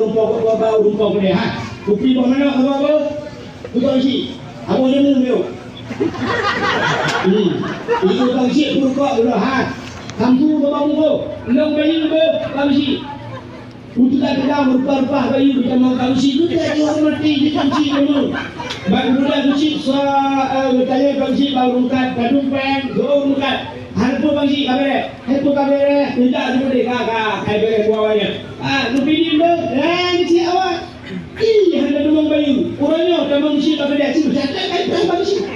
rumpah boleh ha. Kopi mana apa? Tukang isi. Apa jenis dia? Itu tukang isi rumpah boleh ha. Kampung bawa long bayi tukang isi. Utukan kedang rumpah bayi kita mau tukang isi itu dia orang mati di tukang isi dulu. Baru muda isi bertanya tukang isi baru rungkat kadung pen, rungkat. Harpu bangsi kamera, tidak diberi kakak, kayak bawahnya. Lebih dia, ni si awak. Hendak demang bayu. Orangnya demang si tak ada sih, bersantai kayak bangsi.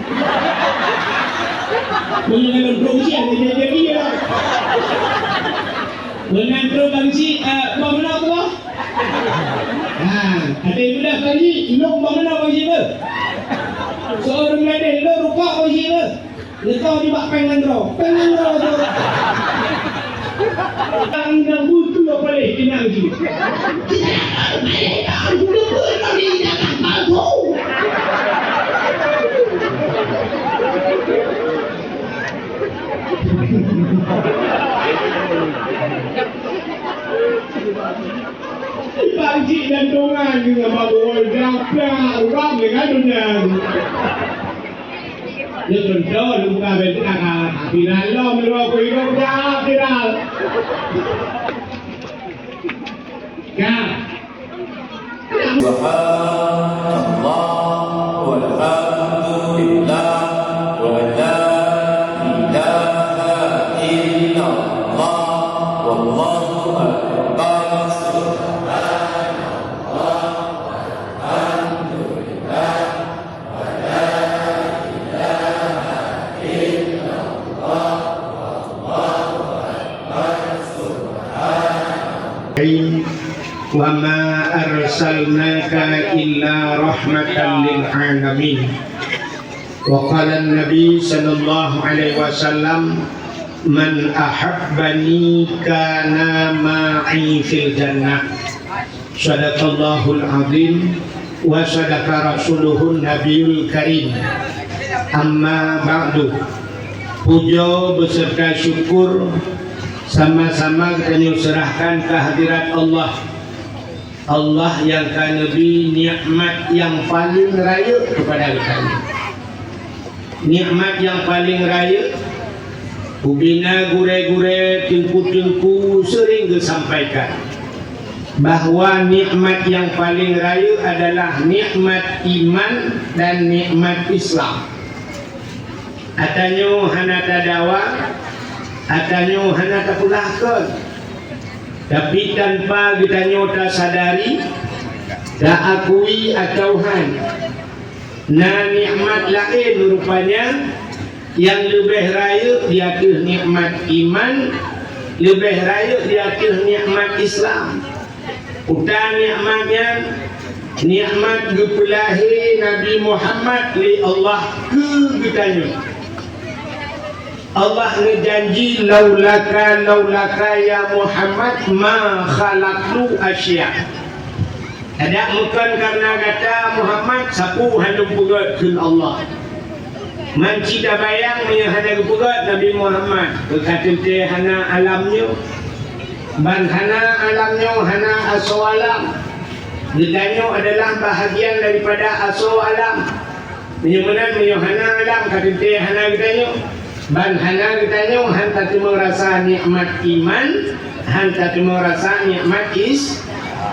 Mengenai bangsi ada jadi lah. Mengenai bangsi, mana apa? Ada budak bangsi, ilok mana bangsi ber. Seorang lain ilok rupa bangsi ber. Kau di bak pengen roh tu. Anda butuh apa leh kena uji. Aku lupa ni jangan tahu. Pagi dan dongan juga bawa dapur orang dengan dunia. Dia contoh bukan betul kakak. Bila lo meluap hidup dah viral. Kan? Subhanallah walhamdulillah wa la ilaha illallah wallahu akbar. Wa ma arsalnaka illa rahmatan lil alamin. Wa qala an-nabi sallallahu alaihi wasallam man ahabbani kana ma'i fil jannah. Sadaqallahul azim wa sadaqa rasuluhun nabiyul karim. Amma ba'du. Puja beserta syukur sama-sama kita serahkan kehadirat Allah. Allah yang kan lebih nikmat yang paling raya kepada kita. Nikmat yang paling raya ubina gure-gure tengku-tengku sering disampaikan bahawa nikmat yang paling raya adalah nikmat iman dan nikmat Islam. Atanyo hana tadawa, atanyo hana tapulahkan. Tapi tanpa kita nyota sadari, tak akui atau nikmat lain rupanya yang lebih raya di atas nikmat iman, lebih raya di atas nikmat Islam. Utang nikmatnya nikmat gepulahi Nabi Muhammad li Allah ke kitanya. Allah ngejanji laulaka ya Muhammad ma khalaqtu asya. Ada bukan karena kata Muhammad sapu hendak pugat ke Allah. Manci dah bayang menyahada pugat Nabi Muhammad. Berkata teh hana alamnya. Ban hana alamnya hana aso alam. Ditanya adalah bahagian daripada aso alam. Menyamanan menyahana alam kata teh hana ditanya. Ban hana ditanya hanta tu merasa nikmat iman, hanta tu merasa nikmat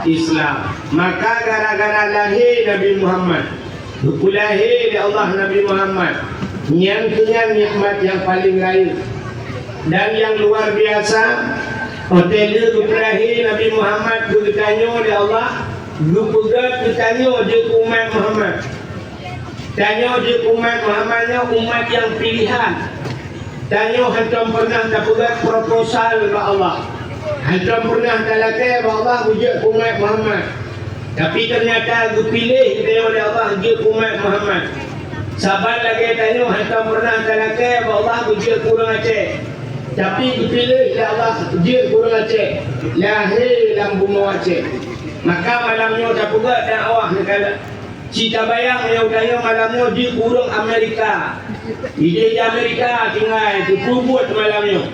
Islam. Maka gara-gara lahir Nabi Muhammad, lahir di Allah Nabi Muhammad, yang punya nikmat yang paling raya dan yang luar biasa. Hotel lahir Nabi Muhammad ditanya di Allah, lupa ditanya je umat Muhammad. Tanya je umat Muhammadnya umat yang pilihan. Tanya hantam pernah tak buat proposal kepada Allah. Hantam pernah tak lakai kepada Allah wujud umat Muhammad. Tapi ternyata dipilih kita oleh Allah wujud umat Muhammad. Sabar lagi tanya hantam pernah tak lakai kepada Allah wujud kurang Aceh. Tapi dipilih oleh Allah wujud kurang Aceh. Lahir dalam bumi Aceh. Maka malamnya tak buat dakwah negara. Cita bayang yang tanya malamnya di kurung Amerika. Di Amerika tinggal di kubut malamnya.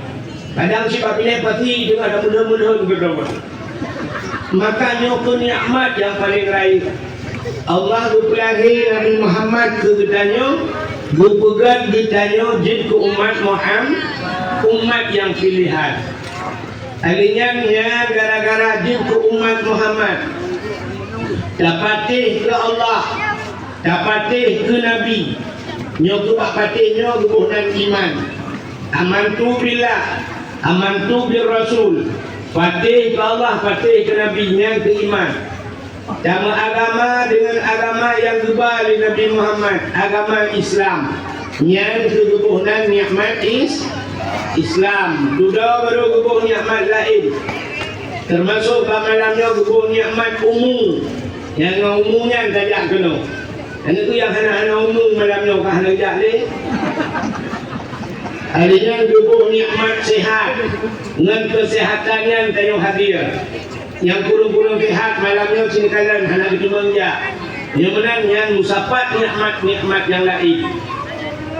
Kadang si papileh pasti dengan ada mudah-mudahan berdoa. Makanya ke nikmat yang paling raya. Allah berpelahi Nabi Muhammad ke getanya, berpegat getanya jid ke umat Muhammad, umat yang pilihan. Alinyannya gara-gara jid ke umat Muhammad, dapatih ke Allah, dapatih ke Nabi, nyoku patihnya kebunan iman. Amantu billah, amantu bir Rasul. Patih ke Allah, patih ke Nabi, yang ke iman. Sama agama dengan agama yang kebal Nabi Muhammad, agama Islam. Yang kebunan nikmat Islam. Duda baru kebuh nikmat lain. Termasuk malamnya kebuh nikmat umum. Yang umumnya tajak kena. Dan itu yang hana-hana umum malamnya kah tajak ni. Halinya kebuh nikmat sehat. Dengan kesehatannya tayo hadir. Yang kurung-kurung sehat malamnya sinikalan hana ketumangja. Yang menang yang musapat nikmat-nikmat yang lain.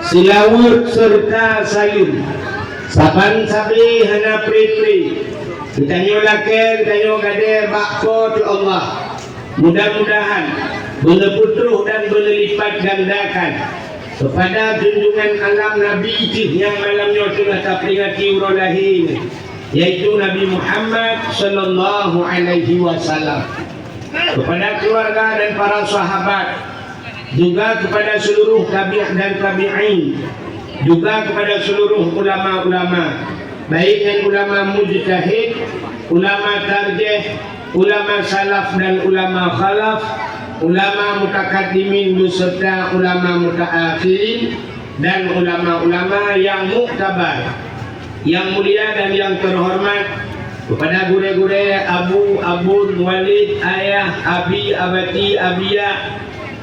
Silawut serta sayur. Saban sabi hana pri-pri. Ditanyo lakir, ditanyo gader bakko tu Allah. Mudah-mudahan berputruh dan berlipat gandakan kepada junjungan alam Nabi yang malamnya telah terperingati urang lahir, yaitu Nabi Muhammad sallallahu alaihi wasallam, kepada keluarga dan para sahabat, juga kepada seluruh tabi'in dan tabi'in, juga kepada seluruh ulama-ulama, baik yang ulama mujtahid, ulama tarjih, ulama salaf dan ulama khalaf, ulama mutakaddimin beserta ulama mutaakhirin, dan ulama-ulama yang muktabar, yang mulia dan yang terhormat, kepada gure-gure Abu, Abun, Walid, Ayah, Abi, Abati, Abiyah,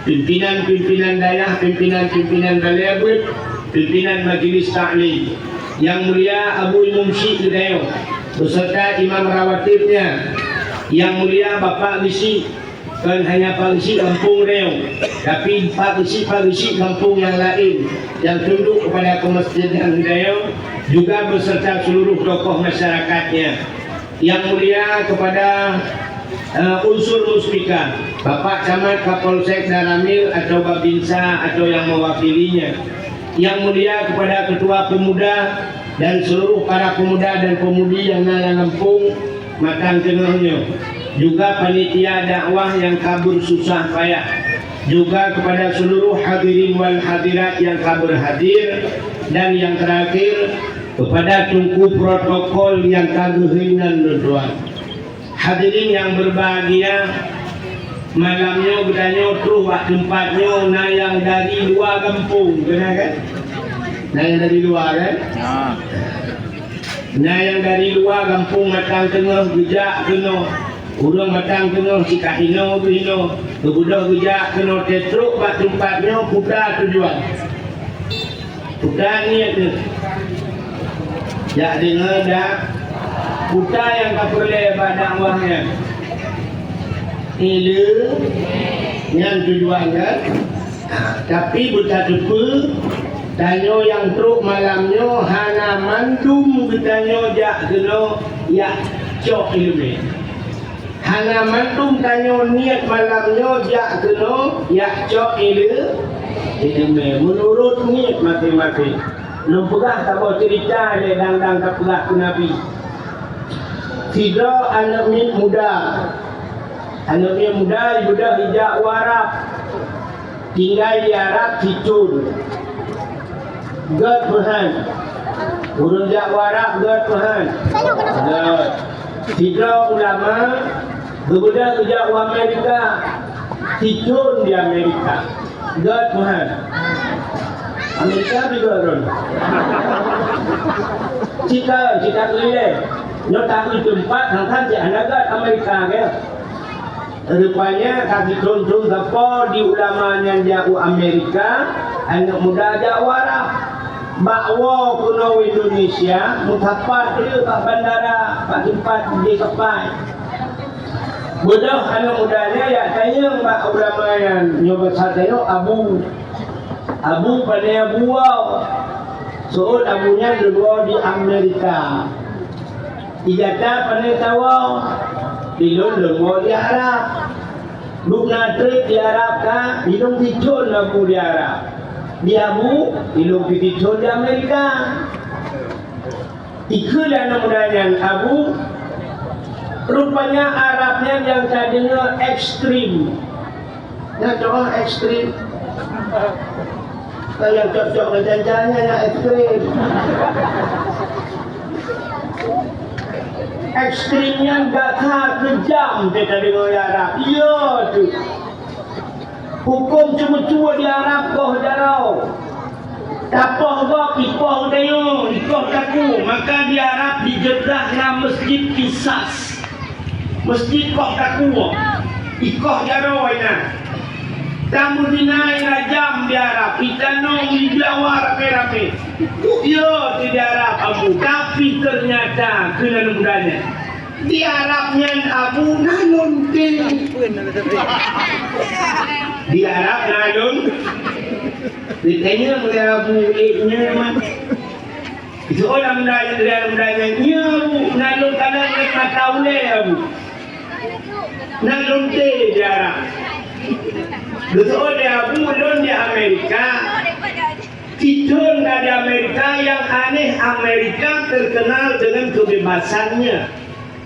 pimpinan-pimpinan dayah, pimpinan-pimpinan balebut, pimpinan majelis ta'lim, yang mulia Abu Imam Syekh Dayo beserta imam rawatibnya, yang mulia Bapak Gisi, kan hanya Pak Gisi kampung Dayo, tapi Pak Gisi kampung yang lain yang tunduk kepada kemasjidan Dayo, juga beserta seluruh tokoh masyarakatnya, yang mulia kepada unsur muspika, Bapak Camat, Kapolsek Daramil atau Babinsa atau yang mewakilinya, yang mulia kepada ketua pemuda dan seluruh para pemuda dan pemudi yang nalang Lampung Matang Tengahnya, juga panitia dakwah yang kabur susah payah, juga kepada seluruh hadirin wal hadirat yang kabur hadir, dan yang terakhir kepada tungku protokol yang kagehinan doang. Hadirin yang berbahagia, malamnya bertanya terus tempatnya nayang dari luar kampung, benar kan? Nayang dari luar kan? Nayang dari luar kampung Matang Tengah gejak kena, urang Matang Tengah Sikahino Hino, kebudah gejak kena tetruk bak tempatnya putra tujuan. Putra ni ada. Ya dengar dah. Putra yang tak boleh pada dakwahnya. Ini yang tujuan kan. Tapi buta tupu tanyo yang truk malamnya hana mandum bertanyo jak kena ya cok ilmu. Hana mandum tanyo niat malamnya jak kena ya cok ilmu. Menurut niat mati-mati. Lumpugah tak boleh cerita dia dang-dang tak pegah ke Nabi. Tiga anak muda. Anak muda budak hijak warap. Tinggal di Arab Cicun. God Tuhan. Urang jak warap God Tuhan. God. Tiga ulama budak hijak Amerika. Cicun di Amerika. God Tuhan. Amerika juga orang. Cita keliling. Nyo takut tempat hang-hang di anagat Amerika ke. Rupanya kaki tuntung gapo di ulamanya jauh Amerika, anak muda Jawara. Bakwo kuno Indonesia, mutapat dia kat bandara, kat tempat di kapal. Bodoh anak mudanya ya tanya mbak ulama yang nyoba satyo Abu pada buau. Soal abunya dua di Amerika. Ijazah pada tahu Ilung lengo di Arab. Duk natrik di Arab ka, ilung tijon Abu di Arab. Di Abu, ilung tijon di Amerika. Ikulah namanya Abu. Rupanya Arabnya yang tadinya ekstrim. Yang cowok ekstrim. Yang cocok dengan jalannya yang ekstrim. Ekstrimnya gak kejam kita dengar Arab. Ya tu. Hukum cuma-cuma di Arab kau jarau. Tapah kau ikoh dayo, ikoh kaku. Maka di Arab dijedahlah masjid Qisas. Masjid kau kaku. Ikoh jarau ina. Kamu dinai rajam di Arab. Kita nong di Jawa rame-rame. Yo di Arab Abu. Tapi ternyata kena mudahnya. Di Arabnya Abu nalun tin. Di Arab nalun. Ditanya oleh Abu nya man. Itu orang mudahnya nyabu nalun kadang lima tahun Abu. Nalun tin di Arab. Betul dia Abu lon di Amerika. Tidun dari Amerika yang aneh, Amerika terkenal dengan kebebasannya.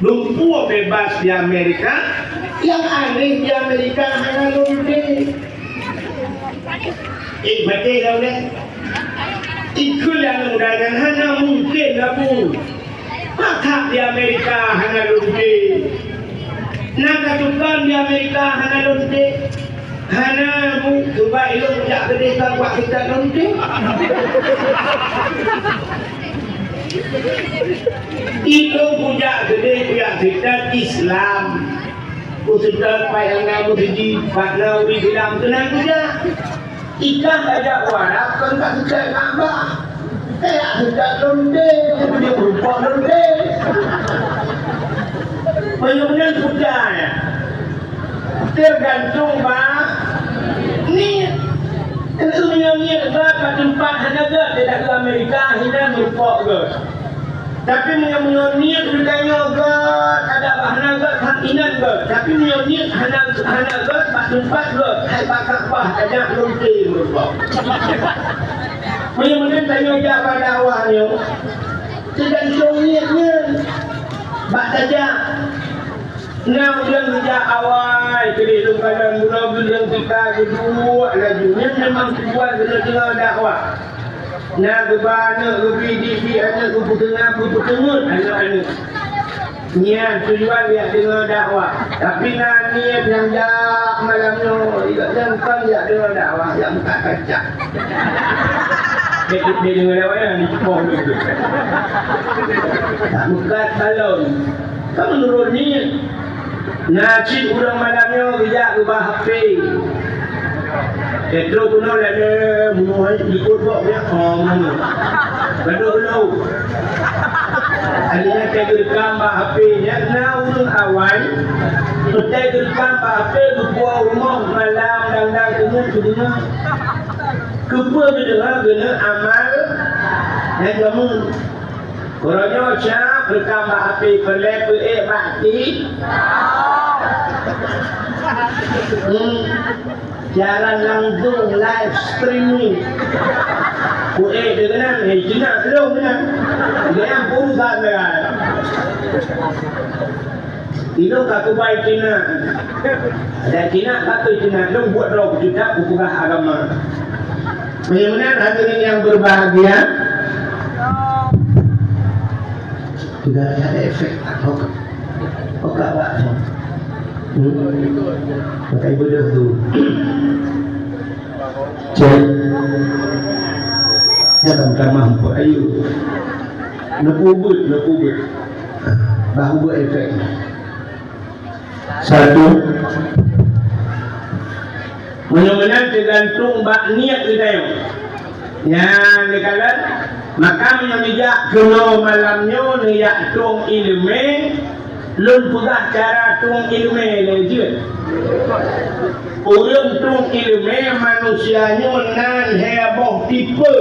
Lumpur bebas di Amerika. Yang aneh di Amerika hanya lumpuh. Betul tak boleh? Ikut yang mudahnya hanya mungkin Abu. Maka di Amerika hanya lumpuh. Nak katukan di Amerika hanya lumpuh. Hana mu cuba ilmu jak gede kan buat kita nanti. Itu punya gede punya kita Islam. Usudah payah ngamu di partner di dalam tenang saja. Ikan ada warak kan tak kita ngambah. Kayak kita nanti punya berupa nanti. Benar-benar budaya. Tergantung ni ilmunya kat tempat hanaga tidak ke Amerika hina merupok ke. Tapi punya niat bertanya ke ada hanaga hak inan ke. Tapi punya niat hanaga kat tempat ke. Hai pakak bah ada lonte merupok. Punya tanya jaga dakwahnya. Tergantung niatnya. Bak saja. Now yang sejak awal jadi lupakan mula yang kita kedua lagi memang kuat dengan dakwah. Nak kebana kebidik anak kupu tengah anak-anak. Niat tujuan dia dengan dakwah. Tapi nak niat yang jak malamnya tidak jangan dia dengan dakwah yang buka kaca. Dia dengan dakwah yang dipok dulu. Tak buka balon. Kamu menurut niat. Najib urang malamnya bijak ubah HP. Petro tu nak ada muai ikut buat dia. Betul. Alihnya tegirkan bah HP nya na urang awal. Tegirkan bah HP buat rumah malam dang tengah dunia. Kepa dengar guna amal yang kamu Orangnya siap bertambah api pelek bakti. Jalan langsung live streaming. Dengan jenak belum kan? Dia pun tak ada. Itu kata baik Cina. Ada Cina kata Cina belum buat roh juga buku agama. Benar-benar hadirin yang berbahagia. Juga ada efek oka bakso. Pakai bodoh tu. Jangan mampu ayu. Nepubut. Bahu buat efek. Satu. Benar-benar tergantung bak niat kita yang. Yang dikatakan maka menyamijak kena malamnya niat tung ilmu lun pugah cara tung ilmu lejut orang tung ilmu manusianya nan heboh tipe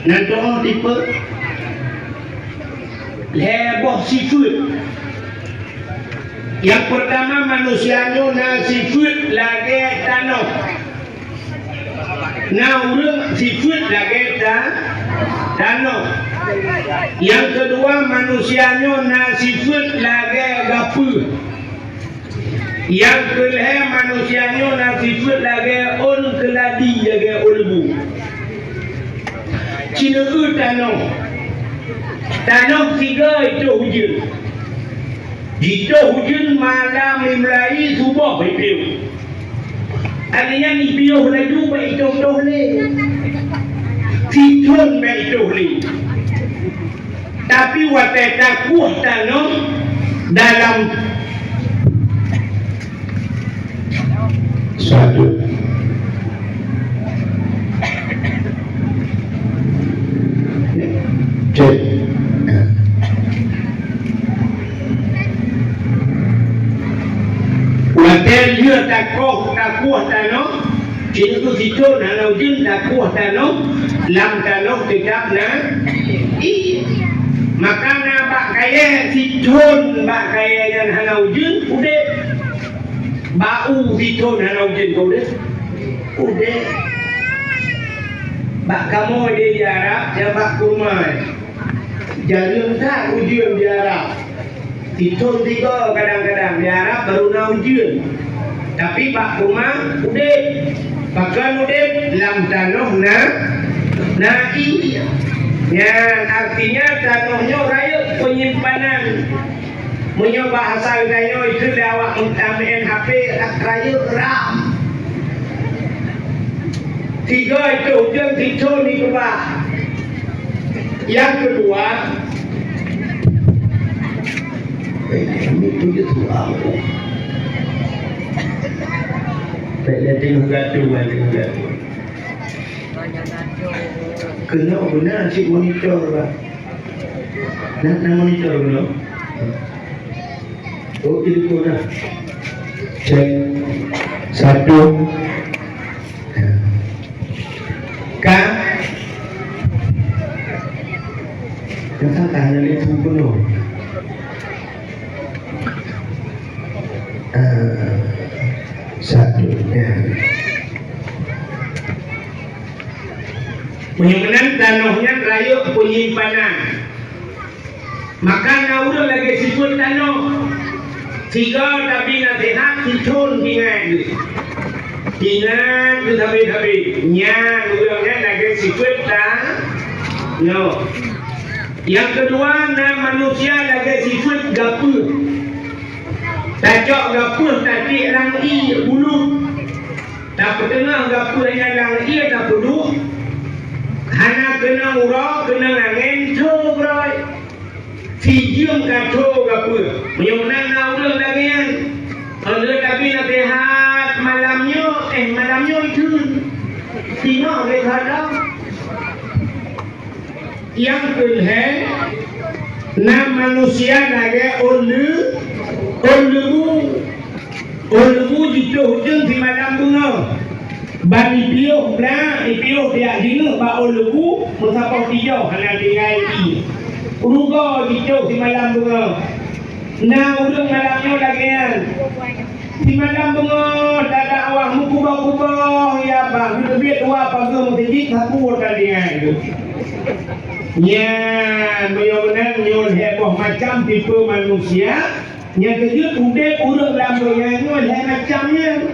nan tung tipe heboh sifut Yang pertama manusianya na sifat lagi tanah. Na urang sifat lagi tanah. Yang kedua manusianya na sifat lagi gapu. Yang kelih manusianya na sifat lagi on keladi lagi olbu. Cina tanah. Tanah tiga itu hujan. Jika hujan malam mulai subuh berpiu. Artinya ni piu laju baik itu le. Fitun baik itu le. Tapi watai takuh tanah dalam satu. Cek. Watai dia takuh tanah. Jadi tu situ nak ujung takuh tanah. Lam tanah tegak na. Maka na bak kaya situ bak kaya yang hana ujung udah. Bau situ hana ujung kau udah. Bak kamu dia jarak, dia bak kumai. Jalan tak ujian jarak. Situ tiga kadang-kadang jarak baru nak ujian. Tapi bak kumai udah. Bahkan udah lam tanah na iya. Yang artinya tanahnya raya penyimpanan. Punya bahasa gaya itu lewat mengtamin HP raya ram. Tiga itu ujung situ ni kebah. Yang kedua, ini tujuh tuang. Saya tengok gaduh, Kena benar si monitor lah. Nak monitor belum? Oh itu dah. Cek satu. Kak, kita tahan itu penuh. Satu. Penyimpanan tanahnya raya penyimpanan. Maka naura lagi sifat tanah. Tiga tapi nasihat kitun ingat. Ingat tu tapi nya urangnya lagi sifat tanah. Yang kedua manusia lagi sifat gapur. Tajak gapur tadi rangi bulu. Tak petengah gapur yang rangi tak bulu. Hana kena urang, kena angin, tu berai. Sijum kacau gapur. Menyunan urang lagi kan. Kalau tapi nasihat malamnya itu. Tino lekadang. Yang kedua, manusia lagi Olu itu hujung di malam bunga. Bani piuh dia dina ba olu musafah dia hana tinggal di. Uruga itu di malam bunga. Nah urang malamnya lagi kan. Di malam bunga ada awak kubah ya bang lebih dua pagung tinggi satu tadi itu. Nya meyonan nyon heboh macam tipe manusia. Yang kedua udah urang lamboyannya macamnya.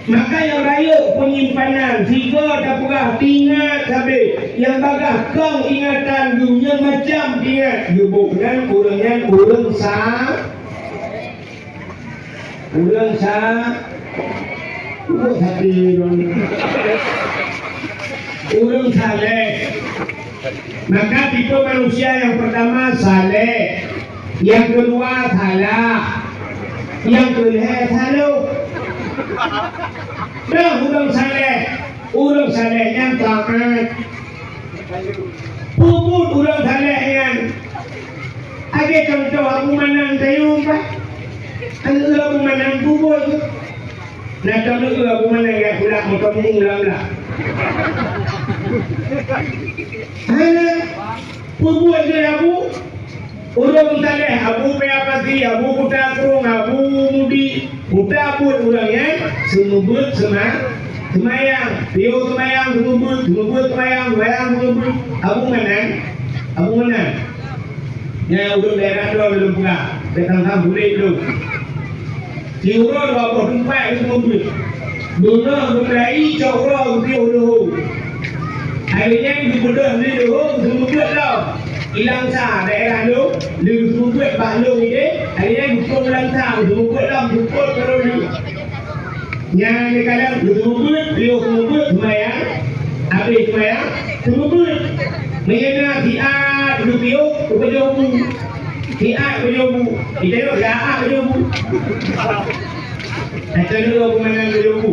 Maka yang raya penyimpanan tiga tak pernah ingat habis. Yang bagah kau ingatan dunia macam ingat. Bukan urang sah. Urang saleh. Maka tipe manusia yang pertama saleh. Yang kedua salah. Yang ketiga salah. Dah urang saleh yang taat. Puput urang saleh yang ada contoh aku menang tayung pak. Aku menang puput. Nak tahu aku menang ya pula motor ulang lah. Hana puput dia aku. Urung taleh abu peapati, abu kutakrung, abu mudi, kutaput urangnya sumubut semayang, tio semayang sumubut semayang sumubut, abu menang. Ya urung daerah dua belum buka, datang boleh belum. Tiura dua puluh empat sumubut, dulu berai cokro tio dulu. Akhirnya dibunuh dulu sumubut tau. Hilang sah daerah lu sumubut bahlung ini akhirnya hukum hilang sah sumubut lah hukum terus lu yang kadang sumubut sumubut semayang habis semayang sumubut mengenai siat tiup kejobu siat kejobu kita tengok siat kejobu itu dulu pemenang kejobu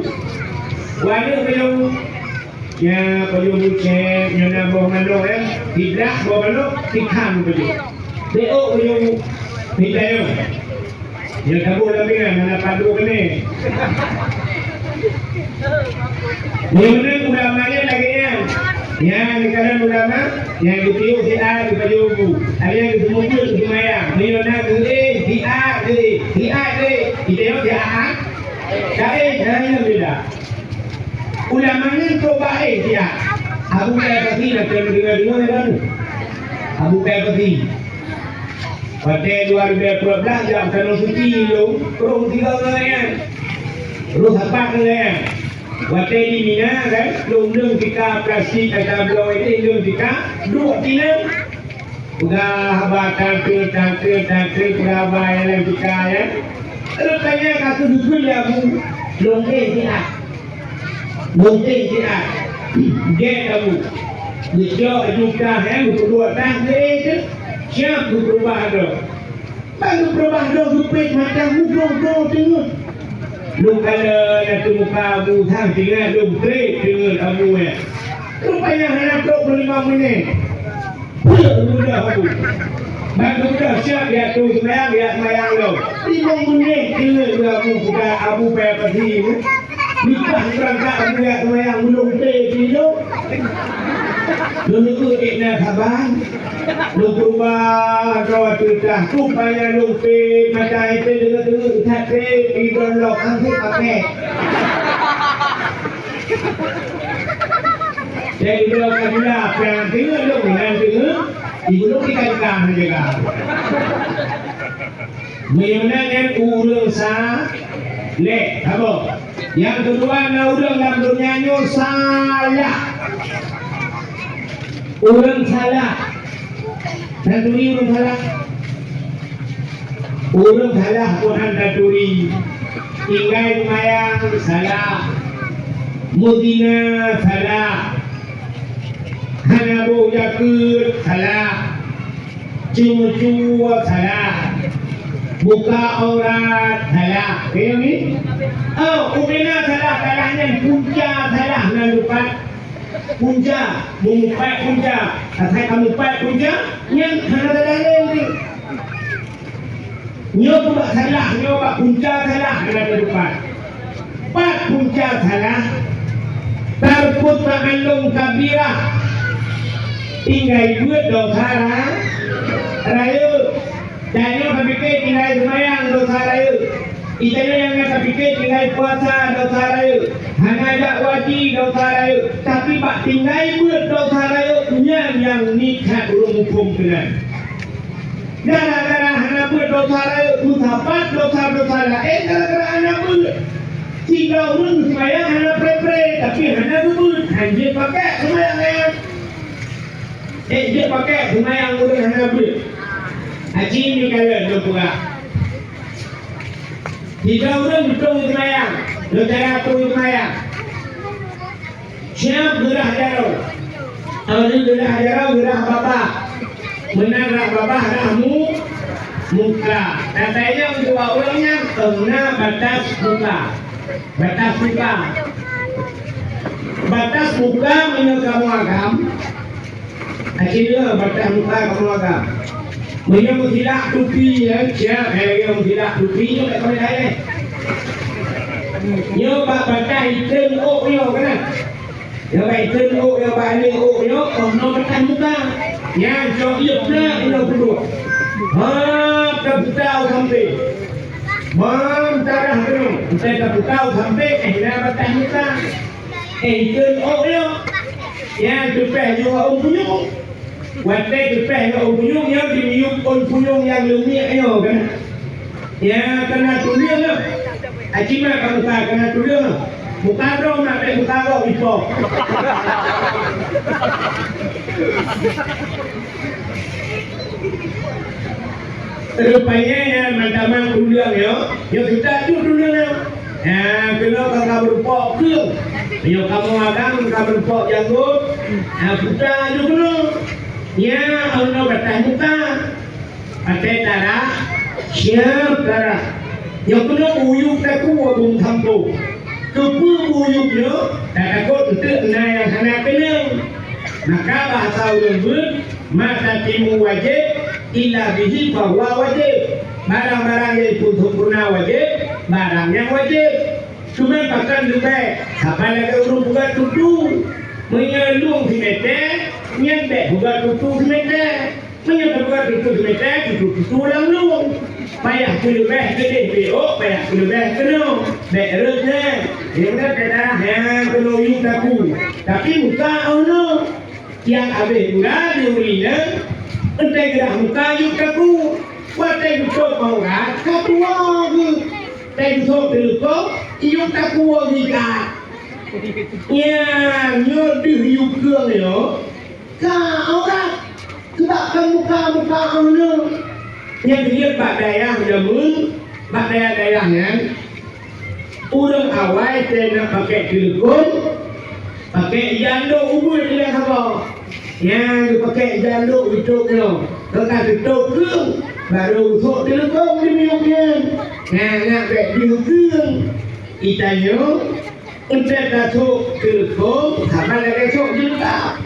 warna kejobu ya kejobu cek nyona bawah maluk tidak bawah maluk tikam kejobu deo kejobu tidak yo ya kabur lebih kan mana padu kene ini ulamanya lagi ya sekarang ulama yang ditiup siat kejobu ada yang disumubut semayang nyona siat kita yo siat jangan beda ulamanya coba dia Abu Bakar nak dengar kan Abu Bakar pada 2012 jam kanun suci lo terus 3 orang terus apa kan pada di Mina kan lung kita plastik kata beliau ini lung kita dua tina udah bakar tangkir berapa yang kita ya terus tanya kata dulu ya Bu lung dia mungkin dia kamu dia juga yang kedua tangga siap berubah dong baru berubah dong rupet macam muka tengok lu kalau nak muka abu thang tinggal lu trik dengan abu ya rupanya hanya 25 menit sudah abu baru dah siap dia tu semayang lo 5 menit dengan abu buka abu payah nikah berangkat buat semayang belum dulu tu ikna khabar lu berubah kau cerita supaya lu macam itu dengar tak idol lo kan pakai jadi dia kena yang dengar lu dengan dengar ibu lu dikatakan juga mengenai urang sah lek apa yang kedua urang dalam dunia salah urang salah dan duri urang salah pun anda duri tinggal mayang salah mudina salah hanabu yakut salah cuma salah buka aurat salah ni ubina salahnya punca salah nak lupa punca mengumpat punca saya kamu umpat punca yang salah ni nyoba salah nyoba punca salah nak lupa empat punca salah terput ma'alum kabirah tinggal buat dosa raya jangan berfikir tinggal semayang dosa raya itanya yang nak fikir tinggal puasa dosa raya hanya tak wajib dosa raya tapi pak tinggal buat dosa raya yang nikah belum hukum kena gara-gara hanya buat dosa raya usapat dosa-dosa lain gara-gara hanya buat tinggal urun semayang hanya pre-pre tapi hanya buat hanya pakai semayang dia pakai semayang urun hanya buat haji ni kalau dia buka tiga orang betul semayang dia cara tu semayang siap gerah jarau awalnya gerah jarau gerah bapak menarah bapak rahmu muka katanya untuk orangnya kena batas muka menurut kamu agam akhirnya batas muka kamu agam Mereka tidak tupi ya, siapa yang tidak tupi itu tak boleh saya. Nhớ bà tay trên ổ nhau cái này, nhớ bài trên ổ nhau bài lên ổ nhau, còn nó bắt tay chúng ta, nhà cho yếm ra nó không được. Kapitau sampai. Tarah tu. Saya kapitau sampai nak batah muka. Ikut yo. Yang tupeh juga punyung. Watai tupeh juga punyung yang dimiuk punyung yang lumia yo kan. Ya kena tulian lah. Acima kamu tak kena tulian lah. Muka dong nak muka kau ipo. Rupanya ya mantaman tulian yo. Yo kita tu tulian yo. Kalau kamu berpok ke. Yo kamu akan kamu berpok janggut. Kita juga. Ya Allah batah muka. Pakai darah. Siap darah. Yang kena uyuk taku abung tampu. Kepu uyuknya tak takut untuk yang sana kena. Maka bahasa ulun maka timu wajib illa bihi bahwa wajib. Barang-barang yang pun sempurna wajib, barang yang wajib. Cuma bahkan lebih. Siapa lagi urut buka tutu, menyelung si mete, nyembek buka tutu si mete. Menyebab buka tutu si mete, tutu lang lung. Payah ku lebih gede BO, payah ku lebih kena berusnya. Yang kata yang kena uyuk aku. Tapi muka ono yang habis mula diurinya, entai gerah muka yuk aku. Watai gusok mau gak, katua ke. Tai gusok terukok, yuk aku wajika. Ya, nyoduh yuk keong yo. Kau orang, kebakkan muka ono. Yang dia bak daerah jamu, bak daerah-daerahnya. Urang awal saya nak pakai telefon, pakai janduk ubur dia apa? Yang pakai janduk tutup tu, kalau tutup tu, baru usuk telefon di miuknya. Nak pakai telefon, itanya, untuk masuk telefon, sama lagi masuk juga.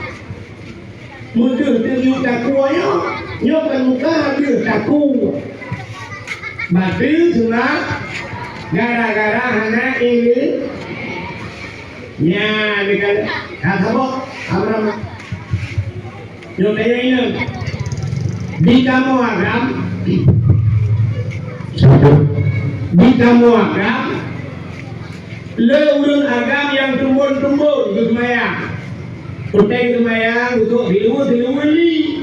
Mudah tunjuk takunya, nyokan muka dia taku. Mati sudah gara-gara anak ini. Ya, dekat kata apa? Apa? Nyokan ini. Di kamu agam, di kamu agam, leurun agam yang tumbun-tumbun di semayang. Utai semayang untuk dilu ni.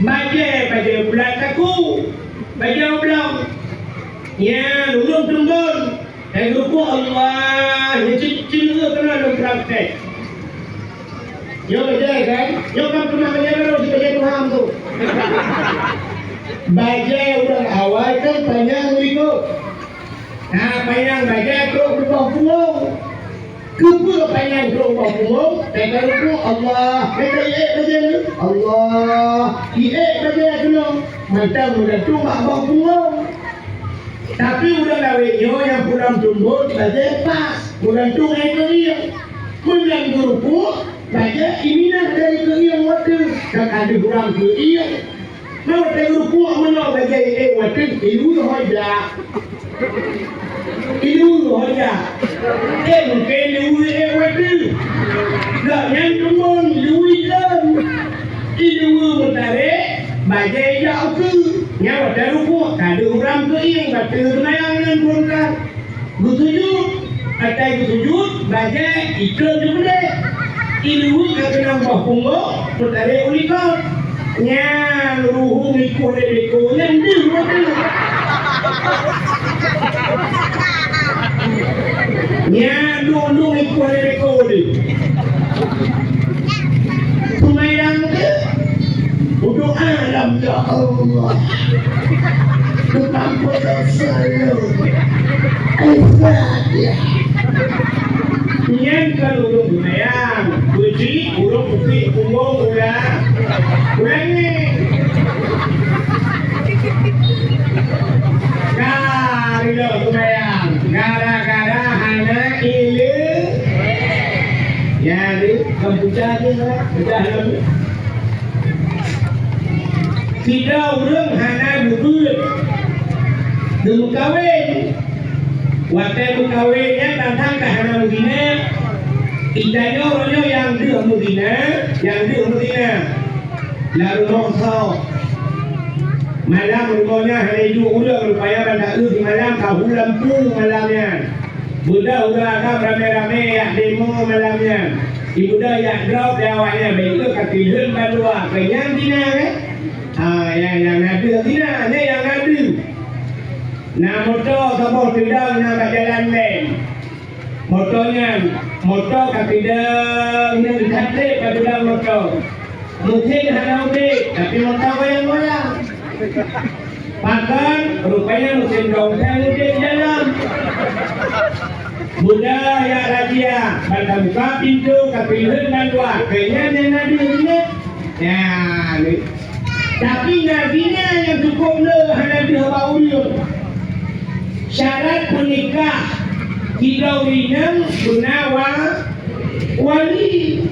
Baca bulan aku. Baca bulan. Ya, dulu tumbun. Dan ruku Allah. Ya cicil tu kena dalam praktek. Yo baca kan? Yo kan pernah baca baru si baca Tuhan tu. Baca ulang awal kan panjang ikut. Nah, panjang baca terus berpuluh. Kupu panjang terus berpuluh. Tekan ruku Allah. Baca baca Allah. Baca kena. Mantap mudah tu mak berpuluh. Tapi udah lawetnya yang pulang tumbut baca pas. Pulang tu yang pulang ruku. Baca iminah dari keiang waktu. Tak ada kurang keiang. Mau tengok ruku mana baca waktu. Ilu hoja. Mungkin ilu waktu. Tak yang tumbun ilu ikan. Ilu bertarik. Baca jauh ke. Yang waktu ruku. Tak ada kurang keiang. Baca semayang dan berkat. Bersujud. Atai bersujud. Baca ikan juga. Ilu kena bahpungo bertarik ulikot. Nya ruhu mikul lekol yang dia waktu. Nya dulu mikul lekol. Sumayang ke untuk alam ya Allah. Tumpang dosa Al-Fatihah. Yang kalau sumayang puji urung puji umum ulangi Karilah sumayang gara-gara anak ini ya di Kampuja dia tidak urung anak bubur dulu kawin waktu kawinnya tantang ke anak Medina. Idanya orangnya yang di Medina, lalu nongso. Malam rupanya hari itu udah rupanya pada di malam kau lampu malamnya. Budak agak rame-rame yang demo malamnya. Ibu dah yang drop jawabnya baik katihan badua kenyang tina kan? Yang ada tina, ada yang ada. Nah motor sabor tidak nak jalan lain. Motor katidang yang dikate pada motor. Mungkin hanya tapi motor goyang-goyang. Bahkan rupanya mesin dompet di dalam. Budaya raja pada buka pintu kepilihan dan dua kayaknya nabi ini. Ya, tapi nabinya yang cukup le hanya dihabaul. Syarat menikah hidaunya gunawa wali.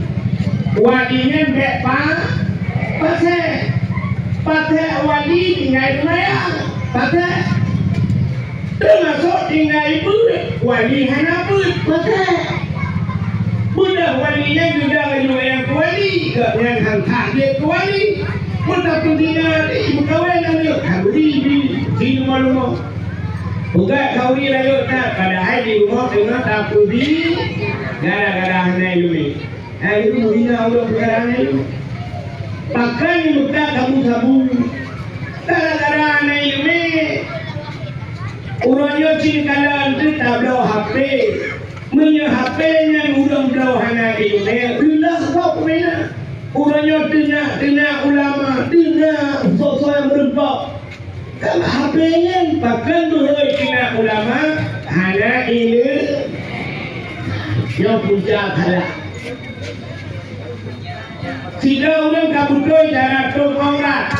Walinya bepa pakai wali tinggal mayang pakai termasuk tinggal ibu wali hana pun pakai budak walinya juga yang wali yang hangkah dia wali budak pun tinggal ibu kawan yang kaburi di rumah bukan kawin layu tak padahal di rumah dengan tak pudi gara-gara hana ilmu itu mungkin Allah gara-gara ilmu bahkan muka kamu gara-gara anak ilmu urangnya cintalan tu tak belau HP punya HP yang urang belau anak ilmu ulah kau punya urangnya tengah ulama tengah sosok yang berempat kalau HP nya bahkan tu tengah ulama anak ilmu yang puja kalah. Sida orang kabutoi cara tung aurat.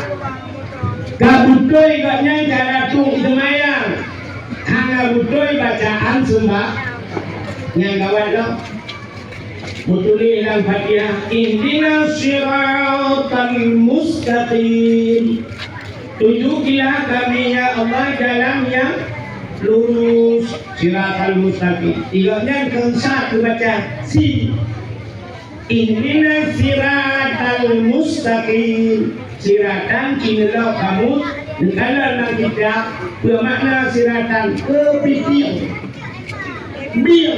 Kabutoi gaknya cara tung semayang. Hanya kabutoi bacaan sembah. Yang kawan lo. Mutuli dalam Fatihah. Ihdinas siratal mustaqim. Tunjukilah kami ya Allah jalan yang lurus. Siratal mustaqim. Tiganya keempat baca si. Ihdinas siratal mustaqim. Siratan kinilau kamu dalam kitab bermakna siratan kepiting bil.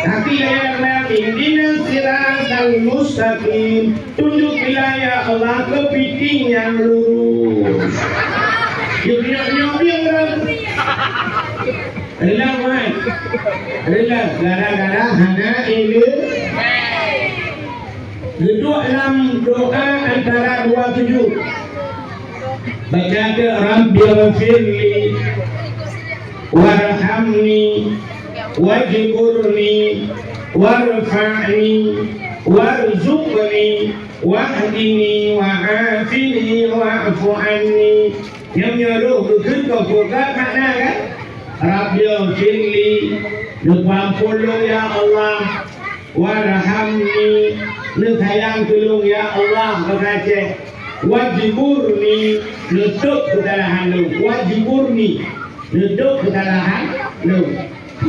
Tapi yang ihdinas siratal mustaqim. Tunjukilah ya Allah kepiting yang lurus. Yuk Relah kan? Relah gara-gara hana ini. Duduk dalam doa antara dua sujud. Baca ke Rabbighfirli warhamni wajburni warfa'ni warzuqni wahdini wa'afini wa'fu anni. Yang nyaruh betul kau buka makna kan? Rabbighfirli, lupa pulung ya Allah, warhamni, lu sayang tolong ya Allah berkata, wajburni, nutup kesalahan lu, wajburni, nutup kesalahan lu,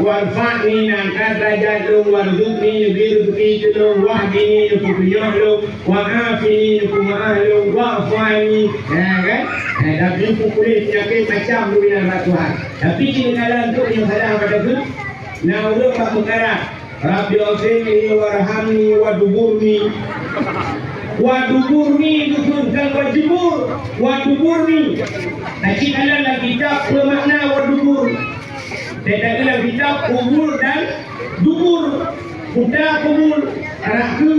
warfa'ni angkat derajat lu, warzuqni beri rezeki lu, wahdini petunjuk lu, wa'afini maaf lu, wa'fu anni, ya kan? Tapi kulit penyakit macam lu yang Tuhan. Tapi tinggalan tu yang salah pada tu. Nah urut pak perkara. Rabbighfirli warhamni waduburni. Waduburni itu bukan wajibur. Waduburni. Tapi kalau dalam kitab bermakna wadubur. Tidak dalam kitab kubur dan dubur. Bukan kubur, raku,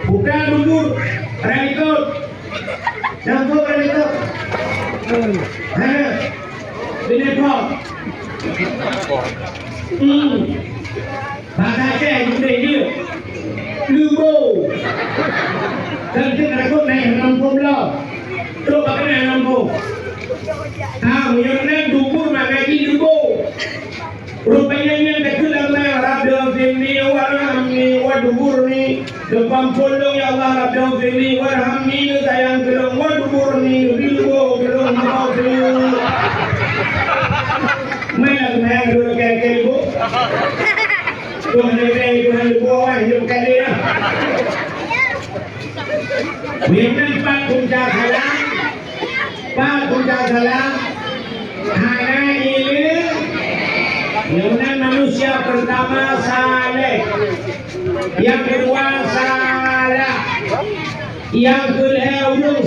bukan dubur, rakut. Campur rakut. Ini kok. Bahasa saya juga dia. Lubo. Dan kita rakut naik rampung lah. Terus pakai naik rampung. Yang nak dubur mana lagi lubo. Rupanya yang dekat dengan Rabbighfirli warhamni waduburni. Depan pondok ya Allah Rabbighfirli warhamni sayang tolong waduburni lubo tolong maafin. Mana dulu kayak ibu. Tuhan lubo hidup kalian. Memang pak kunci halang Pak udah salah. Hana ini yang manusia pertama saleh, yang kedua salah, yang kedua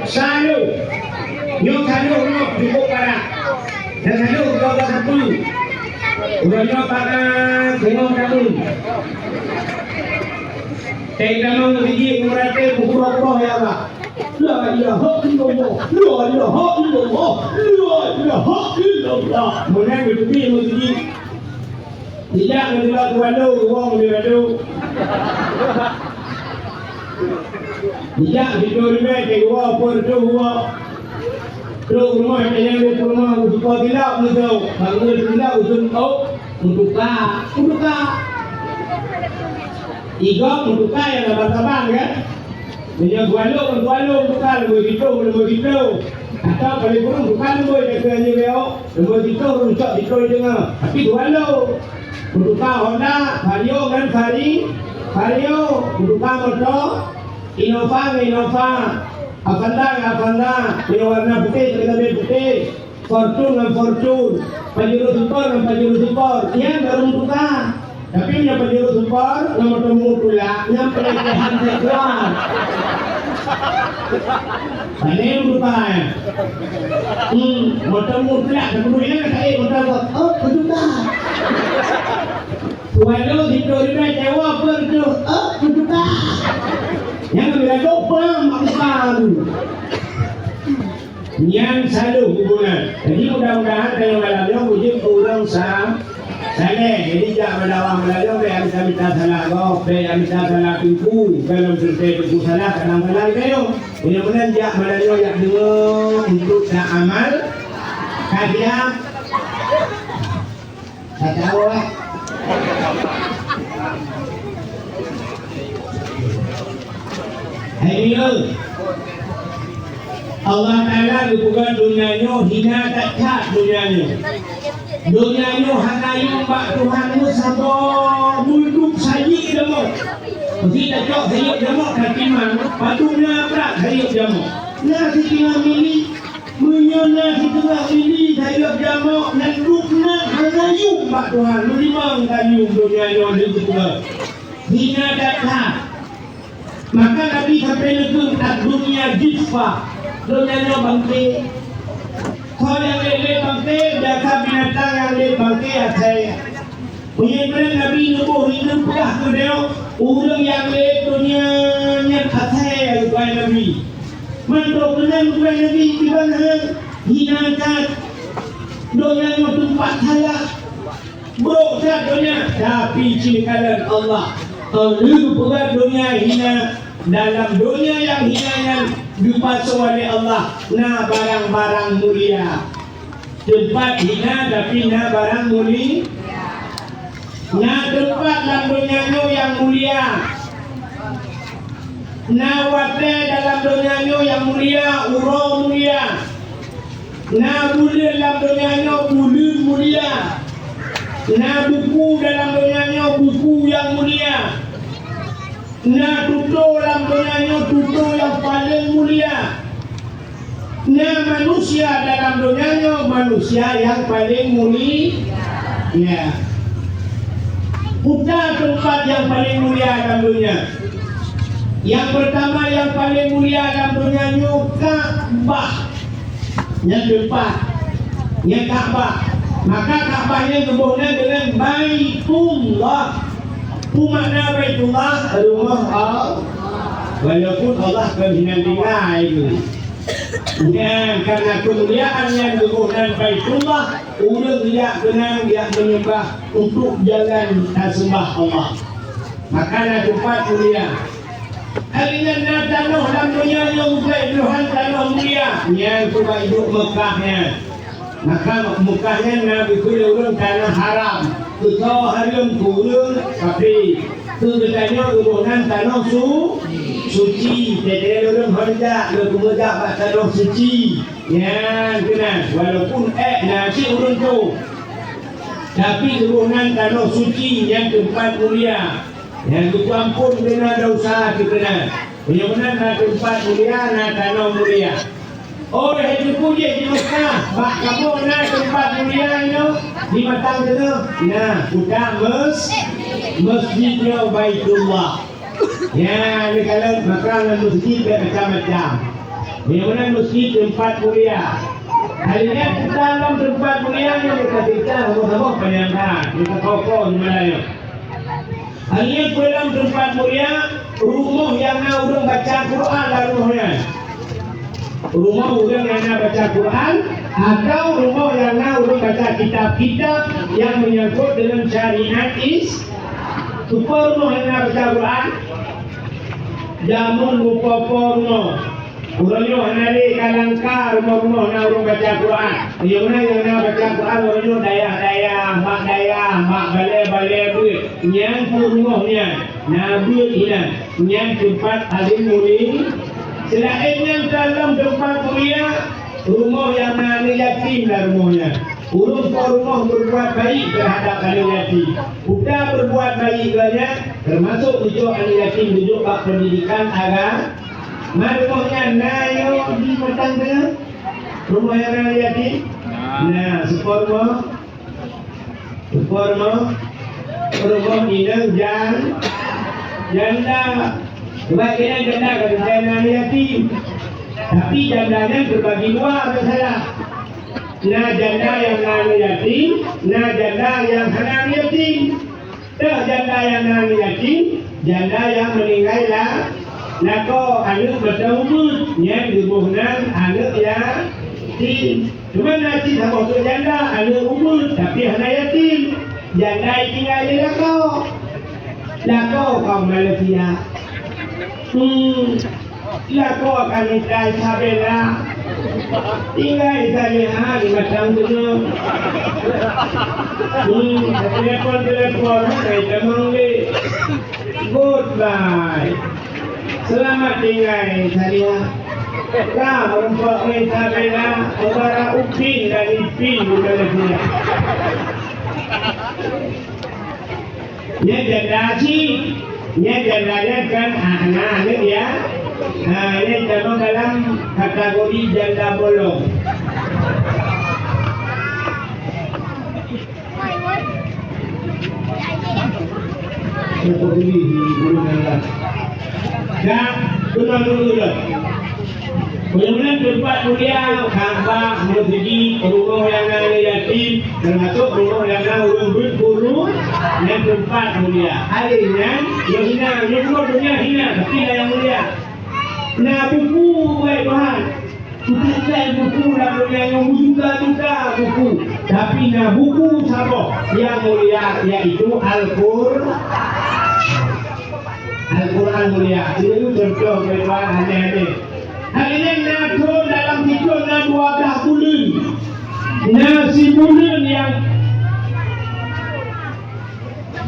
salu. Nyok salu nyok cukup parah. Dan salu kau satu. Udah nyok pakai tengok kamu. Tengok lagi murate buku ya pak. La ilaha illallah, la ilaha illallah, la ilaha illallah. Mana betul betul. Tidak menjual walau uang walau. Tidak dijual ke uang per uang. Kalau rumah yang di rumah untuk tidak untuk bangun tidak untuk Iga untuk yang abang-abang kan. Punya gualo tukar begitu. Atau paling kurang tukar boy dekatnya beo. Begitu runcak dikoi dengar. Tapi gualo tukar Honda, Vario kan Vario tukar motor, Innova, Avanda, yang warna putih dengan putih, Fortune, Pajero Super, yang baru tukar. Tapi yang Pajero Super, nomor temu pula, yang pelecehan seksual. Ini bukan. Motor pula, kemudian saya motor bertukar. Walau diturunkan sewa bertukar. Yang bila lupa maksud. Yang selalu hubungan. Jadi mudah-mudahan kalau malamnya wujud orang saleh. Jadi jangan mendawang malamnya yang bisa minta salah kau, yang bisa salah pintu. Kalau selesai pintu salah kadang-kadang kayo. Mudah-mudahan jangan malamnya yang dengar untuk nak amal. Kajian. Saya tahu lah. Hari ini Allah Ta'ala bukan dunianya hina tak cat dunianya hanya yang bak Tuhanmu sabar duduk sayik demok mesti tak cok sayik demok katiman patutnya berat sayik demok nasi tengah milik menyona tengah milik sayik demok dan duduknya hanya yang bak Tuhan melimang kayu dunianya juga hina tak cat. Maka Nabi sampai negeri dunia jisfa, dunia bangkit. Kalau yang lele bangkit, biasa binatang yang lele bangkit saya. Punya Nabi nubuh hidup pelah ke dia, orang yang lele dunia yang saya bukan Nabi. Mantuk kenal bukan Nabi di mana hinakan dunia yang tempat saya. Beroksa dunia, tapi cikalan Allah. Lalu bukan dunia hina. Dalam dunia yang hina yang dipasung oleh Allah, na barang-barang mulia. Tempat hina tapi na barang mulia. Na tempat dalam dunia yang mulia. Na wate dalam dunia yang mulia, urau mulia. Na bulir dalam dunia bulir mulia. Na buku dalam dunia buku yang mulia. Na tutur dalam dunia tutur yang paling mulia. Na manusia dalam dunia manusia yang paling mulia. Ya. Bukan tempat yang paling mulia dalam dunia. Yang pertama yang paling mulia dalam dunia Ka'bah. Yang tempat. Yang Ka'bah. Maka Ka'bahnya kemudian dengan Baitullah. Makna Baitullah rumah Allah. Walaupun Allah kehinan tinggal itu. Dan karena kemuliaan yang kemuliaan Baitullah, orang tidak kenal dia menyembah untuk jalan sembah Allah. Maka tempat mulia. Harinya tanah dalam dunia yang baik Tuhan tanah mulia. Yang coba hidup Mekahnya. Maka Mekahnya Nabi kuliah orang tanah haram. Kau haram kurung tapi kebetulannya kemudian tanah suci. Jadi orang hendak kemudian tanah suci. Ya, kenal. Walaupun nasi orang tu, tapi kemudian tanah suci yang tempat mulia. Yang itu ampun kena dosa kita. Mudah-mudahan tempat mulia, tanah mulia. Oh, itu puji di Mekah. Bak kamu nak tempat mulia itu di matang itu. Nah, bukan masjidnya Baitullah. Ya, ini kalau makanan masjid bermacam-macam. Yang mana masjid tempat mulia. Hari ini kita dalam tempat mulia yang kita sama-sama penyangka. Kita kokoh di mana ya. Hari ini dalam tempat mulia rumah yang nak urung baca Quran lah rumahnya. Rumah orang yang nak baca Quran atau rumah yang nak orang baca kitab-kitab yang menyangkut dengan syariat Super rumah yang nak baca Quran jamun lupa porno orangnya hanari kalangka rumah-rumah nak orang baca Quran yang mana yang nak baca Quran orangnya dayah, mak balai duit yang rumahnya nabi ini yang tempat alim mulia. Selain yang dalam tempat mulia, rumah yang anak yatim lah rumahnya. Rumah berbuat baik terhadap anak yatim. Bukan berbuat baik banyak, termasuk untuk anak yatim duduk bak pendidikan agama. Rumahnya nayo di matang tengah. Rumah yang anak yatim. Nah, rumah ini janda. Sebagian janda kata saya anak yatim. Tapi jandanya berbagi dua masalah. Nah janda yang anak yatim, nah janda yang anak yatim. Janda yang anak yatim, janda yang meninggal lah. Nah kau anak bertahun yang dibunuh anak yatim. Cuma nanti sama tu janda anak umur tapi anak yatim. Janda tinggal di lakau. Lakau kau Malaysia. Lakau akan minta sabela. Tinggal saya di macam tu. Telepon saya temang le. Goodbye. Selamat tinggal saya. Kau untuk minta bela antara upin dan ipin bukan dia. Nya janda sih, nya jandanya kan anak ya. Nah, ini termasuk dalam kategori janda bolong. Seperti ini guna. Dan tunang dulu. Kemudian tempat mulia, Ka'bah, masjid, rumah yang anak yatim, termasuk rumah yang anak orang berguru dan tempat mulia. Akhirnya, yang hina, yang dua dunia hina, tapi yang mulia. Nah buku, baik Tuhan, bukan buku dalam dunia yang juga buku, tapi nah buku sama yang mulia yaitu Al-Quran mulia. Itu contoh baik Tuhan hanya ini. Hari ini nakul dalam hidup na 12 bulan. Nasi bulan yang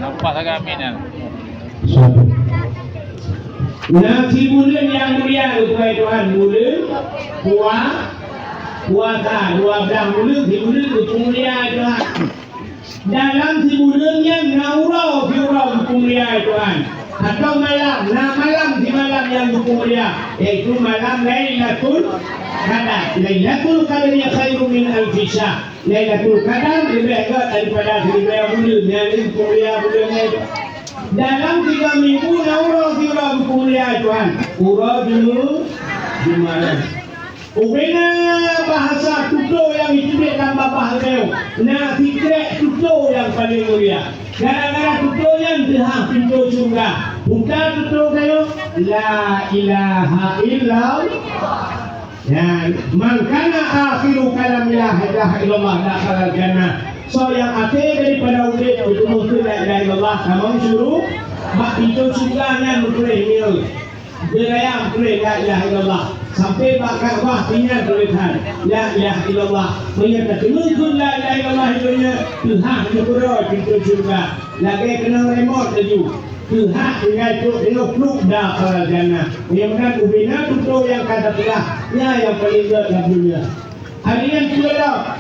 nampak sangat amin ya. Nasi bulan yang mulia kepada Tuhan bulan puasa 12 bulan si bulan itu mulia Tuhan. Dalam si bulan yang naurau itu mulia Tuhan. Atau malam, malam di malam yang mulia yaitu malam Lailatul Qadar. Lailatul Qadar yang khairum min alfi syahr. Lailatul Qadar lebih hebat daripada 1000 bulan yang mulia bulannya. Dalam 3 minggu naurah mulia Tuhan. Urah dulu di malam. Ubena bahasa tuto yang itu dia tambah bahasa. Nah, fikir tuto yang paling mulia. Gara-gara tuto yang dah pintu surga. Bukan tuto kayo la ilaha illallah. Ya, man kana akhiru kalam la ilaha illallah dakhala jannah. So yang akhir daripada udah itu mungkin la ilaha illallah kamu suruh mak pintu surganya mukminin. Berayam boleh la ilaha illallah sampai bakar wah tinggal tulisan la ilaha illallah menyatakan mungkin la ilaha illallah itu Tuhan berdoa pintu surga lagi kena remote lagi Tuhan tinggal itu peluk dah ke jannah yang mana ubina tutup yang kata telah yang paling dalam dunia hari yang kedua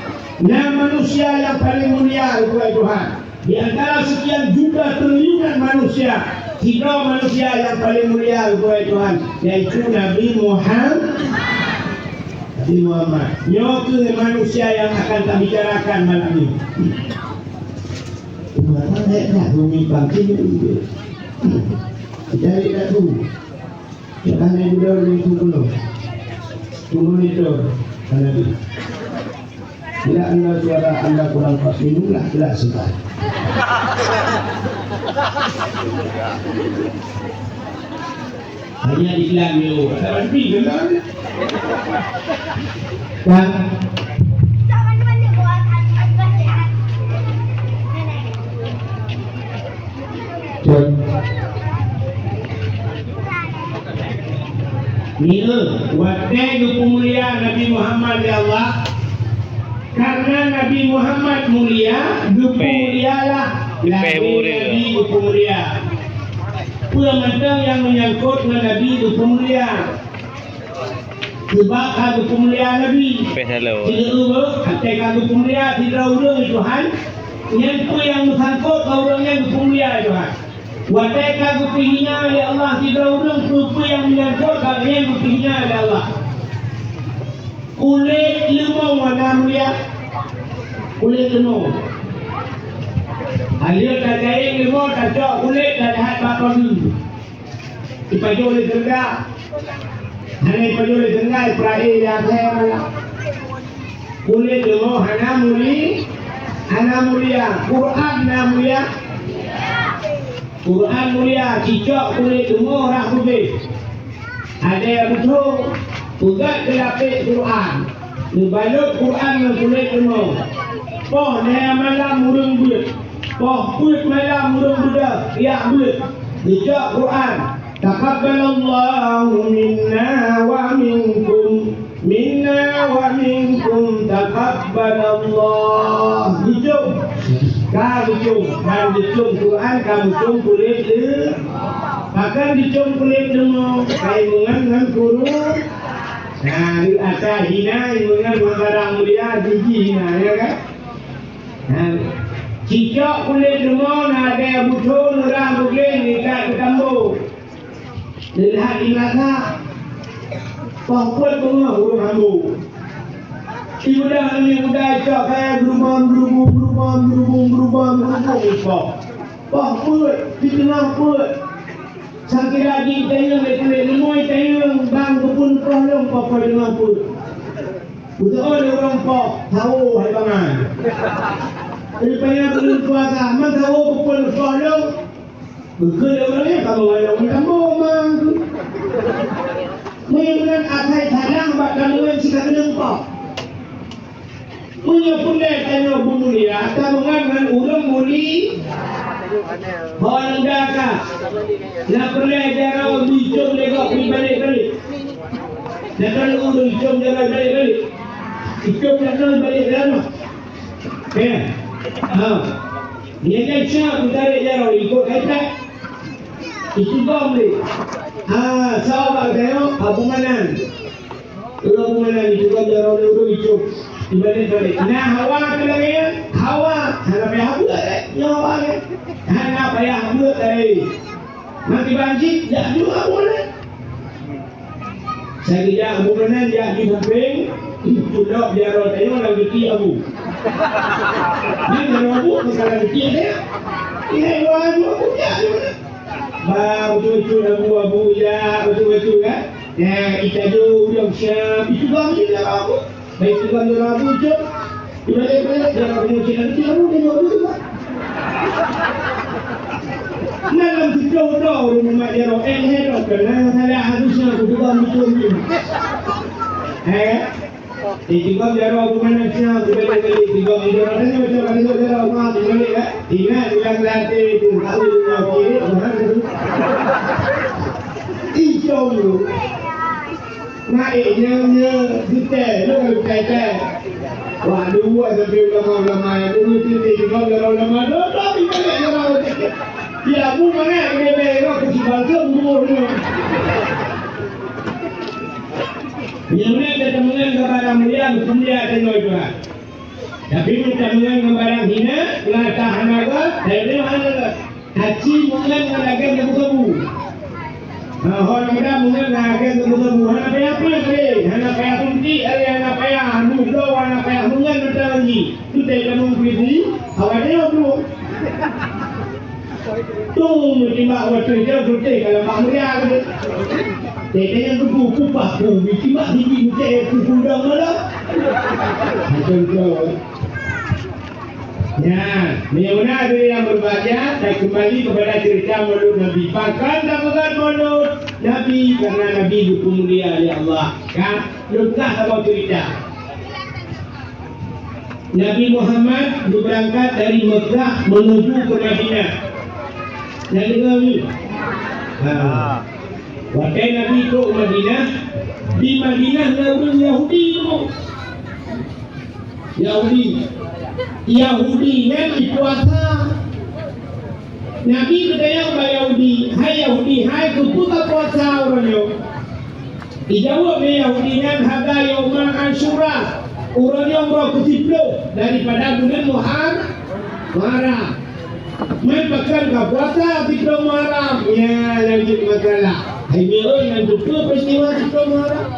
manusia yang paling mulia kepada Tuhan di antara sekian juta triliunan manusia 3 manusia yang paling mulia kepada Tuhan yaitu Nabi Muhammad Nabi Muhammad. Nyoke manusia yang akan tak bicarakan malam ini. Mana nak bumi bangkit itu? Jadi tak tu. Jangan yang dulu itu dulu. Tunggu itu. Nabi. Bila anda suara anda kurang pas minumlah, tidak sebab. Hanya dibilang dulu. Ada lebih kan? Dan Nila, wadah mulia Nabi Muhammad ya Allah. Karena Nabi Muhammad mulia, mulialah Nabi mulia. Pula mentang yang menyangkut dengan Nabi mulia. Sebab kalau mulia Nabi, tidak ubah. Kalau mulia tidak ubah Tuhan. Yang tu yang menyangkut orangnya mulia Tuhan. Wadah kalau hina ya Allah tidak ubah. Itu yang menyangkut orangnya hina ya Allah. Kulit lemau mana mulia? Kulit lemau. Alia tak jahit lemau, tak jauh kulit, tak jahat bakal dulu. Ipaju oleh tenggak. Hanya ipaju oleh tenggak, iperahi yang saya malam. Kulit lemau, hana mulia. Quran na mulia. Quran mulia, cicak kulit lemau, orang putih. Ada yang betul. Ugat kelapik Quran. Dibalut Quran dengan kulit lemau. Poh naya malam murung bulat. Poh bulat malam murung budak. Ya bulat. Dijak Quran. Taqabbalallahu minna wa minkum. Minna wa minkum. Taqabbalallah. Dijum. Kau dijum. Kau dijum Quran. Kau dijum kulit lemau. Bahkan dijum kulit lemau. Kaimungan dengan guru. Nah, di atas hina dengan barang mulia gigi hina, ya kan? Nah, cicak kulit lemau ada butuh orang bugeng dekat ketambur. Lihat di belakang, pokok bunga burung hambu. Ibu dah ni muda cak kayak berubah pokok di tengah pokok. Sakit lagi tanya kulit lemau tanya bang kepun kolong papa dengan pun. Betul orang pok tahu hai bangan. Jadi banyak belum puasa, man tahu kepun kolong. Betul orangnya kalau ada orang kampung mang. Mungkin akai tanang bak kandungan sikap lempok. Punya pundai tanya mulia, tabungan urang muli. Orang dah nak pernah jarang dijom legok balik. Nak kalau urang dijom jarang balik. Dijom jarang balik lama. Ya. Dia kan siap tarik jarang ikut kaitan. Itu boleh. Sahabat tengok hubungan. Hubungan itu kan jarang urang dijom. Balik. Nah hawa tu lagi hawa. Hana payah buat nyawa ni. Hana payah buat nanti banjir tak juga boleh. Saya kira abu menan dia di samping. Sudah dia roh tengok lagi ti abu. Ni kalau abu kalau ti dia. Ini abu dia. Betul abu ya betul kan. Ya kita tu yang siap itu banjir dah abu. Baik tuan Rabu je. Balik jangan kemudian nanti kamu tengok dulu. Malam tidur rumah dia roh head kerana saya harusnya kedua betul ni. Juga dia roh mana sih balik juga dia roh ni macam mana dia roh mah balik kan. Ingat bilang nanti tu tahu dia kiri mana tu. Hijau tu. Naiknya detail, lu kaitan. Wah, dua sampai ulama-ulama yang dulu juga ulama tapi banyak orang. Ya, bu mana dia roh kecil umur ni. Yang ni kita mengenal barang mulia tengok juga. Tapi kita mengenal barang hina, lah tahan agak, dari mana? Haji mengenal lagi yang buku. Orang muda mungkin akan ketemu anak payah apa lagi? Anak payah kunci, anak payah muda, anak payah mungkin ada lagi. Tu tidak mungkin. Awalnya tu. Tu mungkin mak waktu dia tu kalau mak muda tu. Tidak yang tu kupah tu, mungkin mak tinggi mungkin kupah dah malah. Macam tu. Ya, bagaimana diri yang berbahagia dan kembali kepada cerita mulut Nabi. Bahkan dapat mulut Nabi karena Nabi hukum mulia oleh Allah. Kan? Lengkap sama cerita. Nabi Muhammad berangkat dari Mekah menuju ke Madinah. Yang dengar ni? Waktu Nabi ke Madinah, di Madinah ada orang Yahudi tu. Yahudi Nabi puasa. Nabi bertanya kepada Yahudi, hai kutu tak puasa orangnya? Dijawab Yahudi nan hada yaumul Asyura. Orangnya berkeciplo daripada bulan Muharram. Mai pakai ka puasa di bulan Muharram. Ya, lanjut masalah. Hai meron lanjut ke peristiwa di bulan Muharram.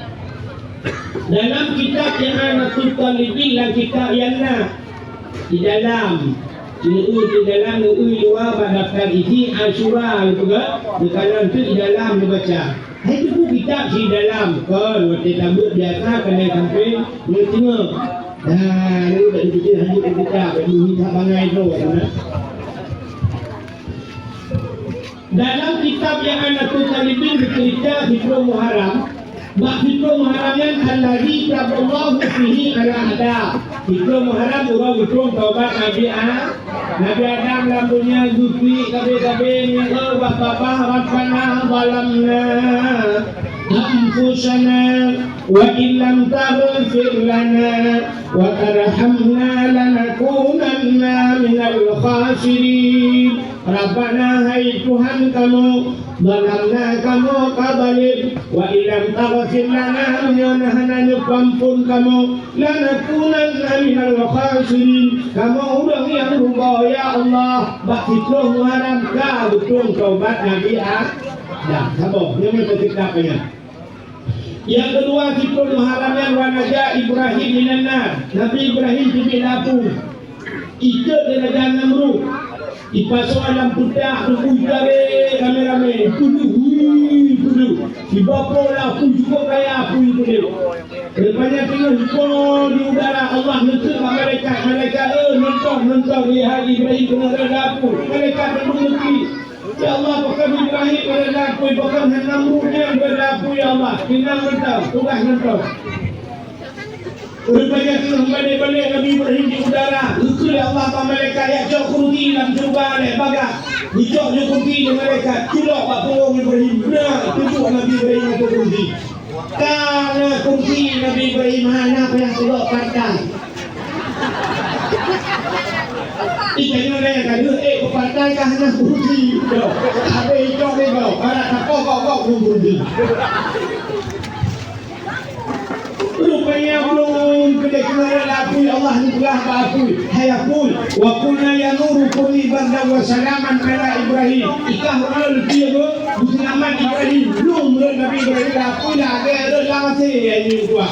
Dalam kitab yang anak tulis lebih dan kitab yang di dalam luar daftar isi Asyura juga di kanan tu di dalam dibaca. Itu pun kitab di dalam kan waktu tabut biasa kena sampai tengok. Lalu tak dipikir hanya kitab ini tak bangai tu kan. Dalam kitab yang anak tulis lebih bercerita di bulan Muharram. Maksudnya Muharram alladzi taballahu fihi ala ada. Itu Muharram orang betul taubat Nabi Adam lampunya Zulfi kabe-kabe ni bapa rabbana zalamna anfusana wa illam taghfir lana wa tarhamna lanakunanna minal khasirin. Rabbana hai Tuhan kamu zalamna kamu kabalik wa illam taghfir lana menyanahan pampun kamu lanakunanna minal khasirin. Kamu orang yang ruba ya Allah bakitlah Muharram ka betul taubat Nabi Adam. Sabar ini ketikapnya. Yang kedua kita Muharram yang wanaja Ibrahim minanar. Nabi Ibrahim di Lapu ikut dengan Namrud ipasok alam putih tubuh jari rame-rame tuduh di bapa aku juga kaya aku itu rupanya tengah di udara Allah nunjuk malaikat nonton lihat Ibrahim kena berlaku malaikat mengerti ya Allah bahkan Ibrahim berlaku bahkan Namrudnya berlaku ya Allah tinggal nonton tugas nonton. Rupanya telah balik Nabi Ibrahim di udara. Itu Allah pa malaikat yang jauh kurti dalam surga ni bagas. Dijauh je kurti di malaikat. Culak pak purung Ibrahim. Nah, tunjuk Nabi Ibrahim itu kurti. Karena kurti Nabi Ibrahim anak yang culak pantai. Ikannya dia kata, ke pantai kah anak kurti. Apa hijau ni kau? Anak kau kurti. Rupanya belum kedengaran aku ya Allah telah aku hayakul wa kunna ya nuru kulli barda wa salaman ala Ibrahim ikah orang lebih selamat Ibrahim belum Nabi Ibrahim aku dah ada lama saya ini gua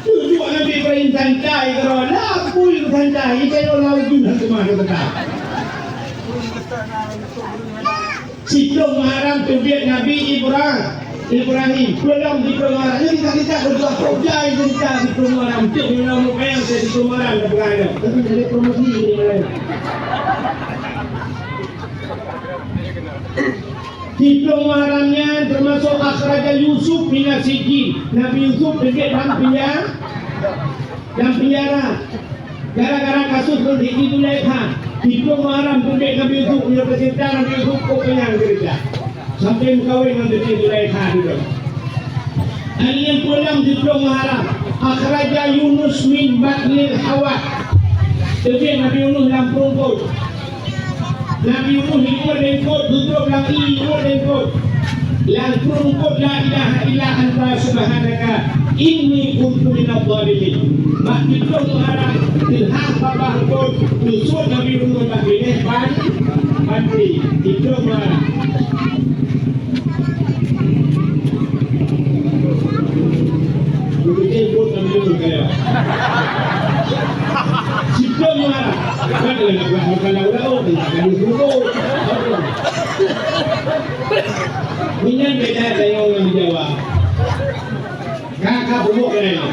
tujuh Nabi Ibrahim santai kalau aku santai itu orang juga cuma kata Situng Muharram tubiat Nabi Ibrahim belum dipengaruhi ini kita berdoa projai kita dipengaruhi untuk menolong yang saya dipengaruhi dan berada tapi dari promosi ini lain dipengaruhinya termasuk akhraja Yusuf bin Sijin. Nabi Yusuf dekat dalam penjara gara-gara kasus berhenti Zulaikha. Dipengaruhi dekat Nabi Yusuf punya peserta Nabi Yusuf kok penyang kerja sampai mengkawin dengan Zulaikha juga. Ini yang pulang di bulan Muharram. Akhraja Yunus min batnil Hawat. Jadi Nabi Yunus dalam perungkut. Nabi Yunus ikut lengkut, duduk lagi ikut lengkut. Lang perungkut la ilaha illa anta subhanaka inni kuntu minadh dhalimin. Mak di bulan Muharram ilham babah ikut nusul Nabi Yunus bagi mati di bulan Muharram. marah. Kan nak buat makan lauk tidak akan disuruh. Minyak beda dengan orang Jawa. Kakak bubuk kena.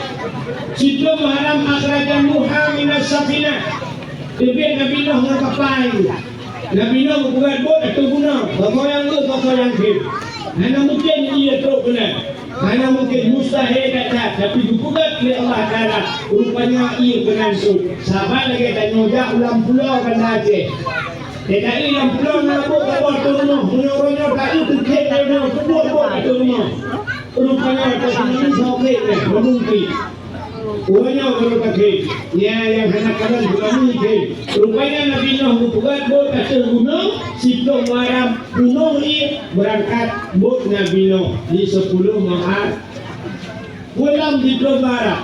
Situ haram akhrajan Nuha minas safinah. Lebih Nabi Nuh dengan kapal itu. Nabi Nuh buat bot atau guna. Kau yang ke, kau yang ke. Hanya mungkin ia teruk benar. Hanya mungkin mustahil kata. Tapi dibuat oleh Allah Ta'ala. Rupanya ia penansu. Sahabat lagi tanya, jak ulang pulau kan Aceh. Dia tak ulang pulau nak buat tu rumah. Orang-orangnya tak ada terkait dengan buat tu rumah. Rupanya atas ini sakit menungki. Orangnya kalau sakit, yang hendak kanan menungki. Rupanya Nabi Nuh buat bot atas gunung, Situ Muharram gunung ini berangkat bot Nabi Nuh di 10 Muharram. Pulang di Muharram.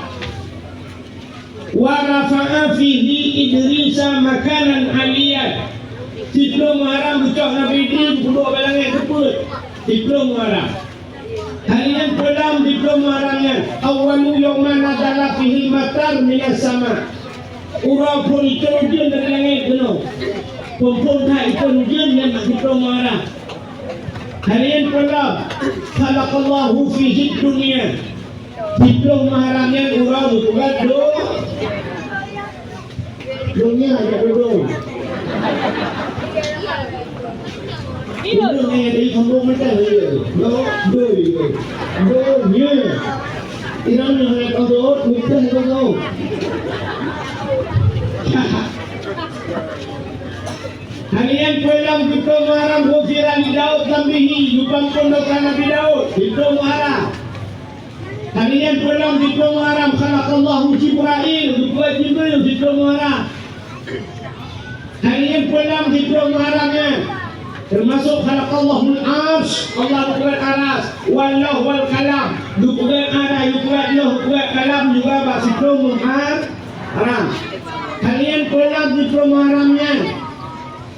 Wa rafa'a fihi Idrisa makanan aliyat. Situ Muharram bucak Nabi Idris duduk balangnya keput. Situ Muharram. Harian pulang di Muharramnya. Awalu yawma nazala fihi matar minas sama. Urang pun itu hujan dari langit penuh. Pempunta itu hujan yang di Muharram. Harian pulang. Khalaqallahu fihi dunia. Di Muharramnya urang buat dunia aja dulu. Ini dari kampung macam ni. Dunia. Irang yang kau dot, mungkin kau. Harian pulang kita Muharram Ghufira li Daud nambihi Yupang pondokan Nabi Daud Kita Muharram. Harian pulang kita Muharram Khalaqallahu Jibril Dua Jibril kita Muharram. Harian pulang kita Muharramnya termasuk khalaqallahul arsh, Allah buat aras, wallah wal kalam, buat arah, buat loh, buat kalam juga basitu Muharram. Kalian pulang di Muharramnya.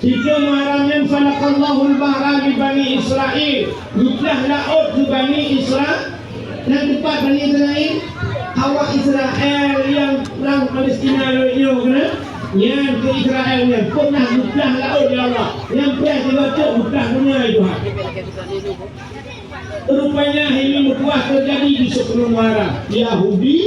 Di Muharramnya khalaqallahul bahra di Bani Israel, buatlah laut di Bani Israel. Dan tempat Bani Israel, awak Israel yang perang Palestina itu kena. Yang ke Israel yang pernah bukan laut ya Allah, yang pernah dibaca bukan dunia itu. Rupanya ini mutlak terjadi di 10 Muharram. Yahudi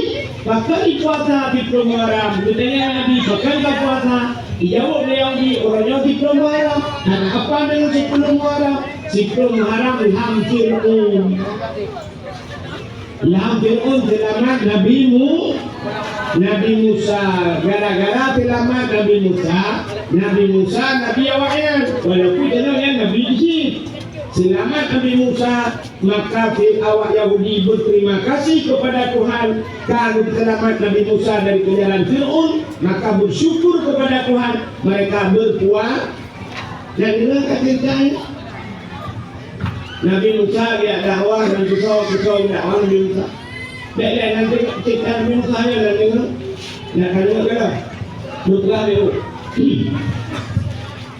bakal puasa di 10 Muharram. Bertanya Nabi bakal puasa. Dijawab oleh Yahudi orangnya di 10 Muharram. Dan apa dengan 10 Muharram? 10 Muharram ilham Fir'aun. Ilham Fir'aun selamat Nabi Musa. Gara-gara selamat Nabi Musa Nabi awaknya. Walaupun jenisnya Nabi Jin. Selamat Nabi Musa, maka awak Yahudi berterima kasih kepada Tuhan karena selamat Nabi Musa dari kejaran Fir'aun, maka bersyukur kepada Tuhan, mereka berpuasa dan dengan kecintaan Nabi Musa dia dakwah dan kisah dakwah Nabi Musa. Dia nanti cerita Nabi Musa nya dan dengar, nak dengar ke? Mutlak itu.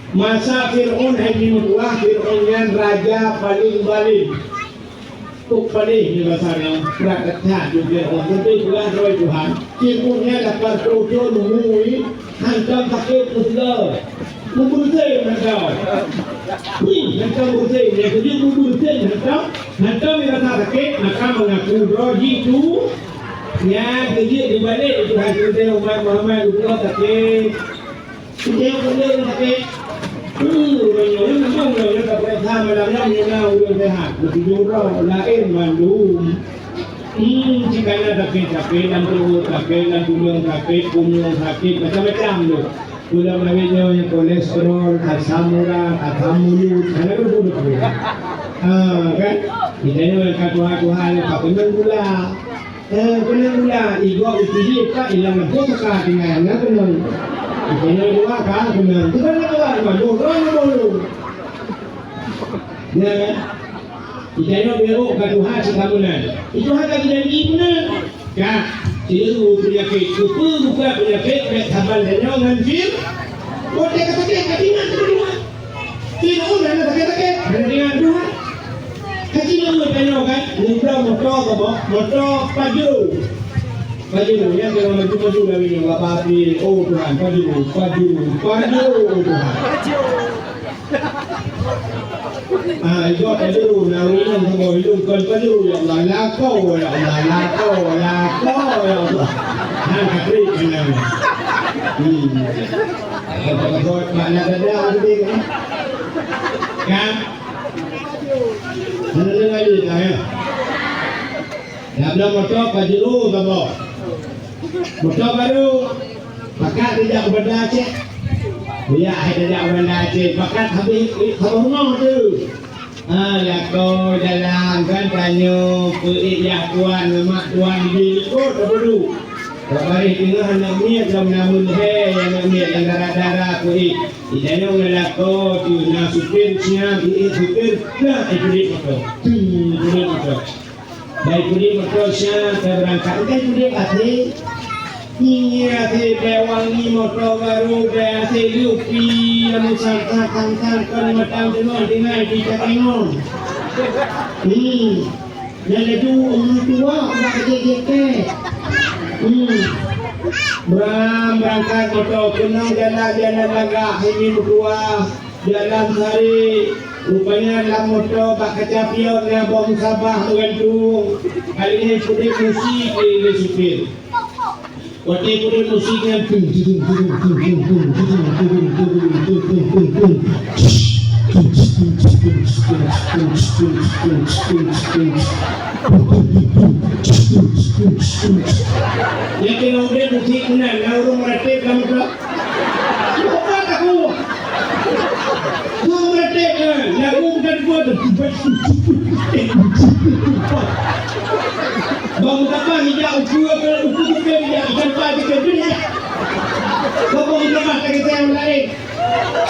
Masa Fir'aun Haji Mutlak, Fir'aun yang raja paling baling. Tuk paling di bahasanya, rakyat juga orang penting juga oleh Tuhan. Fir'aunnya dapat terujung mengui, hantam sakit muslah. Membersih hantam. Hantam bersih, dia kerja membersih hantam. Hantam yang rasa sakit, maka mengaku roji itu. Ya, kerja di balik itu hasil dia Umar Muhammad itu sakit. Dia boleh sakit. Orang memang orang tak boleh sama dalam dunia udah sehat. Berjurah lain mandum. Jika ada sakit dan perut sakit dan tulang sakit macam-macam tu. Sudah namanya yang kolesterol, asam urat, asam mulut, ada berbunuh tu. Kan? Kita ni orang Tuhan tak benar gula. Benar gula. Ibu uji apa hilang apa sekarang tinggalnya benar. Ini dua kan benar. Kita ni dua orang dulu. Ya kan? Kita ni berok ke Tuhan sekamunan. Itu hak kita jadi benar. Kan? Itu penyakit kupu bukan penyakit sabar dengan fir. Oh dia kata dengan Tuhan. Fir'aun ada sakit dengan Tuhan. Haji nama tanya kan, mudah motor apa? Motor Pajero. Pajuru ya, kalau maju-maju dari yang api. Oh Tuhan, pajuru Tuhan. Itu pajuru, nawinan sama hidung kan pajuru ya Allah, lako ya Allah. Kakri kenal. Kalau mana ada lagi kan? Mana lagi saya? Nak motor pajuru kamu. Motor baru, pakai tidak benda cek. Ya, tidak benda cek. Pakai habis rumah tu. Lako jalan kan tanyo pergi ya tuan, mak tuan di ikut dulu. Kemarin tengah nak miat dalam namun nak miat yang darah-darah pergi. Idanya lako tu nak supir siap supir nak ikut motor. Ikut motor. Baik pergi motor siap berangkat. Kan pergi kasih. Ini ada pewangi motor baru, ada lupi, ada santan kalau macam tu tinggal di Cakengon. Yang itu orang tua nak kecil-kecil. Berangkat motor kenang jalan lagak ini berdua jalan sehari. Rupanya dalam motor bak kaca pion yang bom Sabah mengandung. Kali ini putih musik di supir. Waktu itu musiknya ya kalau dia musik benar, orang merata kamu tak? Apa aku? Kamu merata kan? Lagu bukan buat bang apa hijau ukur hijau ikan padi kedua. Kau hijau apa kita yang lain?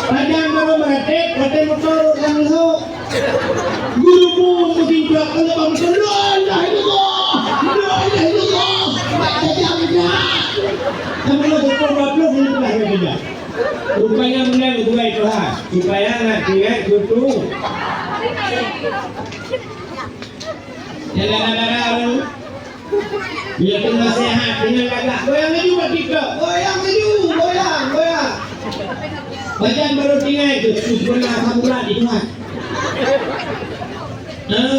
Padang baru meratek, pada motor langsung. Guru pun mungkin juga kalau bang motor lah itu. Kamu lo motor baru belum lagi kerja. Rupanya menang dua itu ha, supaya nak tinggal kutu. Jalan-jalan dia kena sehat dengan lagak. Goyang laju ketika. Goyang. Badan baru tinggal itu. Kena samurat itu kan.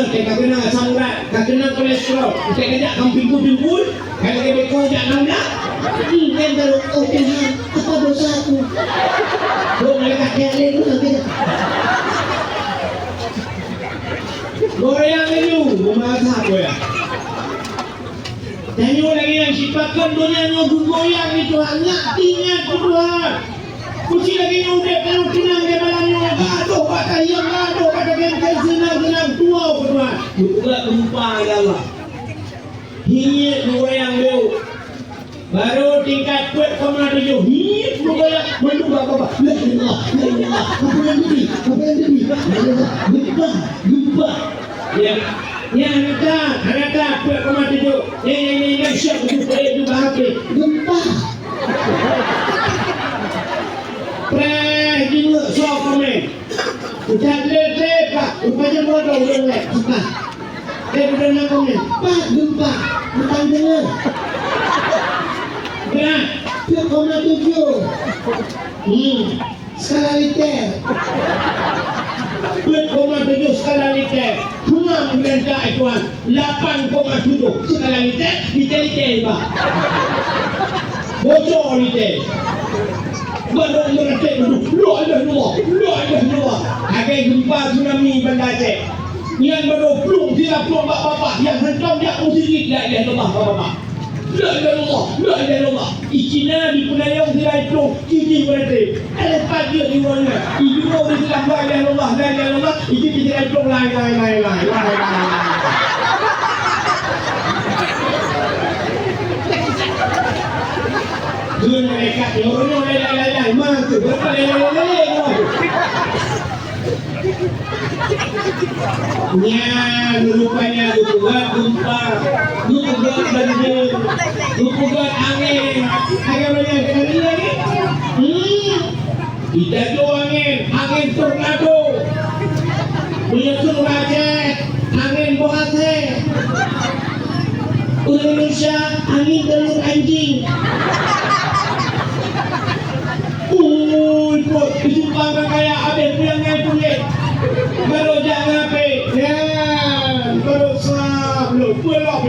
Kita kena samurat. Kita kena kolesterol. Kita kena kamping-kumpul. Kalau kita beko jangan nak. Ini baru oh Tuhan. Apa dosa aku? Belum malaikat yang lain tu nanti. Goyang laju. Memasak goyang. Tanya lagi yang sifatkan dunia nyogun goyang itu hanya ingat Tuhan. Kusi lagi nyudah kalau tenang dia malamnya. Aduh kata yang aduh kata gengkel senang tua Tuhan. Juga gempa ya Allah. Hinyit goyang dia. Baru tingkat kuat koma 7. Hinyit goyang menunggu apa? La ilah. Apa yang jadi? Gempa. Ya anak kuat koma 7. Yang siap untuk itu bahagi. Gempa. Preh juga sok komen. Ucap lele pak, rupanya bodoh udah lek. Pak, udah nak komen. Pak gempa, bukan dengar. Berat, 2,7. Skala liter. 2,7 skala liter. Cuma mereka ituan 8,7 skala liter. Liter pak. Bocor liter. Baru mereka duduk. Lu ada dua. Agai gempa tsunami Banda Aceh. Yang baru plung tidak plung bapak. Yang hentam dia musik la ilaha illallah bapak. La ilaha illallah. Ichina di Punayong tidak plung. Kiki berarti. Ada pagi di mana? Ibu di sebelah la ilaha illallah. Iki tidak plung lain. Dua mereka orang lain mana tu berlain. Ya, rupanya buat gempa, buat banjir, buat angin. Agak banyak kali lagi. Tidak tu angin tornado. Punya suruh Aceh, angin Bohase. Indonesia angin telur anjing. Ikut kesumpahan kaya habis pulang punya. Baru jangan apa? Ya, baru sah lo, pulang.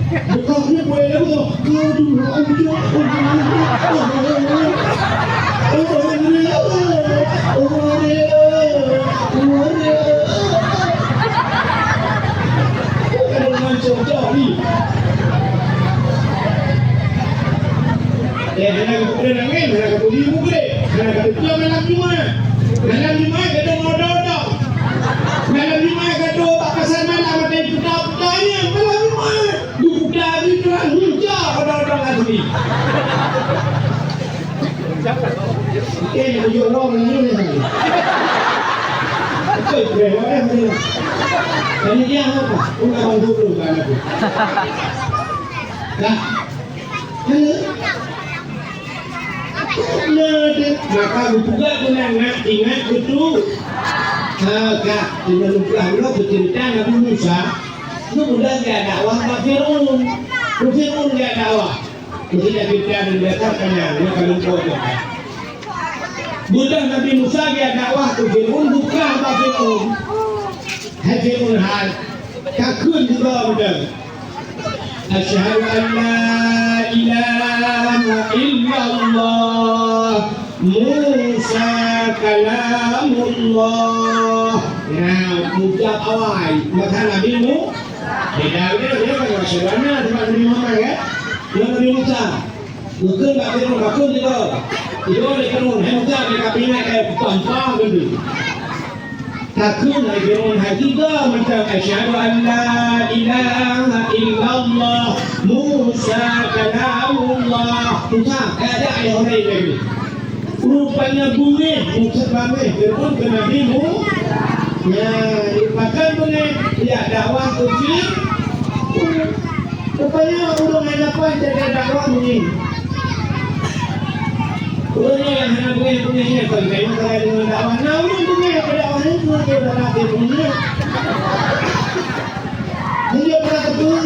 Bukan ni boleh apa? Kau dulu Ini dia apa? Bukan orang dulu kan aku. Dah. Halo. Maka juga nak ingat betul. Kak, dengan lupa lo bercerita Nabi Musa. Itu udah gak dakwah Pak Fir'aun. Fir'aun gak dakwah. Ketika kita mendasarkan yang kalau kau Budak Nabi Musa dia dakwah ke Fir'aun bukan Pak Fir'aun. Hai Fir'aun hal takun juga budak. Asyhadu an la ilaha illallah Musa kalamullah. Nah, ucap awal maka Nabi Musa dia kan masyarakat tempat Nabi Muhammad ya. Dia Nabi Musa. Bukan Pak Fir'aun takun juga. Itu oleh Fir'aun hendak dikabinat kayak tanpa benda. Takun oleh Fir'aun juga macam asyhadu an la ilaha illallah Musa kalamullah. Musa ada yang lain lagi. Rupanya bunyi Musa bangun Fir'aun ke Nabi Musa. Ya, bahkan bunyi dia dakwah ke Fir'aun. Rupanya orang yang dapat jadi dakwah bunyi. Orang yang hendak bunyi kalau saya dengan dakwah, namun bunyi dakwah itu dia dah nak bunyi. Dia pernah betul,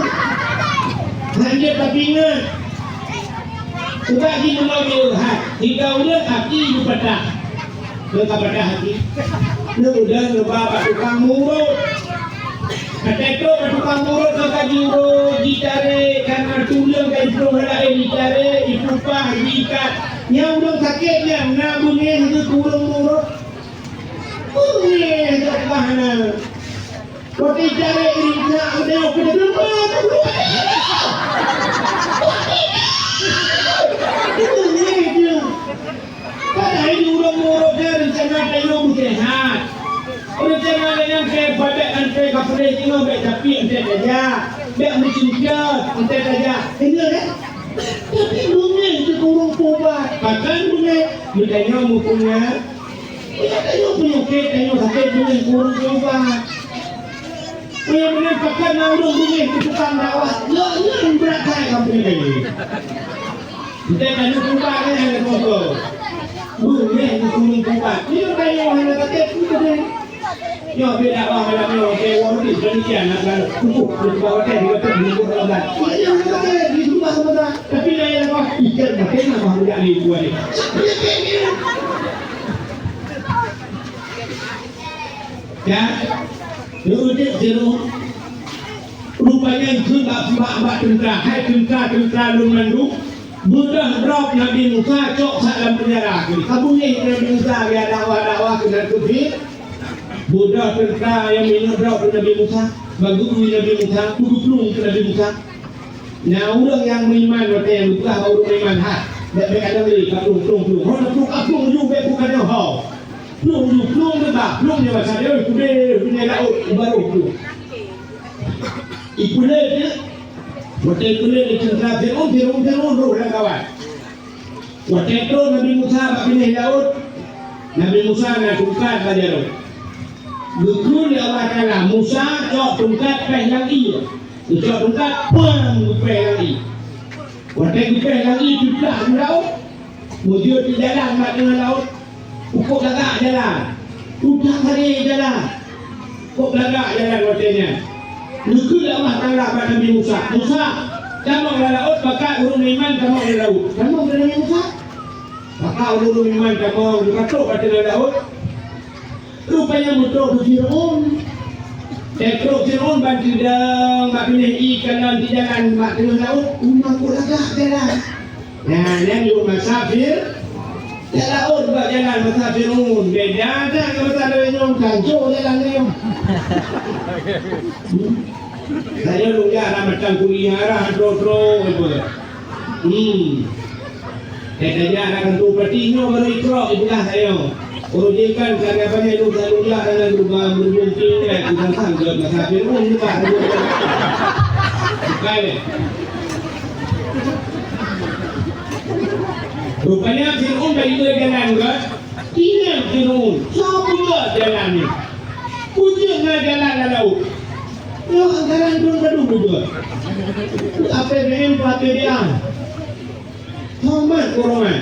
dia tak ingat. Sebab dia melalui jika udah hati dipedah, mereka pedah hati. Dia udah ngebawa tukang murut. Kata itu tukang murut kakak juru gitare karena tulang kayak itu ada gitare itu pah gikat. Yang udah sakitnya, nabungnya itu kurang murut. Bunyi tak tahan. Kau cari ini, ada yang kena rumah. Bunyi dia. Pada ini udah murut dia rencana dia bersehat. Rencana dia ke pada antre kapal ini nak tapi ente saja. Dia mencurigai ente saja. Ini kan? Tapi bunyi itu kurang kuat. Bahkan bunyi bertanya mukunya. Dia tanya penyakit, tanya sakit bunyi kurang kuat. Punya bunyi bahkan naudung bunyi itu tukang dakwah. Yang berat saya kamu ini. Kita tanya kuat kan yang berfoto. Bunyi itu kurang kuat. Dia tanya orang sakit itu dia. Yo beda orang dalam yo ke warung di demikian nak kuku di bawah teh di atas di bawah belah. Yang kata di rumah sama tapi lain apa ikan makan apa budak ni buat ni. Ya. Udah jenuh. Rupanya itu mbak tentera, hai tentera lumandu. Budak drop Nabi Musa cok dalam penjara. Kabungnya Nabi Musa dia dakwah ke kafir. Budak tentera yang minum drop Nabi Musa, bagus Nabi Musa, kudu ke Nabi Musa. Nah orang yang beriman waktu yang bukan orang beriman tak ada lagi plung. Orang plung juga bukan yang hau. Plung dekat, plung dia macam dia kuda punya laut baru plung. Ikule dia, waktu ikule dia tentera Fir'aun roh dan kawan. Waktu itu Nabi Musa pilih laut, Nabi Musa nak tungkat pada laut. Betul dia Allah Ta'ala Musa cok tungkat peh lagi. Cok tungkat pun peh lagi. Waktu peh lagi tudah di laut. Mujur di jalan mak dengan laut. Ukuk lagak jalan. Udah hari jalan. Ukuk lagak jalan waktunya. Nukul Allah Ta'ala pada Nabi Musa. Musa, kamu ke laut, maka urung iman kamu ke laut. Kamu ke Nabi Musa? Maka urung iman kamu dikatuk pada laut. Rupanya mudah ke Fir'aun. Tekro Fir'aun bantu dah mak pilih ikan nanti jalan mak tengah laut. Umar pun agak jalan. Nah, yang lu masafir. Ya laut buat jalan masa Fir'aun. Beda dah ke masa ada yang kancur jalan ni. Saya lu ya macam kuliah arah dro-dro itu. Saya akan tu petinya baru ikrar itulah saya. Urujikan karena banyak lu selalu ya dalam berubah berbuncing kita sanggup masa Fir'aun juga. Bukan. Rupanya Fir'aun bagi dua jalan ke? Tidak Fir'aun. Siapa juga jalan ni? Pujilah jalan laut. Ya, jalan turun berdua juga. APBN APBN. Hormat korang.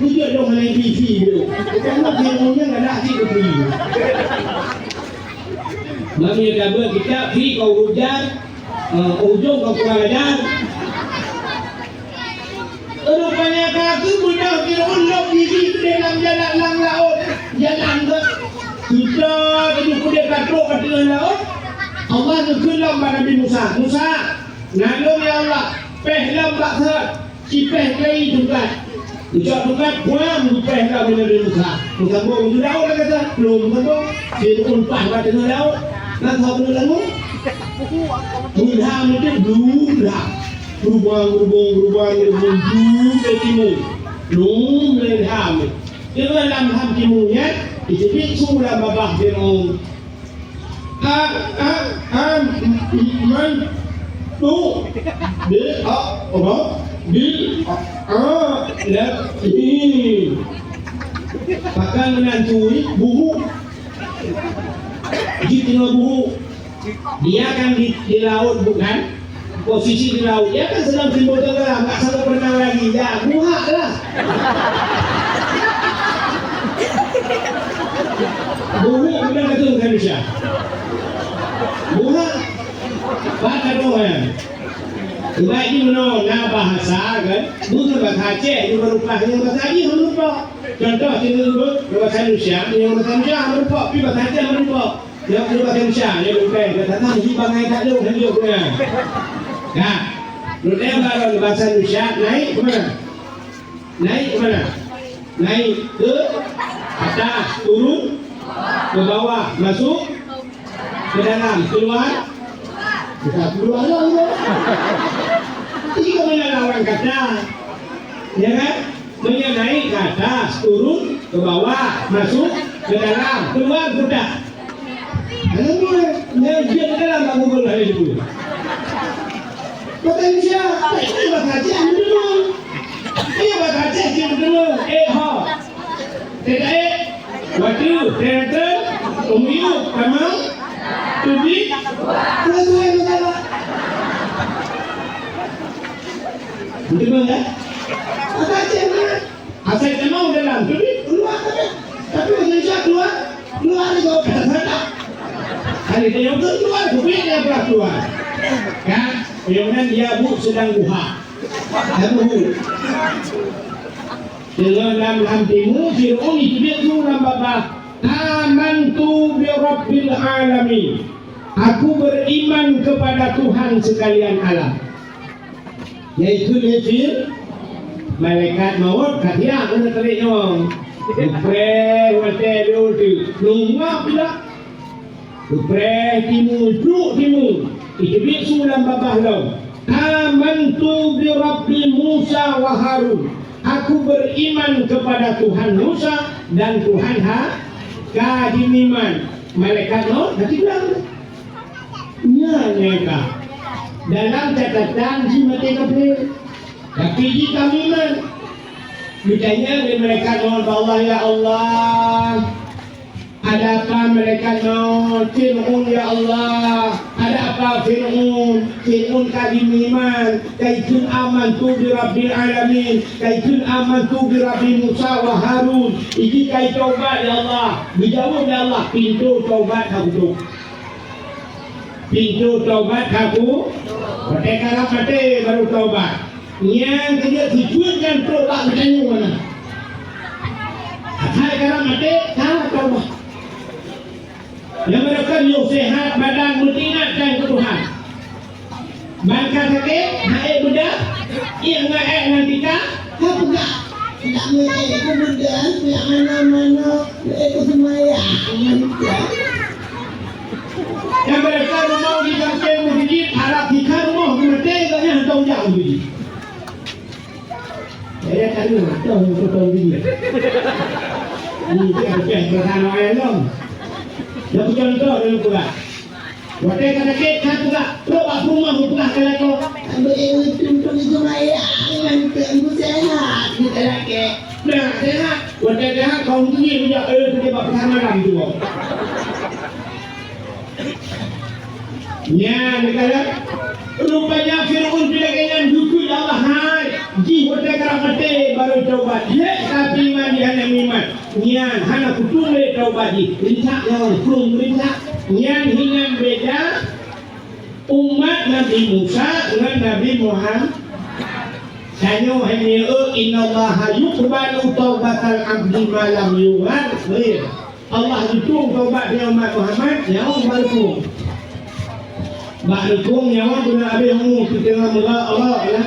Pujilah dong main TV dulu. Karena Fir'aunnya tak ada hati ke free. Mami ada buat kita free kau hujan. Ujung kau kurang ajar. Rupanya kaki mudah Fir'aun lop diri dalam jalan lang laut. Jalan ke sudah itu dia katruk kat tengah laut. Allah kelam pada Nabi Musa. Musa, nalung ya Allah. Pehlam baksa. Si peh kali tukat. Ucap tukat buang pehlam Nabi Musa. Musa buang sudah laut kata. Belum sambung. Fir'aun pah kat tengah laut. Nak tahu benar lalu? Tuhan itu belum dah. Berubah ke timur. Belum berham. Dia dalam ham timurnya, itu bisu dalam babah Fir'aun. Man tu di apa? Di ini. Bahkan menantui buhu. Jika buhu, dia kan di laut bukan? Posisi di laut, dia kan sedang timbul tenggelam, tak sanggup berenang lagi. Ya, buhak lah. Buhak benar kata Indonesia. Buhak. Bahasa doang. Sebab ini menurut bahasa kan, bukan bahasa Aceh, itu berupa yang bahasa ini berupa. Contoh kita sebut bahasa Indonesia, yang bahasa Indonesia berupa, tapi bahasa Aceh berupa. Yang bahasa Indonesia, yang bukan kata tak mesti bangai tak ada kan dia punya. Nah, menurut kalau bahasa Indonesia naik ke mana? Naik ke mana? Naik ke atas, turun ke bawah, masuk ke dalam, keluar. Kita keluar lah. Ini ke mana orang kata? Ya kan? Dia naik ke atas, turun ke bawah, masuk ke dalam, keluar sudah. Dia ke dalam tak Google hari itu. Bahasa Indonesia, ini bahasa Aceh dulu. Ini bahasa Aceh dulu. Ha. Tidak waktu, teater, umiu, kamau, tubi, terus yang masalah. Betul tak? Bahasa Aceh mana? Asal kamau dalam, tubi keluar tapi bahasa Indonesia keluar di bawah kata sana. Hari dia keluar, tubi dia keluar. Kan? Kemudian dia sedang buha. Buhu. Dengan dalam timu Fir'aun itu dia surah babah. Amantu bi Rabbil alamin. Aku beriman kepada Tuhan sekalian alam. Yaitu Fir malaikat maut katia kena terik nyong. Upre wate diuti. Nungap tidak. Upre timu duk timu. Itu bisulah babah lau. Amantu bi Rabbi Musa wa Harun. Aku beriman kepada Tuhan Musa dan Tuhan Kadimiman. Malaikat no, nanti bilang. Ya, mereka. Dalam catatan si mereka beri. Tapi jika miman, ditanya dari mereka no, Allah ya Allah. Ada apa mereka no? Fir'aun ya Allah. Ada apa Fir'aun? Fir'aun kadimiman. Kaitun amantu bi Rabbil alamin. Kaitun amantu bi Rabbi Musa wa Harun. Iki kait taubat ya Allah. Dijawab ya Allah. Pintu taubat aku. pintu taubat kaku kalau mati baru taubat yang dia tujuankan taubat macam mana kalau mati kalau taubat yang mereka yang sehat badan mengingatkan ke Tuhan maka sakit hai budak yang ngaek nanti kah apa enggak tak mengaek ke budak yang mana-mana aku semayang yang mereka mau di kampung masjid harap di rumah mati katanya tahu jauh begini saya tadi tahu begini ini dia pertama ayam yang contoh dalam pula waktu kata kita juga coba rumah pula kalau tu ambil untuk itu mayang untuk sehat kita lagi dah sehat waktu sehat kau pergi dia dia buat pertama lagi tu ya negara rupanya Fir'aun bilang dengan buku Allah hai ji waktu mati baru taubat ya tapi iman dia hanya iman nian hana kutung le taubat ji rintak yang kurung rintak nian hingan beda umat Nabi Musa dengan Nabi Muhammad sanyo hanya innallaha yuqbalu taubatal abdi ma lam yughfir Allah hitung taubat dia umat Muhammad yang baru Ma'alukum nyawa guna abihamu kita nama Allah lah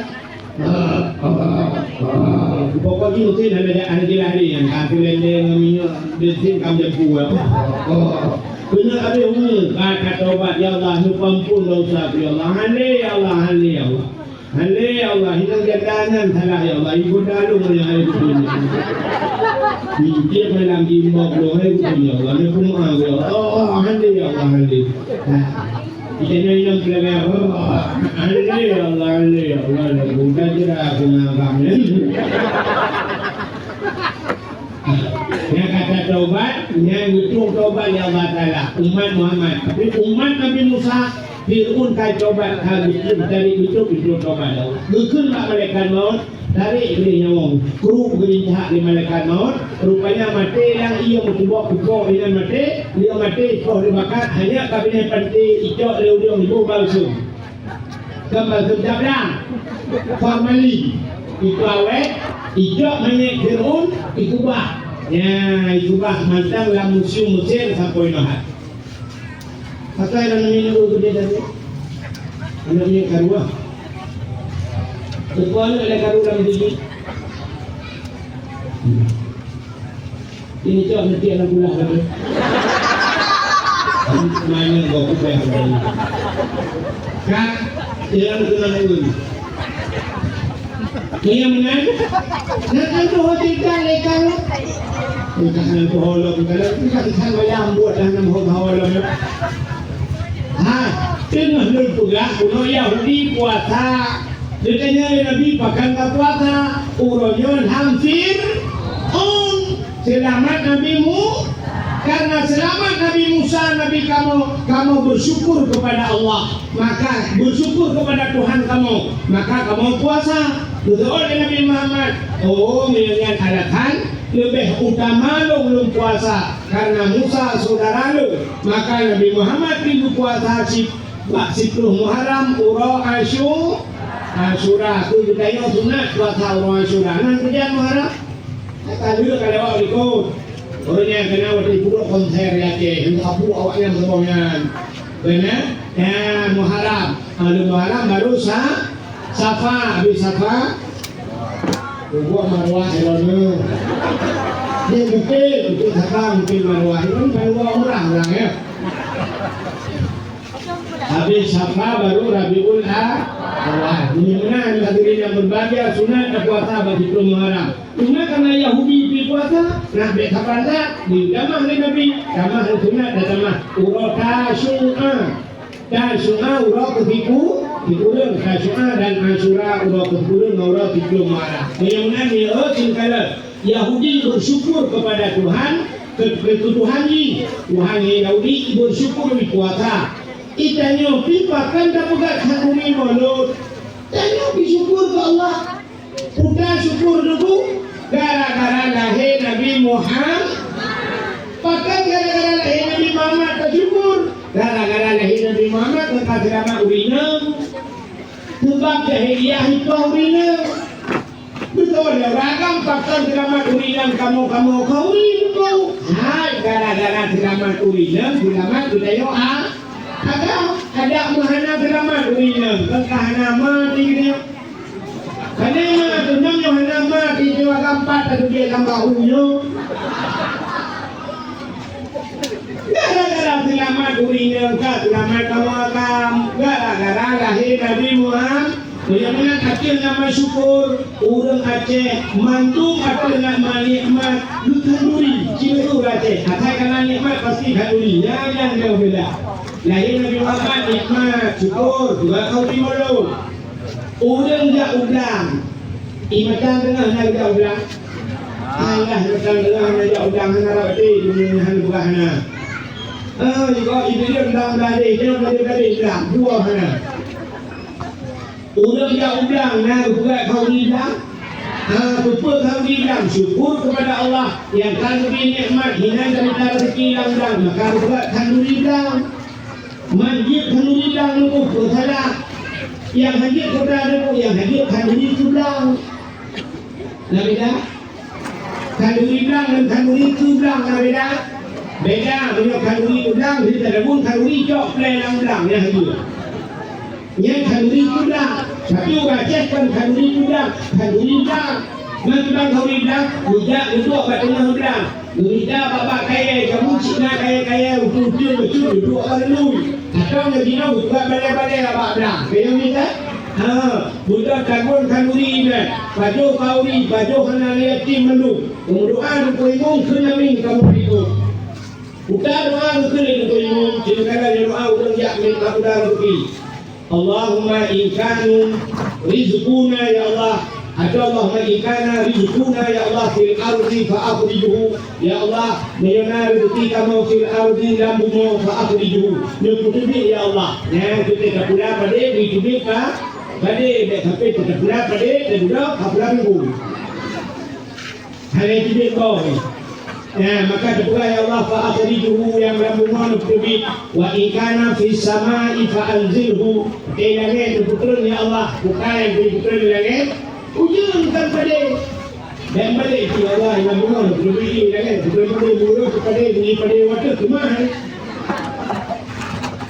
pokoknya mungkin ada lari yang kafir lendeng minyak bensin kamu buat guna abihamu kata taubat ya Allah nupampun dosa ya Allah hale ya Allah hale ya Allah hale ya Allah hilang jadanan salah ya Allah ibu dalung yang ada di dunia dia malam gimbok loh ya Allah ni kumah ya Allah hale ya Allah hale Kita yang kira Allah bukan kira aku ngagam yang kata taubat yang hitung taubat ya Allah Ta'ala umat Muhammad tapi umat Nabi Musa Fir'aun kai taubat habis dari itu taubat bukan malaikat maut dari ini nyawang kru gerinjak di malaikat maut rupanya mati yang ia mencuba pukul dengan mati dia mati kau dibakar hanya kabinet panti ijok leudong ibu balsum balsum jablang formali itu awet ijok menyek Fir'aun ikubah ya ikubah mantang lah museum Mesir sampai nohat kata yang namanya itu dia tadi namanya karua Tuan ada karu dalam diri. Ini cok nanti anak bulan lagi. Mana kau kupeh lagi? Kak, jangan kenal lagi. Dia menang. Nak tu hotel lekan. Bukan tu holok kalau kita kan bayam buat dah nama holok. Tengah lupa kuno Yahudi puasa. Ditanya Nabi pakai puasa, uronyon hampir selamat Nabimu karena selamat Nabi Musa Nabi kamu bersyukur kepada Allah maka bersyukur kepada Tuhan kamu maka kamu puasa betul oleh Nabi Muhammad mengingat alasan lebih utama lo belum puasa karena Musa saudara lo maka Nabi Muhammad minggu puasa 10 Muharram uro Asyura tu kita yang sunat puasa orang Asyura nanti kerjaan Muharram kalau awak ikut orangnya kena waktu buruk konser ya ke hendak abu awaknya semuanya benar ya Muharram Muharram baru Safa habis Safa buat Marwah eloknya dia mungkin Safa mungkin Marwah itu Marwah orang ya habis Safa baru Rabiul Awal. Mudah-mudahan hadirin yang berbahagia sunat dan puasa bagi Muharram. Cuma karena Yahudi di puasa, nak berkabar di jamah Nabi, jamah sunat dan jamah urut Tasyu'a urut ketiku, dikurung Tasyu'a dan Asyura urut kekurung urut tiga Muharram. Mudah-mudahan kalau Yahudi bersyukur kepada Tuhan, Tuhan Yahudi bersyukur di puasa. Itanya pipakan tak pegat hakumi mulut. Tanya bersyukur ke Allah. Udah syukur dulu gara-gara lahir Nabi Muhammad. Pakai gara-gara lahir Nabi Muhammad tak syukur. Gara-gara lahir Nabi Muhammad tentang drama urina. Sebab jahiliyah itu urina. Betul ya, ragam faktor drama urina kamu kau urina. Hai, gara-gara drama urina, drama budaya ada mahana drama urina. Kekahana mati dia. Karena tu namanya mahana mati dia gampat atau dia gambar unyu. Gara-gara selamat urina ka, selamat kamu gara-gara lahir Nabi Muhammad. Bagaimana kecil nama syukur orang Aceh mantu atau nama nikmat duri cina Aceh. Atai kana nikmat pasti kaduri. Jangan jauh beda. Lahir Nabi Muhammad nikmat syukur juga kau timolo. Orang jak udang. Imatan tengah nak jak udang. Allah macam tengah nak jak udang harap di dunia hal buahna. Juga ibu dia udang tadi, dia tadi udang dua hana. Orang yang udang, nak buat kau udang. Lupa kau udang, syukur kepada Allah yang kan beri nikmat, hina daripada rezeki yang udang. Maka buat kau udang. Manjib kau udang lupa bersalah. Yang hadir kepada lupa, yang hadir kanduri udang. Nak beda? Kanduri udang dan kanduri udang nak beda? Beda, punya kanduri udang, dia tak ada pun kanduri cok play dalam udang yang hadir. Yang kanduri udang, tapi orang Aceh kan kanduri udang. Nanti bang kanduri udang, budak duduk kat tengah udang. Budak bapak kaya, kamu cina kaya, betul duduk kat dulu. Atau nak dina buat balai-balai abak udang. Kaya ni tak? Budak takun kanduri ni. Baju kauri, baju hana yatim melu. Kemudian doa kena min kamu ikut. Bukan doa kena ikut. Jangan doa orang jak min udah rezeki. Allahumma inkanu rizquna ya Allah. Allahumma inkana rizquna ya Allah fil ardi fa'akhrijuhu. Ya Allah, mayana rezeki kamu fil ardi dalam bumi fa'akhrijuhu. Nyukutubik ya Allah. Yang kita tak pula pada ditubik ka pada dak sampai tak pula pada dan budak kapula minggu. Hari tubik kau. Maka doa ya Allah fa'akhrijuhu yang dalam bumi ditubik wa inkana fis sama'i fa'anzilhu. Langit turun ya Allah, bukan yang turun di langit. Ujungkan pada dan balik itu Allah yang bangun berbiji langit berbiji buruk kepada bunyi pada waktu kemana.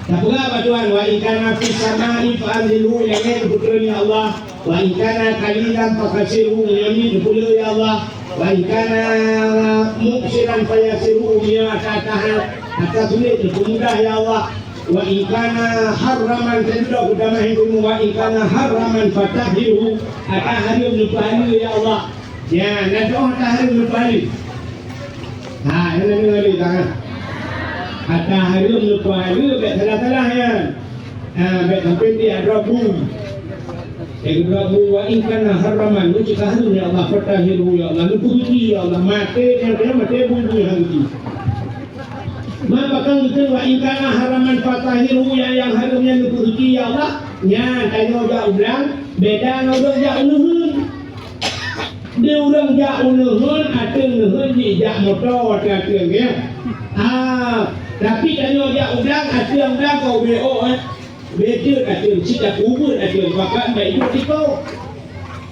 Tak berapa Tuhan, wa ikana fis sama'i fa'anzilhu langit turun ya Allah, wa ikana qalilan fakasirhu yang dipula ya Allah, wa ikana muksiran fayasirhu ya atas sulit mudah ya Allah. Wa ikana haraman tendok udama hidupmu wa ikana haraman fatahiru atah hari melupakan ya Allah. Ya, nak doa atah hari melupakan. Ini dengar ni tangan. Atah hari melupakan bet salah-salah ya. Bet sampai dia Rabu. Rabu wa ikana haraman jika hari ya Allah fatahiru ya Allah. Lupuji ya Allah mati dia mati bunyi hari. Maka kita wa ingkana haraman fatahiru yang harumnya rezeki ya Allah. Nya tanya dia ulang beda orang jak ulun. Dia orang jak ulun ada ulun di jak motor ada dia. Tapi tanya dia ulang ada ulang kau BO beda ada cita kubur ada bahkan baik itu kau.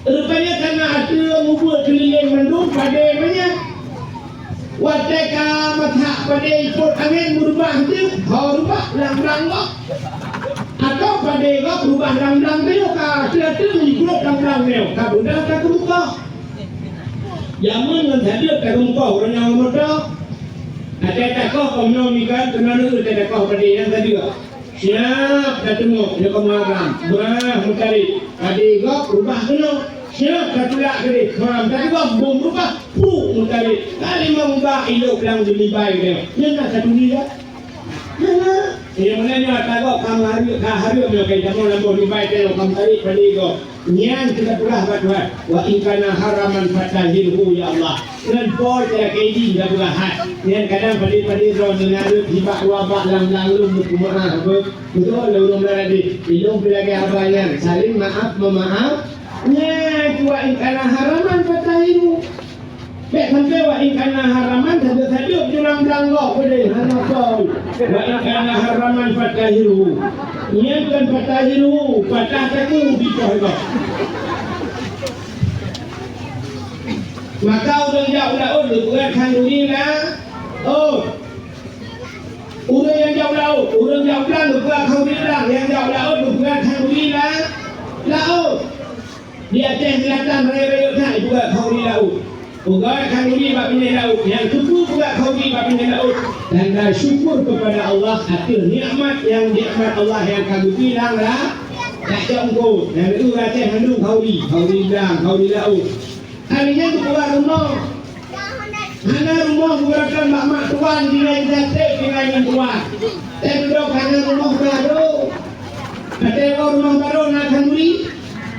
Rupanya karena ada kubur keliling mendung pada banyak. Wateka matak pada ikut angin berubah tu, berubah lang-lang atau pada ikut berubah lang-lang tu, kereta ikut lang-lang tu, kabunda tak kemuka. Yaman dengan hadir tak kemuka orang yang muda. Ada takut komunikan kenal itu ada takut pada yang tadi. Siap dah tengok dia kemarin, berah mencari. Ada ikut berubah tu. Siap katulak kali, tapi kau bom berubah, mencari. Kali mengubah hidup yang dilibai dia. Yang nak satu dia. Yang mana ni kau kamu hari mereka jamu lampu libai dia kamu tarik pada kau. Nian kita pula buat. Wa ingkana haraman fatahirhu ya Allah. Dan boy dia kaji dah buat. Nian kadang pada orang dengar tiba wabak lang lu mukumah apa. Betul lu orang tadi. Ilmu pelagi abang saling maaf memaaf. Nya wa ingkana haraman fatahiru. Bek sampai wa ingkana haraman saja jurang belangok pada hana kau. Wa ingkana haraman fatahiru. Yang kan patah jeru, patah kaku di kau. Maka orang jauh laut bukan kanduri lah. Oh, orang yang jauh laut, orang jauh laut bukan kanduri lah. Yang jauh laut bukan kanduri lah. Laut di Aceh Selatan raya-raya tak juga kanduri laut. Bukan kanduri bab ini laut. Yang cukup bukan kanduri bab ini laut. Dan syukur kepada Allah atas nikmat yang nikmat Allah yang kami bilang lah. Tak jangkau. Dan itu Aceh handung kanduri bilang kanduri laut. Harinya tu keluar rumah. Hana rumah gerakan mak tuan dengan cantik dengan yang tuan. Saya duduk hana rumah baru. Kata rumah baru nak kanduri.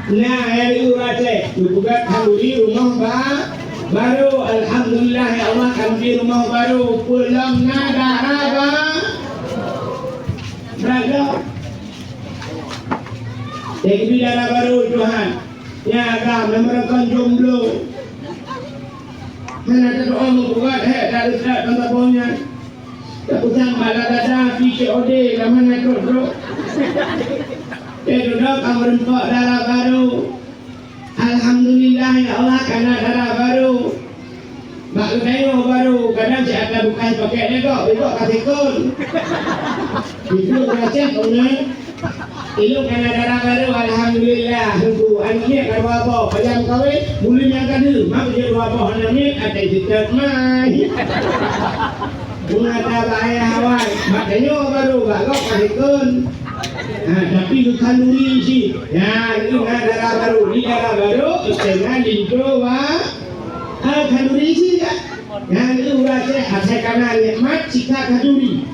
Nah, hari Aceh bukan kanduri rumah baru. Alhamdulillah ya Allah kanduri rumah baru. Pulang nada apa? Berada. Jadi bidara baru Tuhan. Ya agam mereka jomblo. Mana ada doa membuat dari tak tanda-tanda. Tak usah malah ada PCOD mana duduk. Duduk kamar empok darah baru. Alhamdulillah ya Allah karena darah baru. Mak tengok baru kadang si ada bukan pakai ni kok, besok kasih kun. Itu macam mana? Ilmu kena darah baru, alhamdulillah. Tunggu anaknya kalau apa, payah kawin, mula yang kada. Mak dia dua apa anaknya, ada dekat mai. Bunga tak ayah awal, mak tengok baru, bakal kasih kun. Tapi bukan duri sih. Ya, ini darah baru, ini darah baru, setengah lintro kanduri sih ya. Yang itu rasa asal kanan nikmat jika kanduri.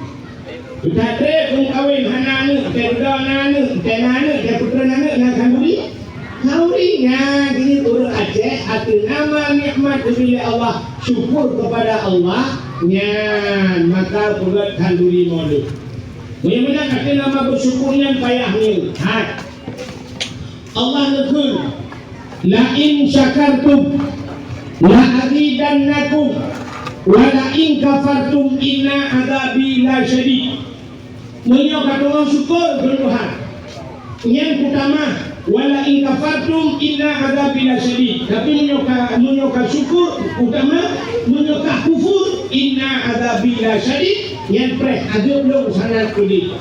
Kita pun kawin anak-anak, kedua-anak, anak-anak, putra-anak nak kanduri. Kanduri yang ini orang Aceh atas nama nikmat dari Allah. Syukur kepada Allah. Yang maka buat kanduri modul. Bagaimana kata nama bersyukurnya payahnya. Allah negur. La in syakartum la azidannakum wa la in kafartum inna adzabi la syadid. Menyo kata orang syukur Tuhan. Yang pertama wala in kafartum inna adzabi la syadid. Tapi menyo syukur utama menyo kufur inna adzabi la syadid. Yang azab lo sangat pedih.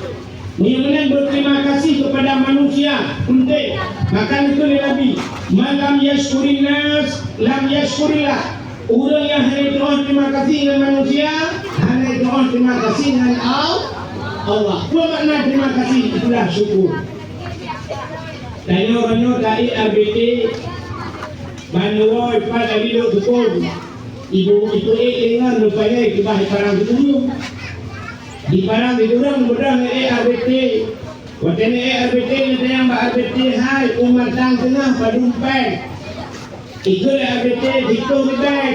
Yang berterima kasih kepada manusia penting. Maka itu Nabi malam yashkurin nas lam yashkurillah. Orang yang hanya doa terima kasih dengan manusia, hanya doa terima kasih dengan Allah. Apa makna terima kasih? Itulah syukur. Tanya dari RBT Banua pada video tukul. Ibu dengar rupanya itu bahaya parang dulu. Di parang itu orang mudah RBT. Waktu ini RBT itu yang RBT hai umat tengah padumpai. Itu RBT Victor Bay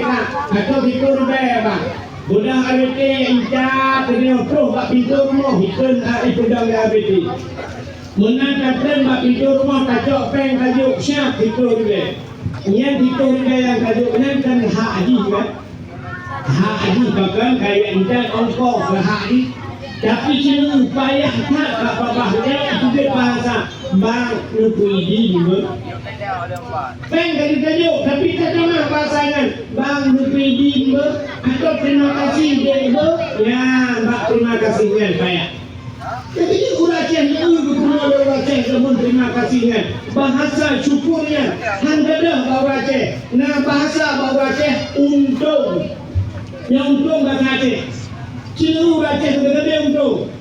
atau Victor Bay bang. Budak RBT ijat dia pro bak pintu rumah ikun itu dah RBT. Menang kata bak pintu rumah kacok peng kajuk siap Victor Bay. Yang Victor Bay yang kajuk nan kan hak haji kan. Hak haji bahkan kayak ijat ongkos hak haji. Tapi cina payah tak apa-apa dia itu dia bahasa bang nupuidi juga. Peng dari kajuk tapi tak dengar pasangan bang nupuidi juga atau terima kasih dia juga. Ya bang terima kasihnya payah. Jadi uraceh itu berkumul uraceh namun terima kasihnya. Bahasa syukurnya handadah uraceh. Nah bahasa uraceh untung. Yang untung bahasa Aceh. Cina Aceh gede untung.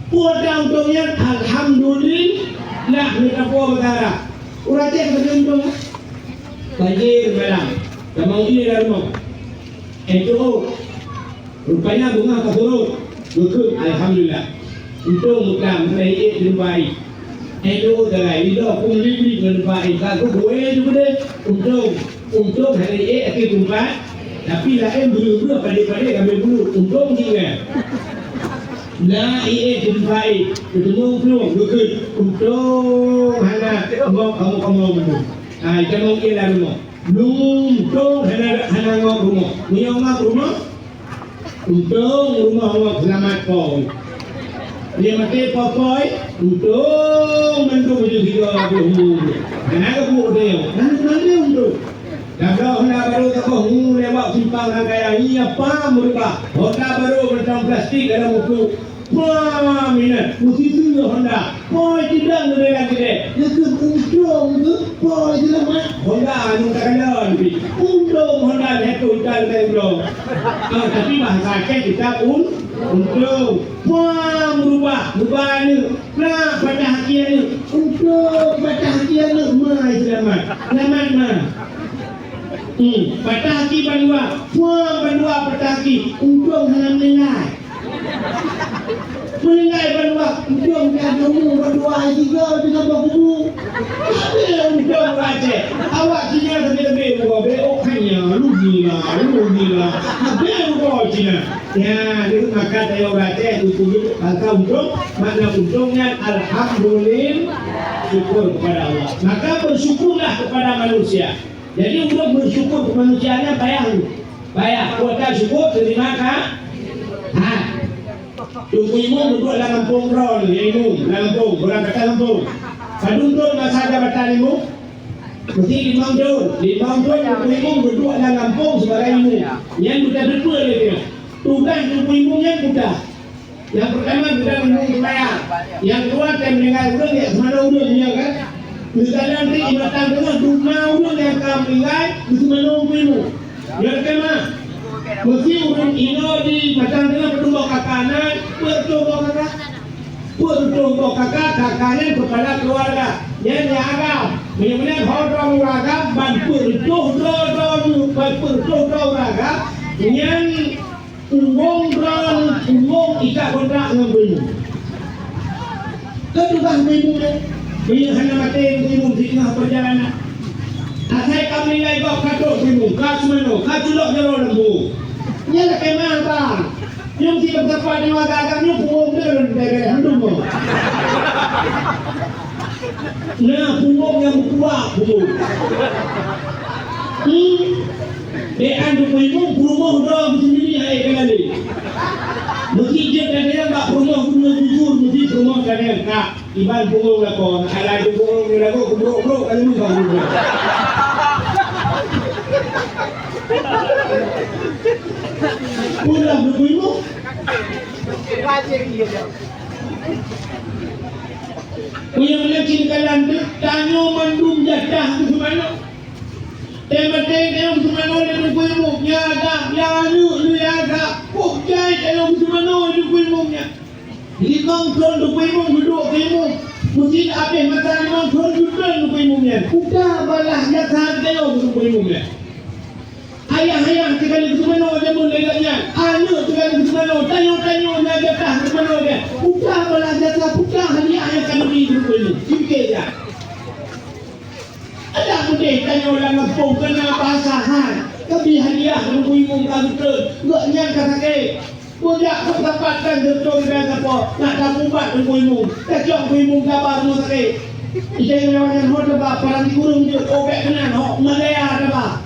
Puasa untungnya alhamdulillah kita puas berdarah. Aceh gede untung. Banjir malam. Kamang ini dah rumah. Itu rupanya bunga keturut. Betul alhamdulillah. Untung mutam saya terbaik. Itu dah itu pun lebih terbaik. Aku boleh juga deh. Untung hari ini tempat. Tapi lain bulu-bulu pada-pada kami bulu untung juga. Nah ini terbaik. Ketemu peluang betul. Untung hana kamu betul. Jangan kira rumah. Untung hana ngok rumah. Ngok rumah. Untung rumah selamat kau. Dia mati popoi untung mendung baju tiga aku. Kenapa aku dia? Nanti untung. Kalau Honda baru tak bohong lewat simpang rangkaian ini apa mereka? Honda baru bertang plastik dalam buku. Wah, minat. Mesti tu Honda. Poi tidak boleh lagi deh. Nak untung tu poi tidak mak. Honda anu tak ada lebih. Untung Honda itu ikan tembok. Tapi bahasa kita untung. Wah, berubah ni. Nah, baca hakian ni. Untung baca hakian ni. Mai selamat. Selamat mah. Pataki bandua, puang bandua pataki, untung halam mengai. Mengai bandua, untung kan kamu bandua tiga dengan bahu. Untung aja. Awak Cina lebih buat beoknya, lu gila. Habis buat Cina. Ya, itu maka saya baca itu angka untung, mana untungnya alhamdulillah, syukur kepada Allah. Maka bersyukurlah kepada manusia. Jadi untuk bersyukur kemanusiaannya bayar kuota syukur terima kan? Tunggu duduk dalam kampung rol, kampung, orang kata kampung. Paduntul masa jabatan imu, mesti 5 tahun duduk dalam kampung sebagai imu. Yang sudah berdua dia. Tugas tunggu imunya sudah. Yang pertama sudah menunggu bayar. Yang kedua saya mendengar udah ya semana udah kan? Misalnya nanti ibatan dengan rumah yang kamu ingat mesti menunggu. Yang kedua, mesti orang ino di macam dengan bertumbuk kakanan, bertumbuk kakaknya kepada keluarga. Yang jaga, benar-benar hodong raga, bantu raga, yang unggung ikat kontrak dengan benu. Kedua benu. Ia hanya mati bingung di tengah perjalanan. Asai kami nilai kau katuk bingung, kau semano, kau culok jauh lembu. Ia nak kemana bang? Yang si bertempat di mata agaknya punggung dia dari handung kau. Nah, punggung yang kuat punggung. Dia anduk bingung, punggung dah sendiri air kali. Mesti je kadang tak punggung jujur, mesti punggung kadang tak. Iban punggung lah kau, kalau ada punggung ni lah kau kebrok-brok kalau ni kau kebrok. Pulang berpunggung. Punya melacin kalan tu, tanya mandum jatah tu semana. Tembak-tembak yang semana dia berpunggung. Ya tak, ya lu ya tak. Pukjai yang semana dia berpunggung. 5 tahun duduk imum. Mesti habis masa 5 tahun duduk imumnya. Udah balas jasa dia duduk imumnya. Ayah sekali ke mana dia menegaknya. Anak sekali ke mana tanya dia jatah ke mana dia. Udah balas jasa, udah hadiah yang akan beri duduk imum. Fikir je. Ada putih tanya orang kampung kena bahasahan. Tapi hadiah duduk imum kan betul. Enggak nyangka sakit. Budak dapatkan betul dengan apa nak dapat ilmu tak jauh ilmu kabar rumah sakit ijai yang hotel ba parang kurung je obek kenan hok malaya ada ba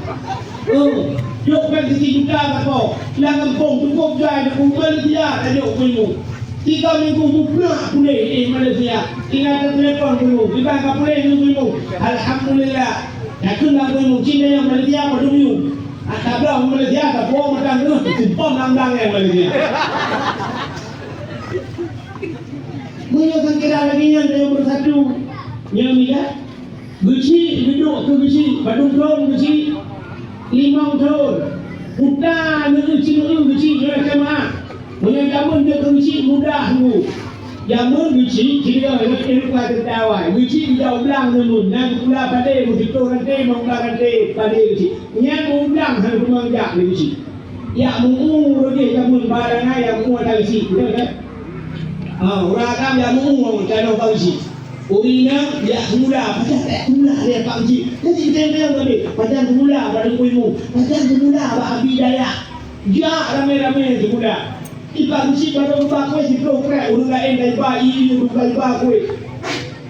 jok kan sisi juta apa lang kampung cukup jai kumpul dia tak jauh ilmu 3 minggu buka boleh Malaysia tinggal telefon ilmu kita enggak boleh ilmu alhamdulillah dah kena ilmu Cina yang Malaysia pada ilmu tak belah Malaysia tak buang macam tu simpang nang-nang yang Malaysia Menyakan kira lagi yang bersatu yang ni kan Guci duduk ke Guci Badung Tron Guci 5 tahun Putar Guci dia macam Menyak jamun dia ke Guci mudah tu Jamun Guci kira nak lupa tertawai Guci jauh belang namun nak pula pada begitu rantai mengulang rantai pada Guci yang mengulang hal pemanjak di Guci ya mengu dia jamun barang yang mengu ada Guci betul kan orang kan yang mengu channel Pak Guci Urina dia mula macam tak mula dia Pak Guci jadi dia tadi macam mula pada kuimu macam mula Pak Abi Dayak ja rame-rame semula Iba Guci pada ubah kue si program urung lain dari bayi urung dari kue.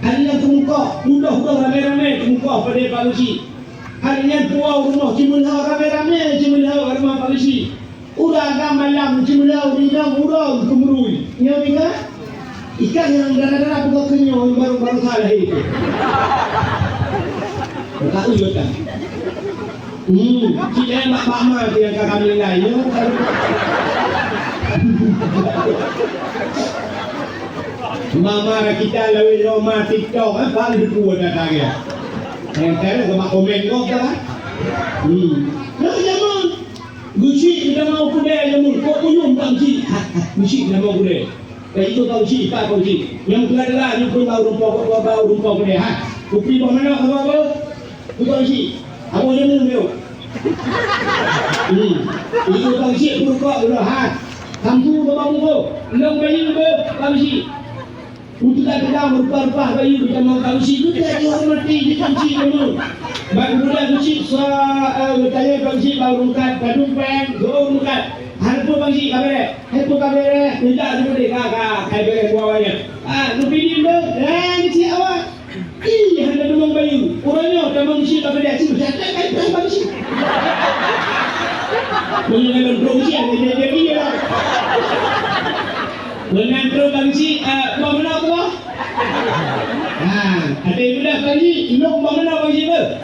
Hari yang kemuka mudah rame-rame kemuka pada Pak Guci. Hari yang tua rumah Cimulau rame-rame Cimulau rumah Pak Guci. Udah agak malam Cimulau dinam urang kemurui. Ingat Ikan yang darah-darah buka kenyang baru-baru salah itu. Tak tahu kan? Cik yang nak bakma tu yang kami lain. Mama kita lalu Roma TikTok paling kuat datang ya. Yang kira kemak komen kau kan? Nak jaman. Gusi kita mau kuda jaman. Kau punyum tak gusi? Gusi kita mau kuda. Itu tahu gusi tak tahu gusi. Yang keluar ni pun baru rumpau kuda. Kupi mana apa? Itu gusi. Apa jaman dia? Itu tahu gusi berukak dah. Kamu bawa muka. Long bayi muka gusi. Untuk tak kenal rupa-rupa bayi kita mau kausi itu tidak dihormati di kausi kamu. Baru muda kausi bertanya kausi baru rukat kadung peng go rukat. Harpu kausi kamera, harpu kamera tidak seperti kakak kayak beri bawahnya. Lupi dia dan si awak. Ih hendak demang bayi. Orangnya demang si kamera si berjaya kayak kausi. Mengenai kausi ada jadi lah. Dengan terbanci mana apa? Ada yang dah kali ilmu mana bagi apa?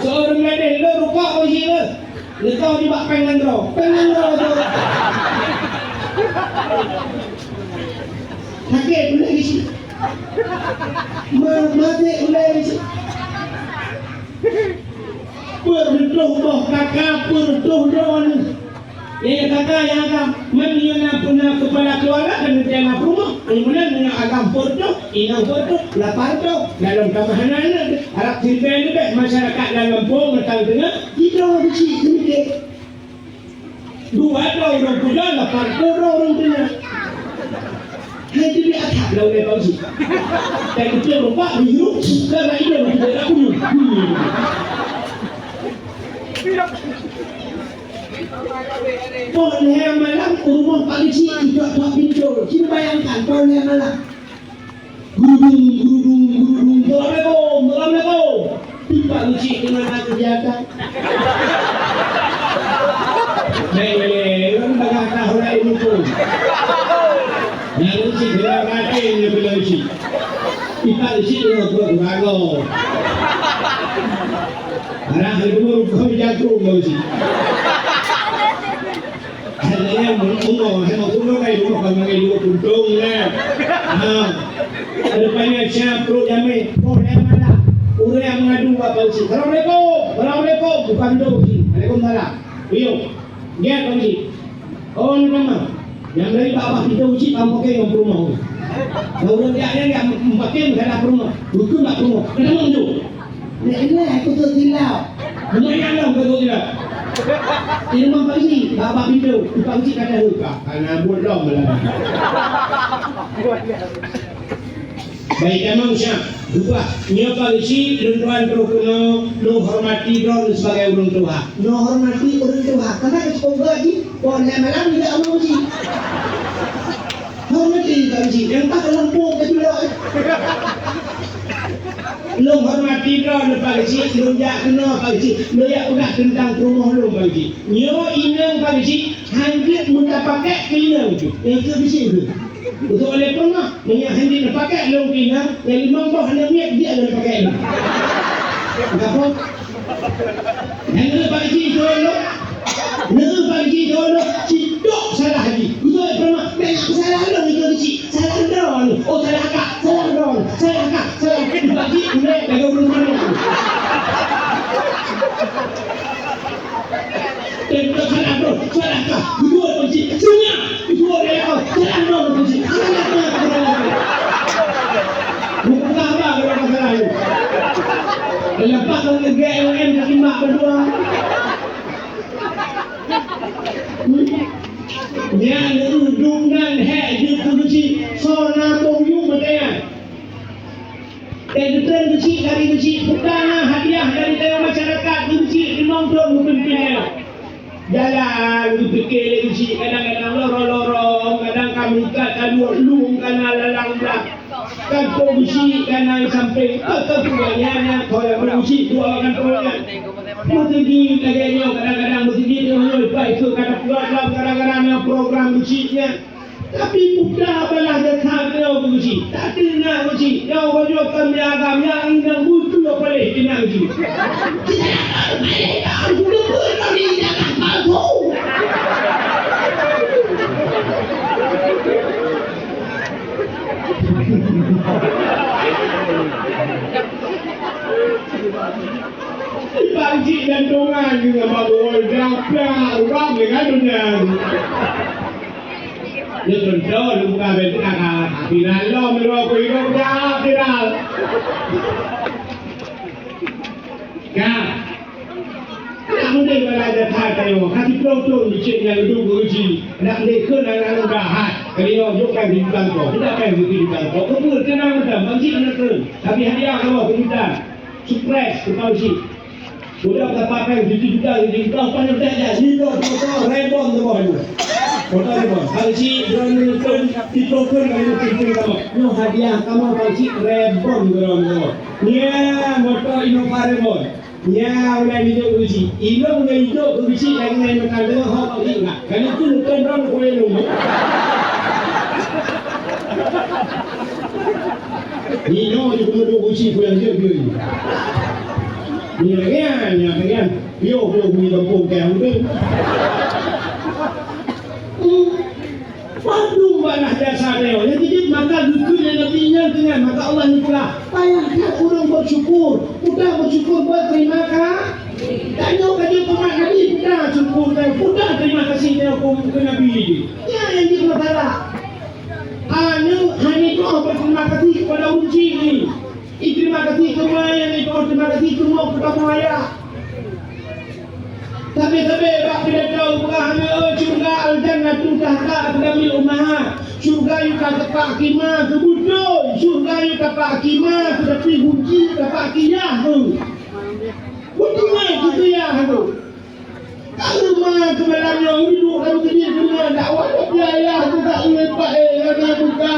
Seorang ada lo rupa bagi apa? Lekau di bak pengen roh tu. Sakit boleh di sini. Mati boleh di sini. Berdoh boh kakak berdoh don. Yang kakak yang agam menyiapkan punya kepala keluarga dan menjaga rumah. Kemudian dengan agam foto, inang foto, lapar tu dalam kemahanan harap timpen juga masyarakat dalam pun mentang tengah kita besi sendiri. Dua orang punya lapar tu orang punya. Hai tu dia atas lawan bangsa. Dan kita rumah hidup kerana ini tidak punya. Boleh malam rumah polisi tidak tak pintu. Kita bayangkan boleh malam. Gurung. Assalamualaikum. Tiba polisi dengan kegiatan. Orang dah tahu dah ini pun. Yang polisi dia kata ini polisi. Tiba polisi dengan keluarga. Arah itu kau jatuh polisi. Hanya mengumum, hanya mengumum kayak dulu kalau kayak dulu puntung lah. Depannya siap perut jamin. Boleh mana? Orang yang mengadu apa sih? Assalamualaikum, bukan tu sih. Waalaikumsalam. Iyo, dia kau sih. Oh nama. Yang dari bawah kita uji kamu pakai yang rumah. Kalau orang dia pakai dalam rumah, bukan tak rumah. Kenapa tu? Ini aku tu tidak. Lumayan lah aku tidak. Di rumah polisi, bapak pintu, polisi kata luka, karena bodoh malah. Baik, emang siap. Dua, nyo polisi tuan perukno, no hormati drone sebagai orang tua. No hormati orang tua, karena sekolah lagi, boleh malam tidak polisi. Hormati polisi, yang tak lampu kecuali. Lo hormati drone polisi, lo jak kena polisi, lo jak udah tentang rumah lo polisi. Nyo inang polisi, hampir mudah pakai inang tu, yang tu polisi tu. Untuk oleh pernah, minyak handi nak pakai lo inang, yang 5 bah hanya minyak dia ada pakai ini. Kenapa? Yang tu polisi tu lo, yang polisi tu lo, cidok salah lagi. Untuk pernah, banyak salah lo itu polisi, salah drone, oh salah kak, salah drone, salah kak, salah kak. Bagi naik dari rumah ni. Tentu salah bro, salah kah? Dua polisi, senyap. Dua dia kau, salah bro polisi. Salah kah? Bukan apa kalau masalah itu. Lepas kalau negara LM terima berdua. Dia ujung dan hak dia polisi. Sona bongyu bertanya. Dan detail kecil dari kecil pertama hadiah dari tengah masyarakat kecil menonton mungkin jalan dipikir kecil kadang-kadang lorong kadang kami kata dua lung karena lalang dah kan polisi karena sampai ketuanya kalau polisi dua kan polisi mesti kadang-kadang mesti dia baik itu kata keluar kadang-kadang program kecilnya Tapi mudah balah dekat dia berisi. Tak dengar berisi. Dia wajibkan beragam yang indah butuh apa boleh dengar berisi. Aku lupa ni jangan palsu. Pakcik dan dongan juga bawa dapat orang dengan dunia. Dia contoh lu bukan betul akal. Bila lo melua hidup dah viral. Kan? Nak mungkin belajar tayo. Kasi pro cik yang hidup beruji. Nak lekun anak bahat. Kalau yo kan di bangko. Tidak kan di bangko. Betul tenang dah. Pakcik nak tu. Tapi hadiah kalau kita surprise kepada si. Sudah terpakai di kita panjang dah hero foto rebon tu boy. Foto rebon. Kalau si drone di proker kalau kamu no hadiah kamu kalau si rebon drone. Nia motor Innova rebon. Nia udah hidup uji. Ino udah hidup uji lagi main kalau hot ingat. Kalau tu bukan drone boleh lu. Ino juga duduk uji pulang je dia. Ni kan, yo punya kampung kau tu. Padu banah jasa dia. Jadi maka dukun yang nabinya dengan maka Allah ni pula. Payahkan orang bersyukur. Sudah bersyukur buat terima kasih. Tanya kaji pemak Nabi sudah syukur dan sudah terima kasih dia ke Nabi ini. Ya yang dia masalah. Hanya itu berterima kasih kepada unci ini. Terima kasih semua yang itu, terima kasih semua kepada ayah. Tapi bak bila tahu bukan surga al-jannah tu tahta aqdamil ummahat. Surga yang tapak kima kebudoy, surga yang tapak kima tetapi kunci tapak kiyah tu. Betul gitu ya tu. Kalau mah kebelarnya hidup kalau dia punya dakwah dia tu tak lepas ada buka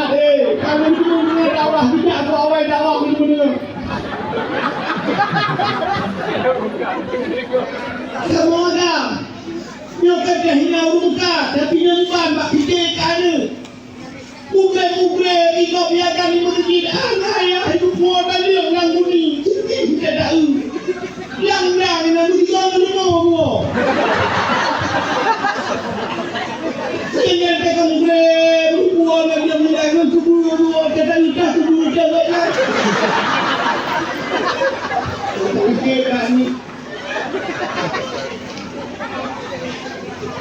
kalau dia punya dakwah tidak tu awal dakwah itu benar. Semua dah. Dia kata hina buka tapi nyamban bak fikir kana. Mugre ikut biarkan di masjid. Ayah hidup buat balik orang buni. Tidak tahu. Yang dah ni nak dia rumah. Sehingga mereka mungkin buat lagi yang menggunakan kubur kata nikah kubur jalan lah. Okey kan ni.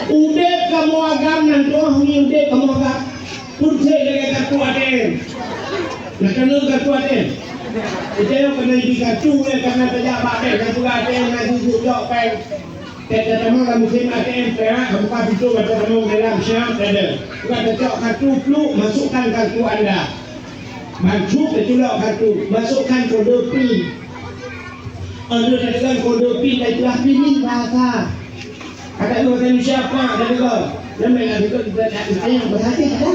Udah kamu agam nanti ni udah kamu agam. Putih dengan kartu aden. Nak kena kartu aden. Kita yang kena di kartu karena terjabak aden kartu aden nanti duduk pen. Kita temu dalam musim ATM saya, buka pintu kita temu dalam siap ada. Kita cok kartu flu, masukkan kartu anda. Masuk itulah kartu, masukkan kode PIN. Anda dengan kode PIN dan telah pilih bahasa. Kata itu kata siapa? Ada juga. Nama yang itu kita yang berhati ada.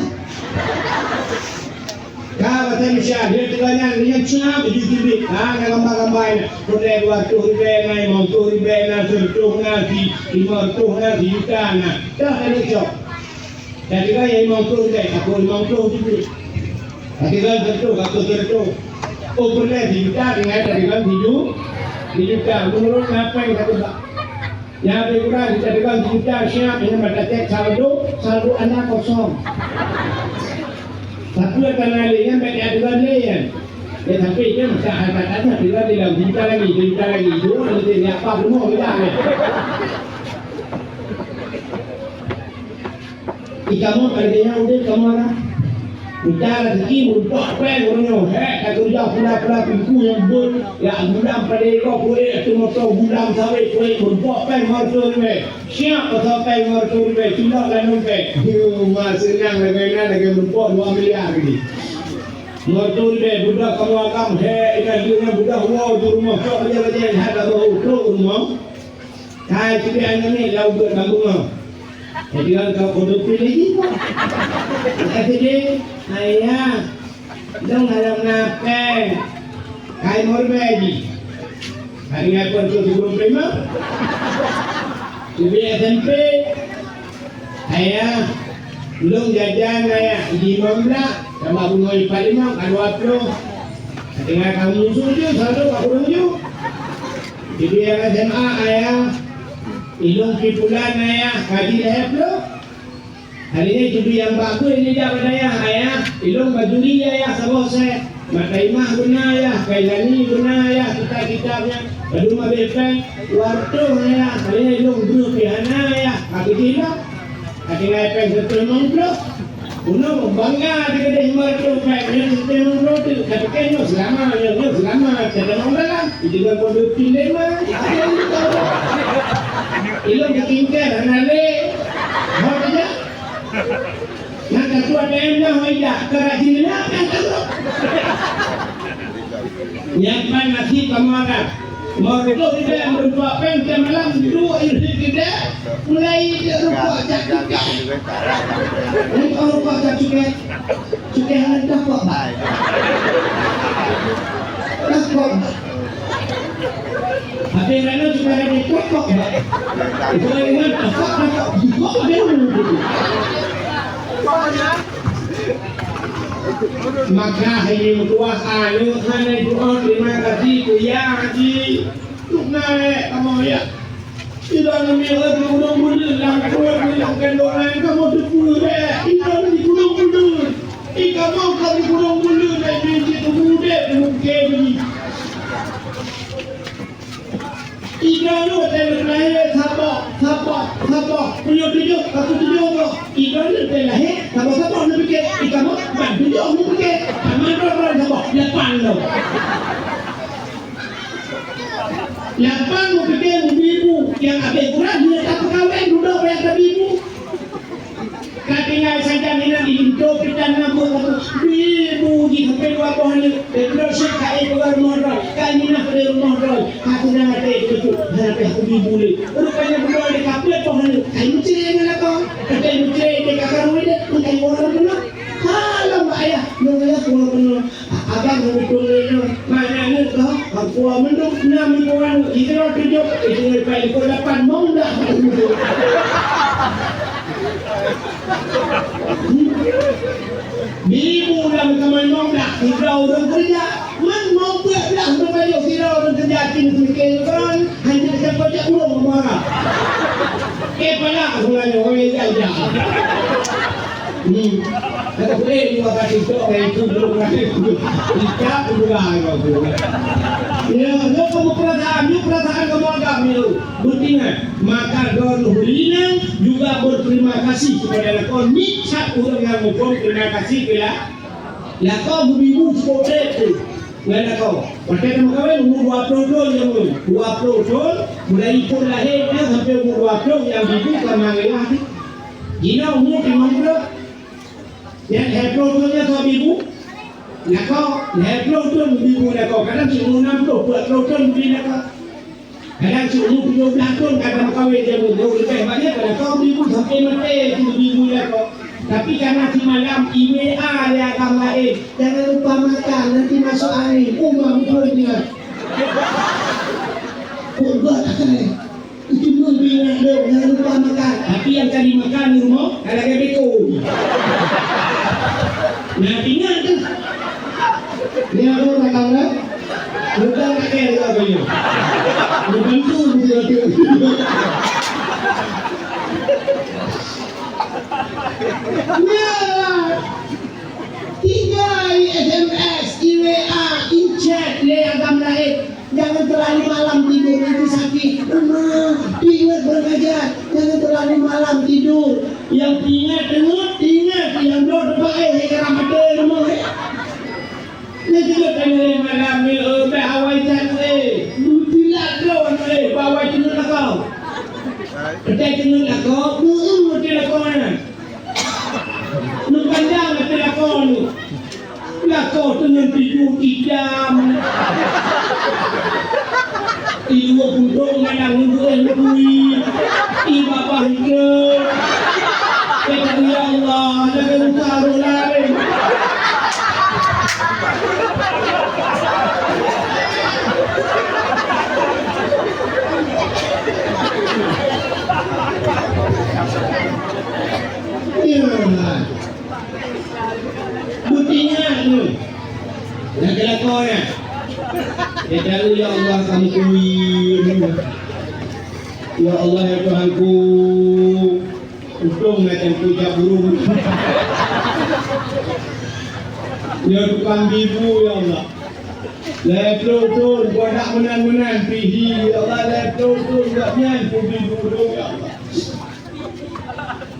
Kalau saya misal dia terangkan dengan siapa jadi gambar-gambar ini. Sudah 200 ribu nai, 50 ribu nai, 100 nasi, 500 nasi juta nai. Dah ada cok. Jadi kan yang 50 ribu, aku 50 ribu. Tapi kan betul, aku betul. Oh boleh juta dengan tadi kan 7 juta. Menurut apa yang kata tak? Yang berkurang dijadikan juta siap ini mendapat saldo anda kosong. Satu akan alihnya baik aduan lain. Ya tapi dia mesti harga bila dalam juta lagi. Dua lebih apa semua kita ni. Ikamu ada yang udah kamu ada. Kita rezeki untuk pen orangnya. Kalau dia pula pintu yang ber, ya gudang pada kau boleh tu motor gudang sawit boleh untuk pen motor ni. Siap atau pen motor ni tidak lalu pen. Dia masih senang lagi berbuat 2 miliar lagi. Motor ni budak kamu agam ikan dia budak wow di rumah kau aja ada baru rumah. Kai kita ni lau berbangun. Jadi kan kau kode pilih lagi. Jadi ayah, dong halam nape? Kai morbeji. Hari apa tu guru prima? Subi SMP. Ayah, belum jajan ya di Mamla sama bunga di Palembang kan waktu tinggal kamu suju selalu aku suju jadi yang SMA ayah ilung pipulan ayah kaji ayah belum hari ini jadi yang bagus ini jabat ayah ilung bajuri ayah sama saya mata imah guna ayah kailani guna ayah kita-kitanya baru mabelkan waktu ayah hari ini ilung grup pihana ayah aku tidak Kati nga ipeng sa tulmong blok. Uno, bangga di kedai mertu ipeng sa tulmong blok. Kati kayo, selamat, selamat. Kata mong lang, hindi ka po pinday man. Ilong kakingker, hanali. Hawak niya. Nakatua na yun na, hoya. Karajin na, nakatua. Nyapan nasi kamarap. Mau itu tidak berupa pen malam dua ini tidak mulai berupa cakap. Ini berupa cakap. Cukai hendak kok. Tak kok. Tapi mana juga ada kok. Itu yang tak juga ada dulu. Maka ini tuas anu kan itu terima kasih kuya haji tunai kamu ya tidak namanya gunung bulir yang keluar yang kendoran kamu dipulur tidak di gunung bulir kamu kalau di gunung bulir dari itu muda mungkin Ikan itu terlahir sabak punya tujuh kok ikan itu terlahir sabak nak fikir ikan mau bantu dia mau fikir mana sabak lapan lo lapan mau fikir ibu yang abis kurang dia tak kawin duduk yang ibu katingal saja nina diinto kita nampak ibu di sampai dua pohon terus kai keluar modal kai nina pada modal aku nak ada itu harap aku dibuli rupanya berdua di kapal pohon kai mencari mana kau kai mencari di kakak rumah dia kai orang mana kalau mbak ayah nunggu pulau penuh abang betul itu mana ni kau aku menduk 6 orang itu tujuh itu lepas itu 8 mau dah Bibu dalam kamar dah kita orang kerja man mau buat dah berbayar kita orang kerja kini kan hanya dapat jak uang marah pala sebenarnya orang jaga kata boleh juga kasih tok itu belum kasih kita juga aku ya kamu perasaan kamu agak milu buktinya maka don hulina juga berterima kasih kepada lakon ni satu orang yang ngomong terima kasih kepada lakon bibu sekolah itu nggak kau pakai nama kawin umur 20 tahun yang 20 tahun mulai pun lahirnya sampai umur 20 tahun yang bibu kemangilah jina umur 50 yang heprotonya tu ibu, nak kau heproton ibu nak kau kadang cuma 60 heproton ibu nak kau, kadang cuma 17 tahun kadang kau dia boleh lebih banyak kadang kau ibu sampai mati ibu nak kau, tapi karena di malam IWA dia akan lain, jangan lupa makan nanti masuk angin, betul dia, buat itu membina dong, jangan lupa makan, tapi yang cari makan di rumah kadang dia beko. Nah tinggal tu dia orang datang lah bukan pakai juga punya bukan tu dia tinggal SMS, IWA, chat dia agam lain jangan terlalu malam tidur nanti sakit ingat belajar jangan terlalu malam tidur yang ingat yang duduk baik Ramadan rumah ni juga tanya malam ni bahawai tan bila kawan bahawai tu nak kau kedai tu nak kau mesti nak kau mana nak panjang nak kau ni lah kau tu nanti tidur idam ibu pun malam ngui ibu bahir kata ya Allah jangan taruh lari ya Buktinya tu. Dah kelakonnya. Dia tahu ya Allah kamu kuih. Ya Allah ya Tuhanku. Untung macam puja burung. Ya tukang bibu ya Allah. Leplo-tun, gua nak menan-menan pihi ya Allah. Leplo-tun, gak nyan puji burung ya Allah.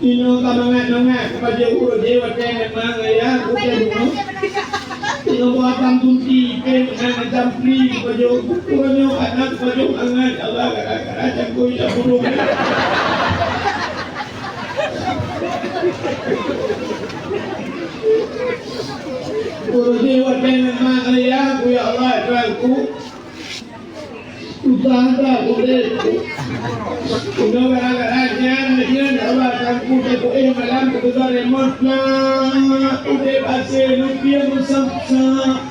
Ino ka mangat-mangat kepada urut dewa tengat mga ya. Kuteng ino mo atang tunti pen macam pli kepada urutnya anak kepada angat Allah kadang-kadang ko ya burung. Urut dewa tengat mga ya. Ku ya Allah Tuhanku. Utara boleh. Udah kadang-kadang Allah Tuhanku aku malam kebetulan remote lah. Udah pasal rupiah musafsa.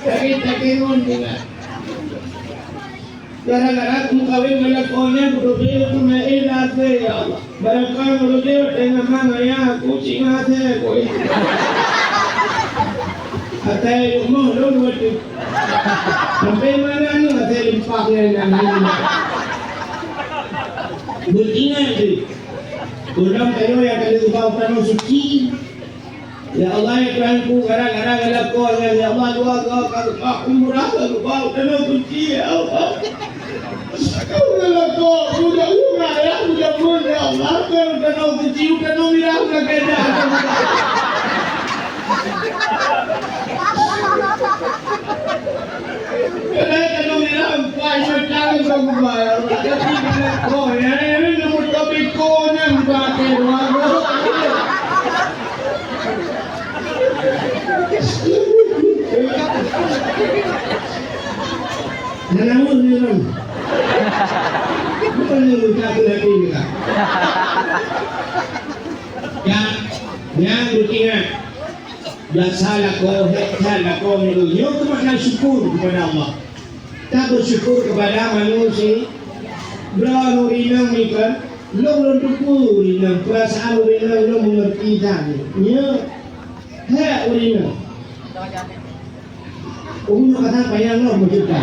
Cari-cari juga. Gara-gara aku kawin melakonnya berbeda punya ilah ya Allah. Barangkali berbeda dengan mana ya aku singat aku. Atai rumah dulu tu. Sampai mana ni atai limpahnya dengan beringat tu. Ulang kayu yang kali ubah tanah suci. Ya Allah ya Tuhanku kadang-kadang ada kau ya Allah doa kau kalau umrah ubah tanah suci ya Allah. Kau kalau kau sudah umrah ya sudah pun ya Allah kalau tanah suci tanah mirah nak kerja. Kalau tanah mirah pai macam kau bayar. Tapi kalau kau ya ini nomor topik kau yang pakai warna. Namun ni orang. Bukan yang luka lagi ni lah. Yang ingat. Yang salah kau itu. Yo tu makna syukur kepada Allah. Tak bersyukur kepada manusia. Berapa orang ni kan? Long tupu orang perasaan orang long mengerti dah. Ya. Hak orang. Umum kata payah lo berjuta.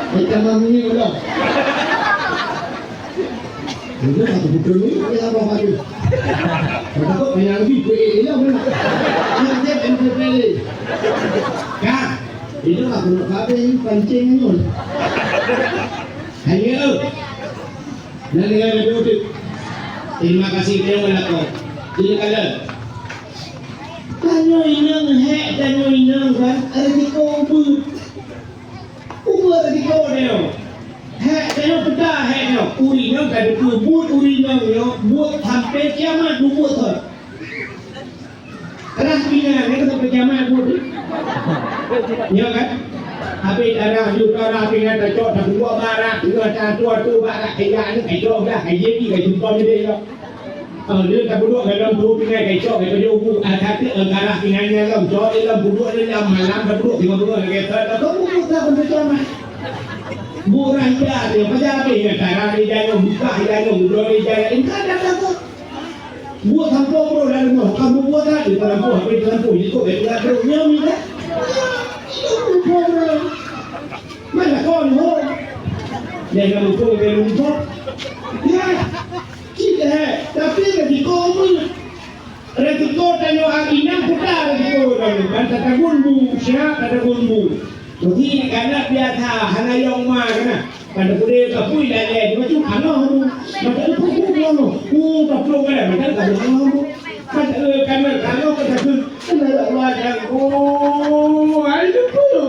Kita mamuni udah. Udah satu bukan ni dia apa lagi? Berapa payah lagi PE lah mana? Dia MPP. Kan? Itu aku nak kabel pancing ni. Hanya nanti ada berikut. Terima kasih kerana kau. Jadi kalau tanyo inang kan resiko ubu resiko dia. Tanyo peta dia. Urinang kada buat urinang dia buat sampai kiamat buat tu. Keras bina dia sampai kiamat buat. Ya kan? Habis darah juta darah pingat cok dah buat barak juga tua tu barak kaya ni kaya dah kaya ni kaya jumpa ni dia. Dia tak duduk dalam perut pingat kaya cok kaya dia ubu kata darah pingatnya dalam cok dalam perut dia dalam malam dah duduk tengok kaya tak buat tak benda kiamat. Murah dia macam apa ya darah dia jangan buka jangan duduk dia jangan ingat dah tu. Buat sampul bro dalam rumah kamu buat tak di dalam rumah habis sampul ikut dia perutnya minta. Mana kau ni ho? Jangan lupa dia lupa. Ya, kita tapi resiko pun resiko tanyo ang inang puta resiko dalam banta tagunbu siya tagunbu. Jadi kerana biasa hanayong ma kana pada kude kapui lale macam ano macam itu kaplo kan macam ano karena kalau kita Allah jangan ayo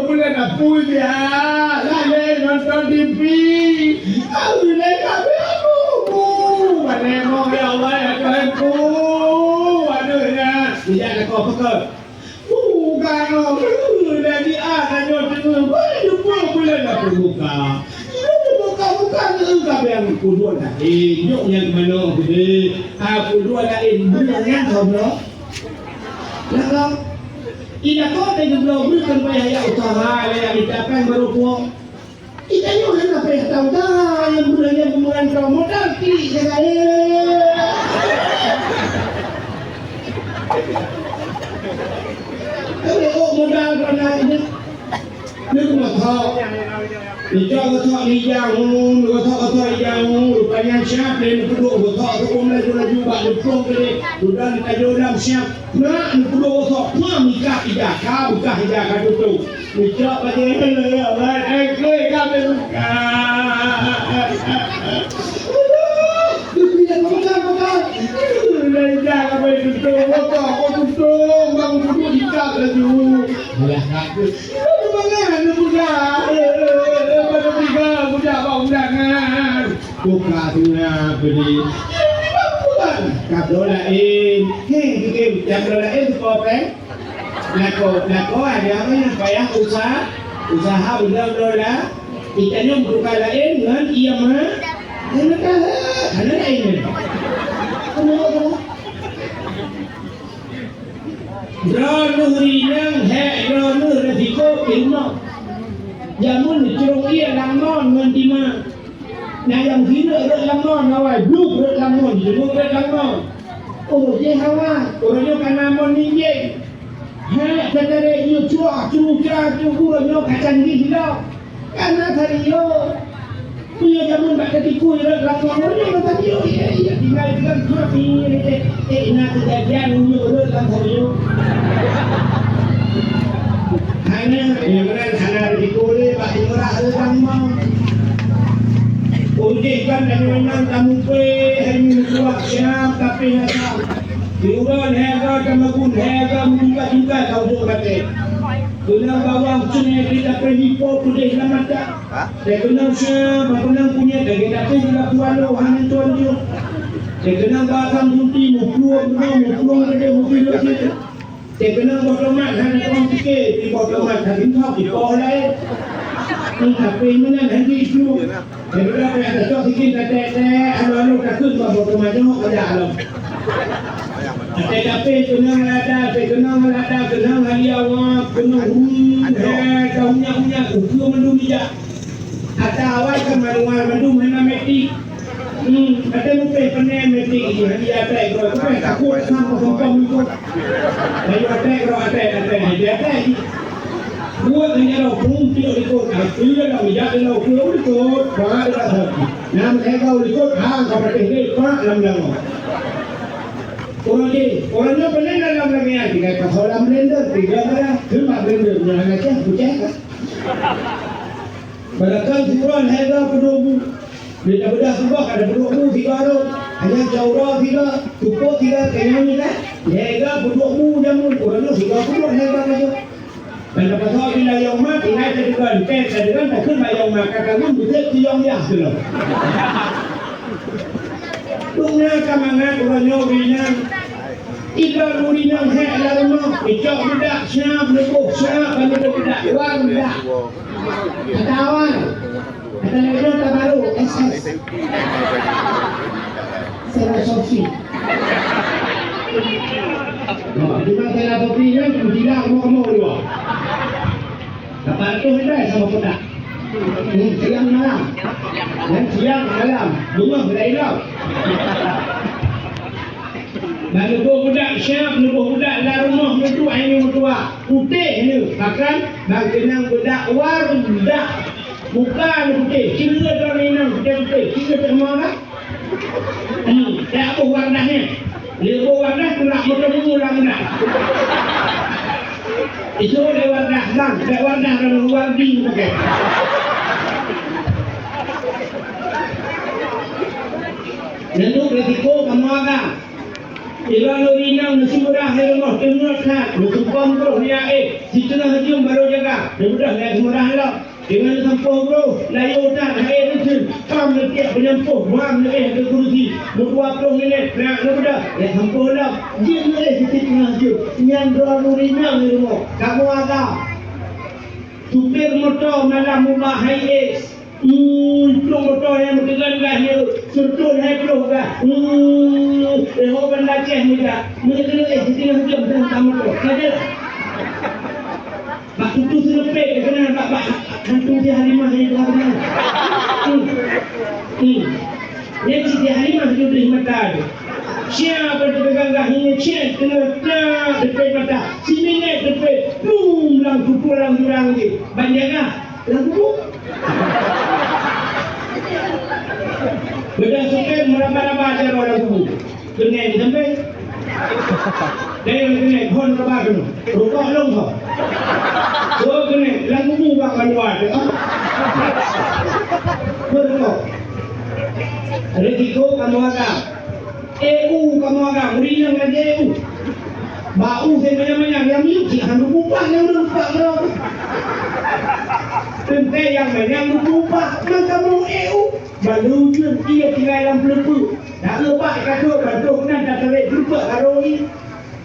boleh nak puja lale nonton TV boleh kami mana mau ya Allah ya Tuhanku adanya tidak kau peker bukan dari ada boleh nak buka bukan enggak yang kedua tadi nyok yang mana gede kedua lain bukan yang goblok lah ina kau dengan goblok bukan payah ya utara yang dicapai baru puang kita nyok yang apa yang tahu dah yang bulannya bulan kau modal kiri sekali Kalau modal kerana ini, ni cuma tahu. Ijau kotak hijau, kotak hijau, rupanya siap dan kedua kotak tu pun laju bak depan ke sudah ditajuk dalam siap. Nak kedua kotak pun mikah hijau, kau mikah hijau kau tu. Ijau pada ni lah, ekor kau mikah. Lejak apa itu kotak, kotak, bang kedua hijau laju. Mudah aku. Mana mudah? Budak undangan buka dunia beli kabel lain hei kabel lain kopeng nako ada apa yang payah usaha udah ikannya buka lain dengan iya mah ada lain Ronu rinang hei ronu resiko ilmu Jamun curung iya langnon ngantima. Nah yang hina rek langnon awal, bluk rek langnon, jemuk rek langnon. Oh je hawa, orangnya kanamon ninjek. Ha, kadare yo cuak, cukuranyo kacang di dah. Karena tadi yo punya jamun tak ketiku rek langnon, orangnya kata yo iya tinggal kami nak kejadian yo rek langnon yo. Hanya yang mana dikuli Pak Imrah Al-Ramah ujikan dan memang kamu hanya kuat siap tapi hasam diuran harga kemagun harga juga kau juga batik kenang bawang sungai kita pergi putih selamat tak saya kenang siap kenang punya dan kita pergi juga kuala hanya tuan dia saya kenang bawang sunti mukluang ada mukluang situ Saya kenal bodomat hanya orang fikir di bodomat hari kau di bawah lain. Tapi mana nanti itu? Saya berapa yang terjadi sikit tete alu takut bodomat jengok pada alam. Tapi kenal hari awak kenal kaunya ukur mendung dia. Ada awal kemaluan mendung mana metik. Ada mungkin pernah metik ini dia tak kau takut sama songkong itu. Ayo ada dia buat hanya lo pun tidak ikut. Tidak lo tidak lo pun ikut. Bagai apa? Nam kau ikut hang kau berhenti pak lam. Orangnya pernah dalam lagi tiga kasolam blender tiga berah cuma blender jangan aja bucek. Balakan tuan harga pedobu. Bila bedah sebab ada berdobu tiga orang, hanya jauh tiga, cukup tiga kenyang ni kan? Harga berdobu jamun orangnya tiga puluh harga macam. Dan dapat tahu bila yang mati naik sedekan, sedekan tak kena yang makan kamu buat tiang ya sudah. Tunggu kamangan orangnya bilang, ibarat urinang hek lalu icok budak siap lebuk siap kalau budak uang budak. Kawan. Ada lagi tak baru SS Sarah Sofi. Di mana Sarah Sofi yang tidak mau dua. Dapat tu tidak sama pedak. Siang malam, dan siang malam, bunga berailau. Lalu budak siap, budak dalam rumah itu ini tua putih ini, bahkan bagaimana budak war budak. Bukan putih, kira terminam putih, kira termana? Tak apa warnanya. Dia warna nak bertemu warna. Itu dia warna bang, dia warna kalau warna pakai. Lalu resiko kamu agak. Ilang urinang nasi murah di rumah, tengok nak, nasi kontrol dia situ nak hujung baru jaga, dia mudah nasi murah lah. Dengan sampah bro, layu tak air itu, kamu nak penyampuh, buang nak ke kursi, 20 minit, nak mudah, sampah lah, dia nak situ nasi, yang dua urinang di rumah, kamu agak, supir motor malam rumah high es. Motor yang bergegan dia surut hai bro ga ho benda ceh muda mungkin situ jam tamu tu saja pak itu selepek kena pak hantu dia harimah yang lawan yang si dia harimah dia beri mata Siapa berpegang kakinya, cek, kena depan mata. Si minit depan, lang kupu lang durang di. Banyak lang kupu. Bedang suka meraba-raba aja orang kupu. Kena sampai. Dari kena hon raba kena. Rokok long kau. So kena lang kupu bakal luar. Berkau. Resiko kamu agak. EU kamu agak meriang lagi EU. Bau sebanyak-banyak yang lucu, yang lupa yang lupa bro. Tentang yang lupa, man kamu EU. Baru tu dia tinggal dalam pelupu. Tak lupa kata bantu nan tak terlek lupa karoi.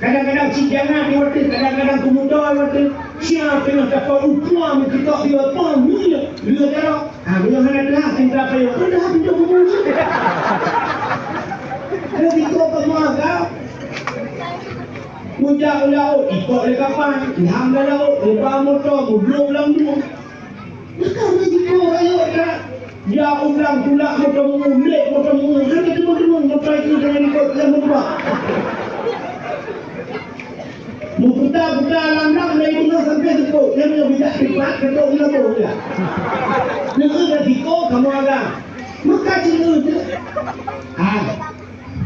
Kadang-kadang si jangan di waktu, kadang-kadang kemudah waktu. Siapa yang dapat upah kita dia apa ni? Dia darah. Bila mana dah tinggal payah. Dah pintu kumul. Jadi kau pemagang. Mujak laut, ikut le kapan, hang laut, lupa motor, belum lampu. Bukan begitu ayo dah. Dia ulang pula motor mulut, kan teman-teman motor itu jangan ikut yang berdua. Muka-muka langgang dari mana sampai tekuk, yang tidak cepat ketuk lalu dia. Negara diko kamu agak, maka cina tu.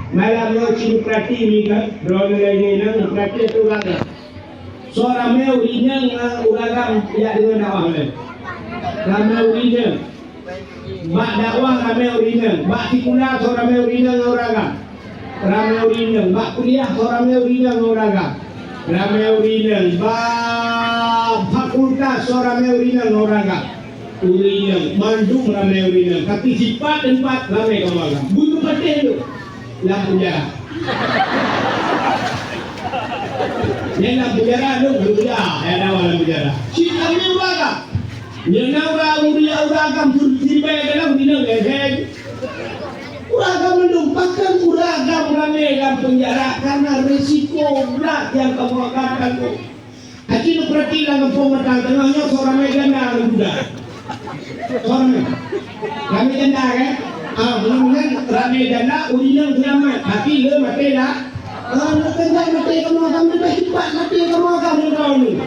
Malam yo cini prati ni kan, drone lagi nang prati tu kan. Suara meu rinyang uragam ya dengan awak le. Rameu rinyang. Bak dakwah rameu rinyang, bak tikula suara meu rinyang uragam. Rameu rinyang, bak kuliah suara meu rinyang uragam. Rameu rinyang, bak fakultas suara meu rinyang uragam. Urinyang, mandung rameu rinyang, tapi sifat tempat ramai kamaga. Butuh patih tu. Lam penjara. Yang lam penjara tu berbeda. Ada lam penjara. Si kami uraga. Yang naura uragam sirbai dalam dina leher. Uragam mendung pakan uragam ramai lam penjara karena risiko berat yang kamu akan tu. Haji tu perhati dalam pematang tengahnya seorang ganda muda. Seorang kami ganda kan? Mungkin ramai janda ujian selamat, tapi le mati dah. Nak mati kamu akan lebih cepat mati kamu akan tahu ni.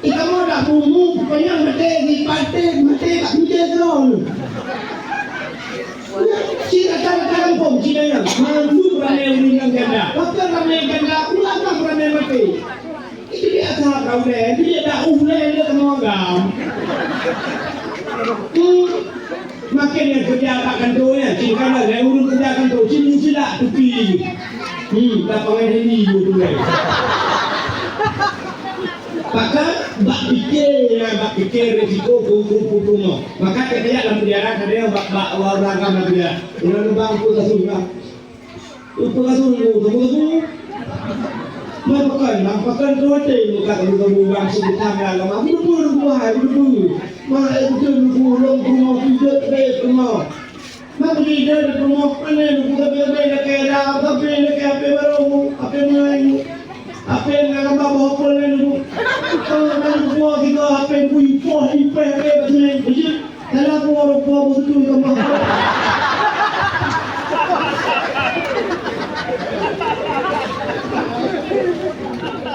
Kamu dah bumbu, banyak mati di pantai mati kat meja terus. Cina cara pom Cina yang mandu ramai ujian janda. Pakai ramai janda, ulang ramai mati. Itu dia tak tahu deh, dia dah dia kamu agam. Makin yang kerja kat kantornya, cingkan lah, yang urus kerja kantor, sini silap tepi. Tak pakai ini tu lah. Maka, bak fikir risiko kumpul. Maka kerja dalam penjara, kadang bak waragam dalam penjara. Orang lubang pun kasut lah. Upah kasut. Makan tu ada muka kamu bang sebentar lama. Bulu. Mak itu burung rumah tidak ada rumah. Mak tidak ada rumah mana bukan bela kaya apa bela kaya apa baru apa main apa yang nak bawa pulang tu. Kalau buat kita apa bui poh ipe apa macam ni. Kalau buat poh betul kamu.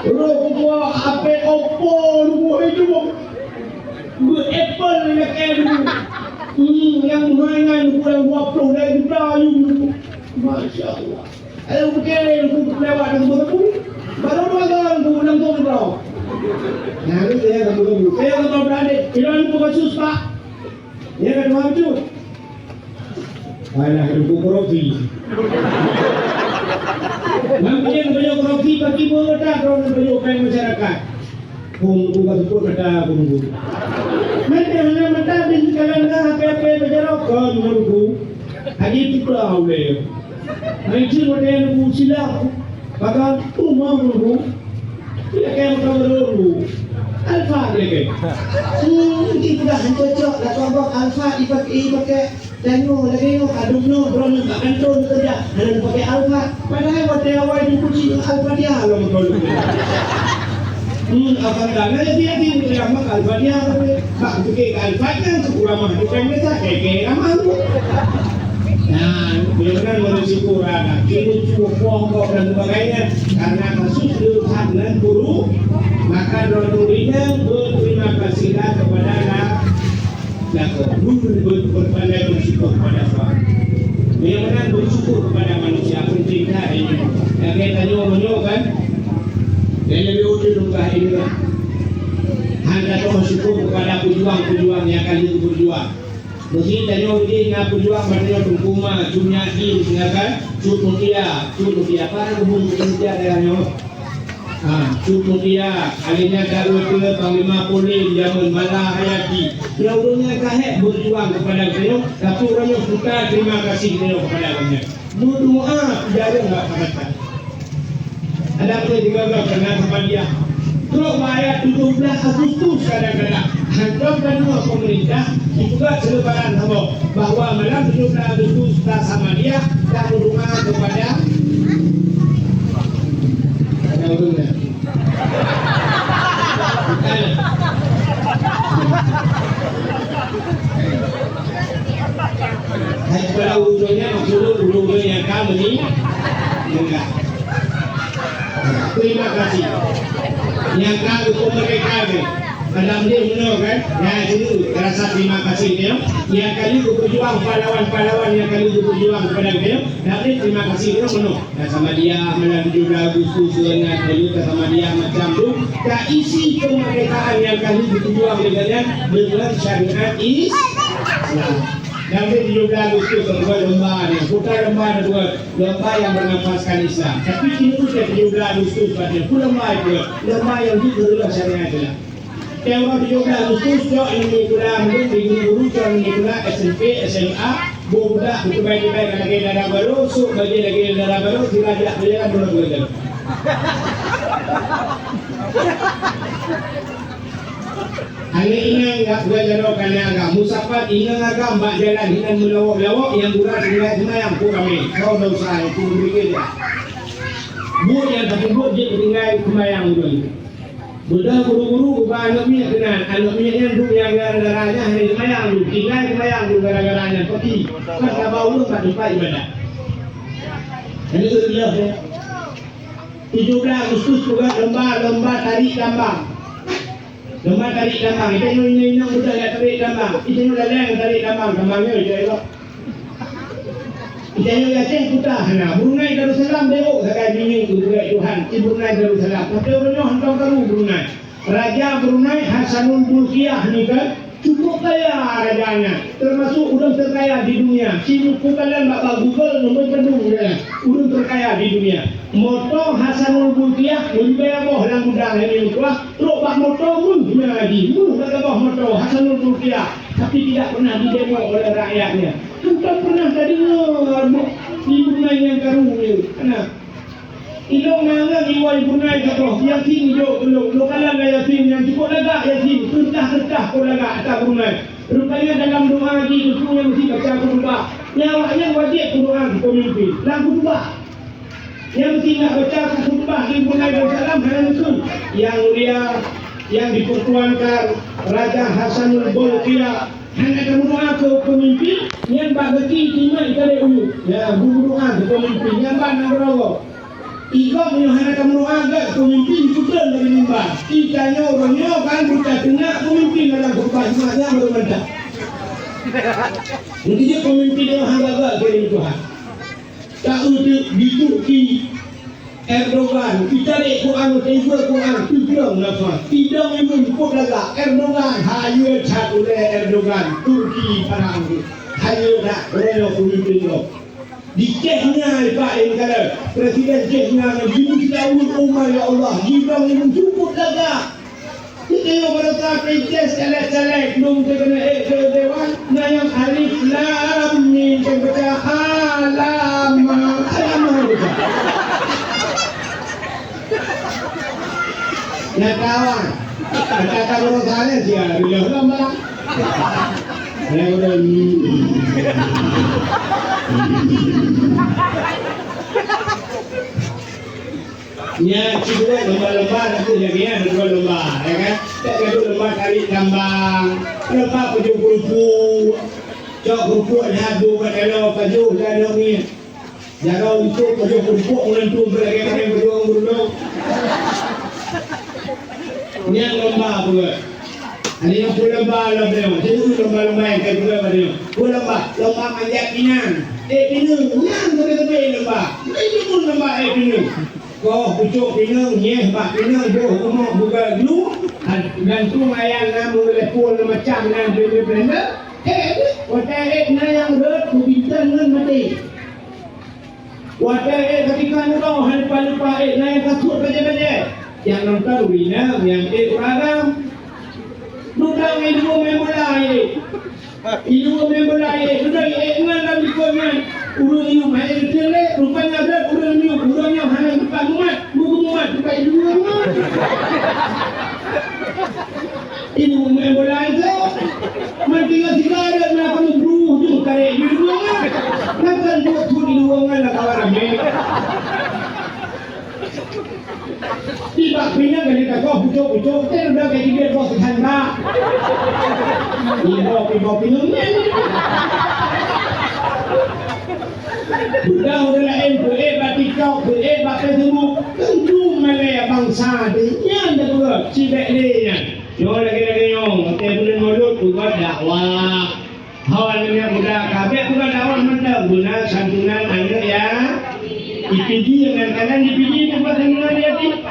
Buat apa opo buat itu. Apple yang kau yang mainan kurang 20 dah dibeli. Masya Allah. Ayo bukan lewat dengan betul. Baru bagan bulan tu bro. Nanti saya kamu dulu. Saya kamu berada. Iran bukan sus pak. Ya kan maju. Alah itu kopi. Namanya banyak kopi bagi boleh orang banyak masyarakat. Kung bukan betul kata kung. Mata di kalangan apa berjarak kan menunggu. Haji itu awal. Haji model musila. Bagan tu mau menunggu. Dia kayak menunggu. Alfa lagi. Ini sudah cocok. Lakukan alfa dipakai Tengok lagi adum drone tak kantor kerja dan pakai alfa. Padahal model awal itu kunci alfa dia lo betul. Apa dah dia yang mak alfa dia mak pakai alfa kan sekurang mah bukan kita kayak ramah. Nah, bagaimana merisiko rada, cukup pokok dan sebagainya. Karena kasus diusaha dengan guru, maka dua-duanya berterima kasihlah kepada guru berpandai bersyukur kepada Allah. Bagaimana bersyukur kepada manusia pencipta ini. Yang kita tanya kan, dan lebih ujung juga ini kan. Anda tu bersyukur kepada pejuang-pejuang yang akan berjuang. Mesti tanya dia nak berjuang pada rumah dunia ini kan Cutia para kebun Cutia dalamnya Cutia alinya Darul ke Panglima Polim zaman Malah Hayati dia kahek berjuang kepada beliau tapi orangnya suka terima kasih beliau kepada beliau berdoa jaga enggak kata ada pun juga pernah kepada dia terus ayat 17 Agustus kadang-kadang hantar dan pemerintah juga selebaran bahwa malam 17 Agustus kita sama dia dan berdoa kepada urungnya kepada urungnya maksudnya urungnya yang kamu ini enggak terima kasih yang kamu mereka dalam dia benar kan yang itu rasa terima kasih dia yang kali berjuang pahlawan-pahlawan yang kali berjuang kepada dia dan dia terima kasih dia benar dan sama dia malam 17 Agustus dengan dia sama dia macam tu tak isi kemerdekaan yang kali berjuang dengannya dengan syariat Islam dan dia 17 Agustus kedua lomba ni putar lomba yang bernafaskan Islam tapi ini tu 17 Agustus pada lomba itu lomba yang juga syariat Islam Tengok 17 Agustus jauh ini pula mungkin guru-guru jauh ini pula SMP, SMA budak itu baik-baik lagi darah baru so bagi lagi darah baru tidak berjalan berjalan hanya ingat enggak berjalan kerana agak musafat ingat agak mbak jalan ingat melawak-lawak yang gurau semua yang kurang ni kau dah usaha itu berikut dia buat yang tapi buat je tinggal sembahyang dulu Budak guru-guru bukan anaknya kenal anaknya yang dulu yang gara-garanya hari semayang dulu tinggal semayang dulu gara-garanya pergi kan tak bau lu tak lupa ibadah jadi itu dia 17 Agustus juga lomba tarik tambang kita nyonya budak yang tarik tambang kita nyonya yang tarik tambangnya je elok kita nyonya ceng putah Brunei Darussalam dewok sakai bini tu Tuhan Brunei Darussalam tapi orangnya hantar karu Brunei Raja Brunei Hasanul Bolkiah ni kan cukup kaya rajanya termasuk udang terkaya di dunia sini kalian bakal Google nombor pendung dia udang terkaya di dunia moto Hasanul Bolkiah lebih boh lang udang ini kuah terus bak moto pun gimana lagi kata boh moto Hasanul Bolkiah tapi tidak pernah didemo oleh rakyatnya kita pernah tadi di Brunei yang karu ni kenapa ilong nangga iwai Brunei kata yakin jo lo kalah yakin yang cukup lagak yakin kertah ko lagak atas Brunei rupanya dalam doa di itu yang mesti baca khutbah nyawanya wajib doa di pemimpin lagu khutbah yang mesti nak baca khutbah di Brunei Darussalam hanya itu yang mulia yang dipertuankan Raja Hasanul Bolkiah hanya doa ke pemimpin yang bagi timah ikade ulu ya doa ke pemimpin yang banang rogo Ika punya kamu agak pemimpin sudah dari mimbar. Ikanya orangnya kan buta kena pemimpin dalam khutbah Jumatnya baru mantap. Mungkin dia pemimpin yang agak dari Tuhan. Tak untuk di Turki Erdogan kita lihat Quran Quran tidak nafas tidak menyebut lagi Erdogan hayu satu Erdogan Turki parang hayu tak orang pemimpin lo. Di Chechnya Pak Engkara Presiden Chechnya Yunus Daud Umar ya Allah jika mencukup laga kita yang pada saat proses selek-selek belum terkena dewan yang alif lam mim terbaca alam ya kawan kata urusannya dia bila lama ya udah nya kedua lomba-lomba nanti lagi ada dua lomba ya kan kedua lomba tarik tambang lomba pujuk-pujuk Cok kerupuk lihat dua kat dalam kayu dan dalam ni. Jangan itu kayu kerupuk menentu berlagak berdua. Ni yang lembah pula. Ini yang lembah dia. Jadi lembah yang kayu pula dia. Lembah manjat pinang. Pinang, yang tapi lembah. Ini pun lembah pinang. Kau pucuk pinang, bak pinang, rumah buka glue, gantung ayam nama melepul macam yang blender. Watai na yang red, kubintan nan mati. Watai ketika kau lupa na yang kasut baca. Yang nonton wina, yang ragam. Nudang ibu memulai. Ibu memulai. Nudang ngan bikonya. Urang ibu mai dele, rupanya ada urangnya hanya depan muat, buku muat depan ibu muat. Ibu memulai tu. Mati sigara nak kamu beruh tu kare di ruangan. Nakkan buat tu di ruangan nak kawan ramai. Tiba pinang kali tak kau pucuk, terus kayak dia kau sekanda. Ibu pinang ni. Budak lain batik kau batik semua tentu Malaya bangsa dia dah buat cibek dia. Yo lagi yo, kita boleh mulut buat dakwah. Hawan ni budak kabeh bukan dakwah mentang guna santunan anak ya. IPD dengan kanan IPD buat santunan yatim.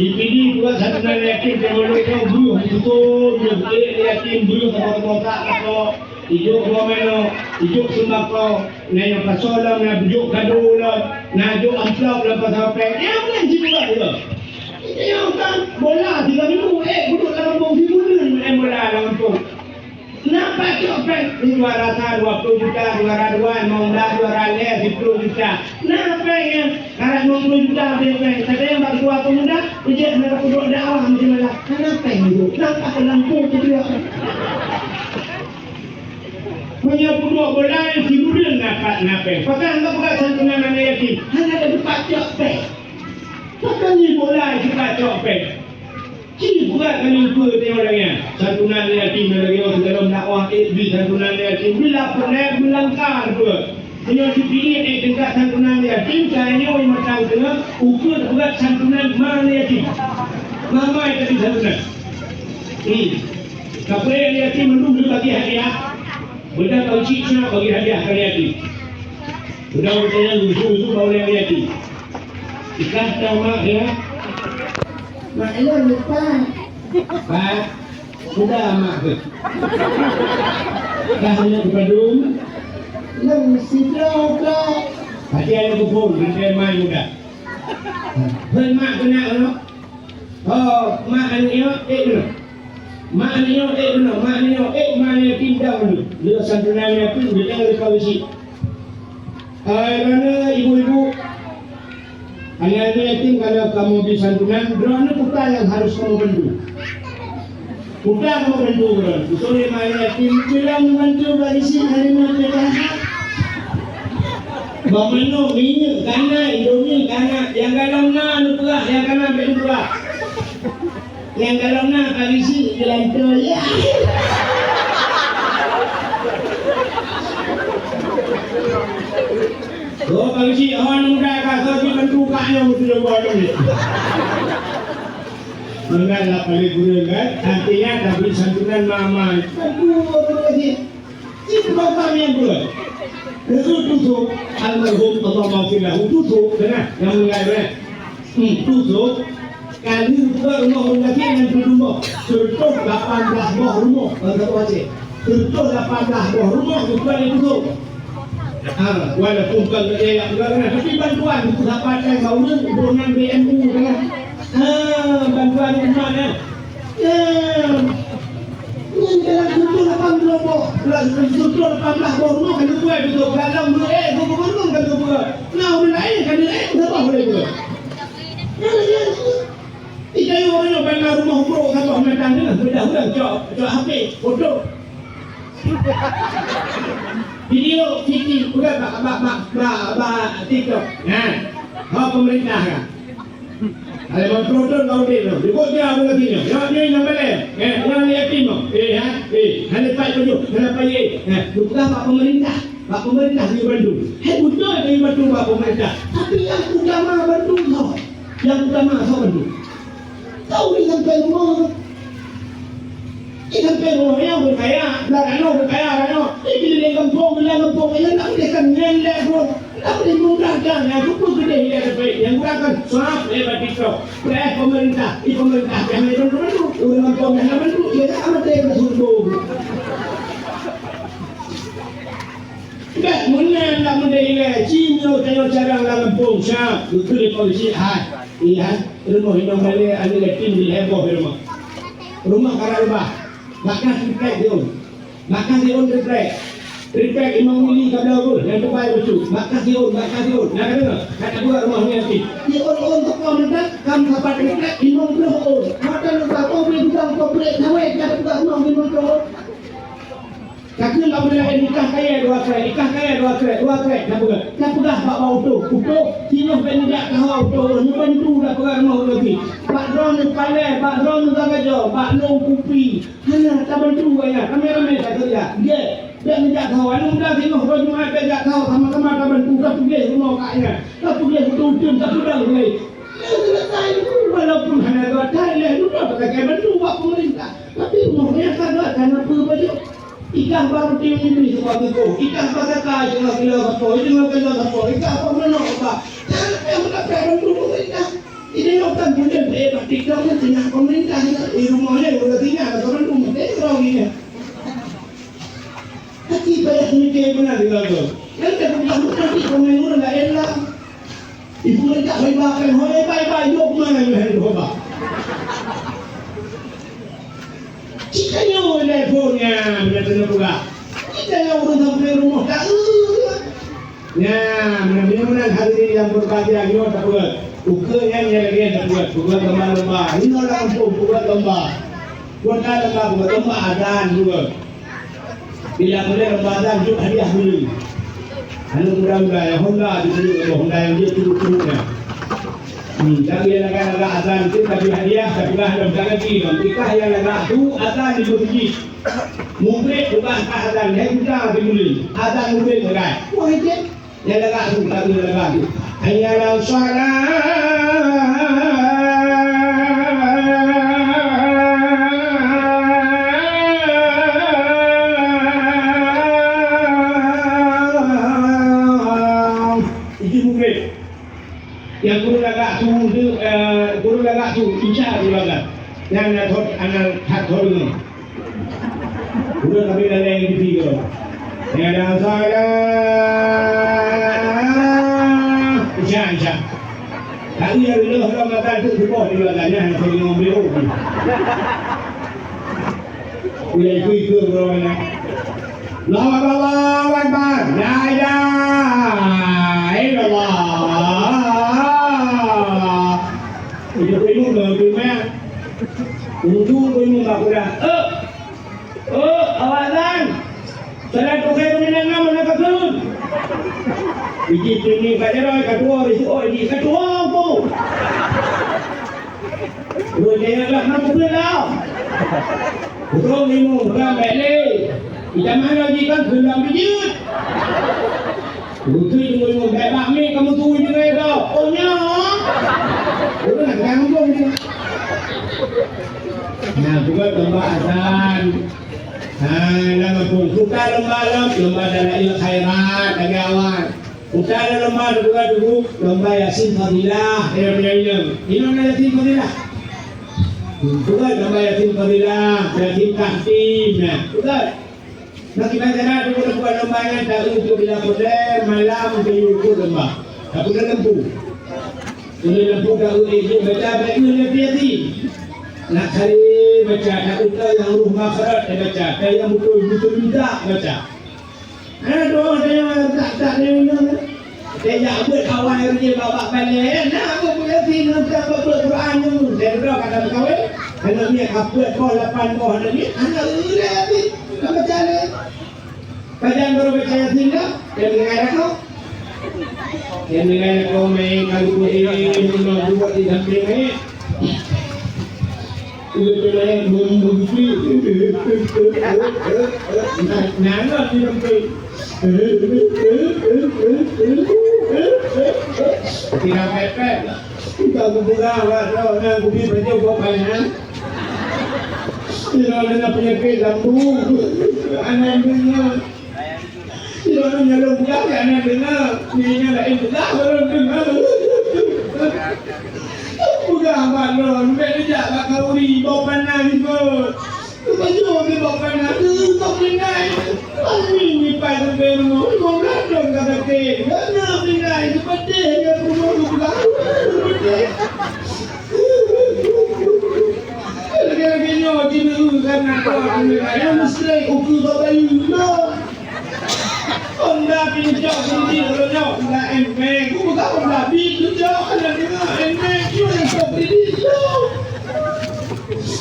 IPD buat santunan yatim mulut kau buruh betul yatim buruh tak atau ijuk gomeno, ijuk sembako, nanya pasolam, na bujuk kado lah, na juk amplop lah pasal peng. Boleh juga dia. Yang kan bola 3 minggu, duduk dalam bong hiburan main bola dalam bong. Nampak cok peng, 200, 20 juta, 200, mau dah 200, 10 juta. Nampak yang karena 20 juta dia peng. Tapi yang bak tua pemuda, ijek mereka duduk dakwah macam mana? Kenapa peng itu? Nampak lampu tu dia. Punya puluh bola yang hiburan dapat napeng. Pakai anggap bukan santunan anak yatim. Hanya ada depan copek. Pakai ni bola yang depan copek. Cini bukan kali lupa tengok orangnya. Santunan anak yatim lagi orang dalam dakwah di santunan anak yatim. Bila pernah melangkah pula. Hanya dipilih dekat santunan anak yatim. Caranya orang macam tengah ukur buat santunan mana anak yatim. Nama yang tadi santunan. Kapal anak yatim menunggu bagi hadiah. Benda kau cik nak bagi hadiah kali hati. Benda bertanya lusu bau yang hati. Ikhlas tahu mak dia. Mak elok lupa. Pak, sudah mak ke? Dah hanya kepadung. Long sidro ke? Hati ada kupung, nanti main muda. Hei mak kena no. Oh, mak anio dulu. Maknanya benar, maknanya pindah dulu. Dia santunannya pun dia jangan dikawisi. Kerana ibu-ibu, anak yatim kalau kamu di santunan, berapa putra yang harus kamu bantu? Putra kamu bantu berapa? Soalnya anak yatim bilang bantu dari sini hari mana berapa? Bagaimana minyak, kana, indomie, kana, yang kalau na pula, yang kana pula. Yang kalau nak kalisi jalan tu ya. Oh kalisi orang muda kasar di bantu kaknya betul buat ni. Mengan lah paling guna kan. Artinya dah beri santunan mama. Aduh terus si bapa yang buat. Tutup almarhum Allah maafkanlah. Tutup benar yang mengajar. Tutup. Kali juga rumah lelaki yang berdua contoh 18 buah rumah kalau baca contoh 18 buah rumah juga itu walaupun kalau dia yang tapi bantuan itu dapatkan bangunan dengan BMU kan bantuan rumah kan ini dalam contoh 18 buah contoh 18 buah rumah kan itu betul dalam gubernur kan itu nah lain kan lain berapa boleh buat Ika yung orang yang bangga rumah bro sama macam ni lah, mudah-mudah cok HP, foto, video, TV, bukan TikTok. Nah, hak pemerintah kan. Ada memproduksi kau dia, dia dia apa lagi ni? Dia yang mana? Yang yatim tu. Hendak pakai baju, hendak pakai. Bukan pak pemerintah. Pak pemerintah dia bantu. Betul dia bantu pak pemerintah. Tapi yang utama bantu kau. Yang utama kau bantu. Kau ni sampai rumah. Sampai rumah yang berkaya, belakang berkaya, ini dia kampung, yang nak berikan nilai pun. Tak boleh memudahkan yang cukup gede yang terbaik yang gunakan suap lebar tiktok pemerintah pemerintah yang lebar bantu orang kampung yang bantu ia amat dia bersuruh tak menang tak menang Cina tengok cara orang kampung siap itu di polisi iya rumah hidung balik ada tim di heboh rumah karabah makan triplek dia triplek imam mili kada pun yang terbaik betul makan siun nak kata buat rumah ni nanti dia on tak kau mendak kam dapat triplek imam belum makan lupa kau beli tukang komplek sawit kada buat rumah imam kau kakak tak boleh nikah kaya dua krek tak pegah pak auto sini pendak kau auto ni bantu dah pegang rumah lagi pak drone pandai pak drone tak kerja pak long kupi hanya tak bantu ya kameramen tak kerja dia menjak tahu, anu dah tengok baju Jumaat menjak tahu sama-sama tak bantu tak pergi rumah kaknya, tak pergi betul-betul tak sudah mulai. Selesai walaupun hanya dua Thailand itu tak pakai bantu buat pemerintah, tapi rumahnya kan ada karena apa baju ikan baru tiup ini semua itu, ikan pakai kayu nak kilo apa, itu nak kilo apa, ikan apa mana apa, jangan yang pakai bantu pemerintah. Ini bukan punya batik kau ni tinggal pemerintah di rumahnya sudah tinggal tak bantu mereka orang ini. Hati banyak mikir benar juga tu. Yang tak punya nanti komen orang tak enak. Ibu mereka baik-baik, baik-baik, jok mana yang hendak hoba. Kita yang orang telefonnya, bila tu nak buka. Kita yang orang sampai rumah tak. Ya, benar-benar hari ini yang berbahagia kita tak buat. Bukan yang lagi tak buat. Bukan lembah-lembah. Ini orang kampung buat lembah. Bukan lembah adan juga. Bila boleh Ramadan juga hadiah beli. Anu mudah-mudah yang Honda dibeli Honda yang dia turut-turutnya. Tapi yang agak azan itu tapi hadiah tapi lah dalam lagi. Jika yang agak tu azan diberi. Mungkin bukan azan yang kita dibeli. Azan mungkin agak. Wah itu yang agak tu tapi agak tu. Ayalah salat. Yang guru lagak tu insya guru lagak yang anak thot ni guru kami dah yang di guru yang ada saya insya tapi yang dulu Ramadan tu semua di lagaknya yang pergi ngomel boleh ikut guru ni Allahu Akbar la ilaha illallah. Itu ilmu dah ilmu. Untuk ilmu tak boleh. Awalan. Salah tu saya punya nama nak kesun. Biji ini kajerai kedua ini kedua apa? Dua janganlah nak berlalu. Betul ilmu bukan balik. Jangan lagi kan gelam biji. Betul ilmu bebak ni kamu tu juga itu. Oh nyak. Itu nak ganggu ni. Nah, juga lomba azan. Lama pun kita lomba dalil khairat bagi awak. Kita ada lomba juga dulu lomba Yasin Fadilah. Ini mana Yasin Fadilah? Juga lomba Yasin Fadilah, Yasin Tahtim. Juga. Nak kita jangan dulu buat lomba yang tak untuk bila boleh malam diukur lomba. Tak boleh lembu. Boleh lembu tak boleh baca baca dia. Nak cari baca nak uta yang huruf makhraj baca, yang betul tidak baca. Aduh saya tak ni. Saya buat kawan yang dia bawa balik. Nak aku boleh sini nak baca Quran tu. Saya dah kata kawan. Kalau dia kaput kau 8 kau ni, anak ni lagi. Kau baca ni. Kajian baru baca Yasin dah. Dia mengajar kau. Yang nilai kau main kalau buat buat di samping ni. Itu yang membukti. Nana di samping. Tidak pepet. Kita buka walau nak pergi kerja buat banyak. Tidak ada penyakit lambung. Anak dengar. Tidak ada nyalon buka anak dengar. Ini lain buka orang dengar. Buka balon. Beda bakal uri bawa panas itu. Baju ni bawa panas tu tak pindah. Ini pada bemo. Kau nak kata ke? Mana pindah itu pada yang rumah buka. Lagi-lagi nyawa kita urusan apa? Yang mesti ukur bayu lah. Onda pinjau sendiri kalau nyawa tidak empek. Aku bukan onda pinjau ada dengan empek. Cuma yang seperti itu.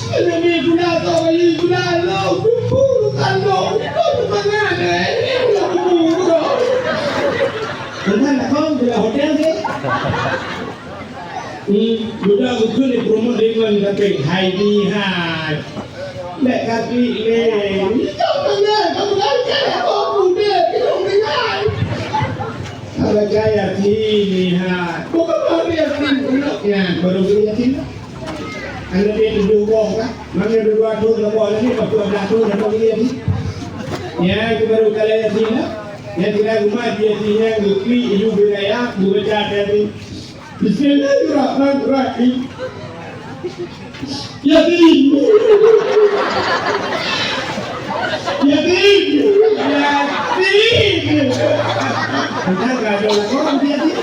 Ada ni guna tahu ini guna lo. Bukan lo. Kau mana? Ini bukan lo. Bukan kau sudah hotel ke? Sudah bukan di promo dengan tapi Heidi hai. Lek kaki le. Kau kan kau muda kau dengar. Ada gaya sini hai. Bukan dia sini. Ya, baru dia sini. Anda dia duduk bawah kan? Mana dua tu bawah ni, betul betul dan dia ni. Ya, itu baru kali sini lah. Yang tidak rumah dia sini yang bukti ibu budaya baca dari. Bismillahirrahmanirrahim. Yakin. Kita tak ada orang dia ni.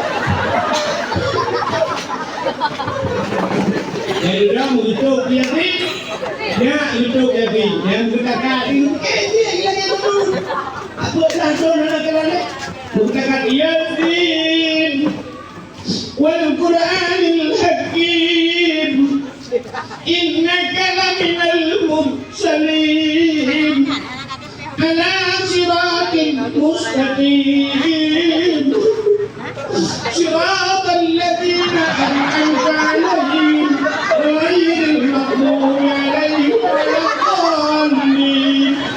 Jadi kamu itu yakin. Ya, itu yakin. Yang kita kali dia lagi betul. Aku langsung nak kena. Kita kata yakin. Wal Qur'anil Hakim. Innaka laminal mursalin. Ala siratin mustaqim. Siratal ladzina an'amta 'alaihim ghairil maghdubi 'alaihim waladdallin.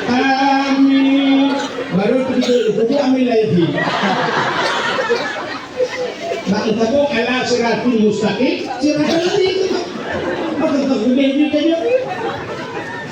Amin. Baru itu amin lagi. Bangsa ko ala siratul mustaqim. Siratul itu. Apa kemudian kita dia?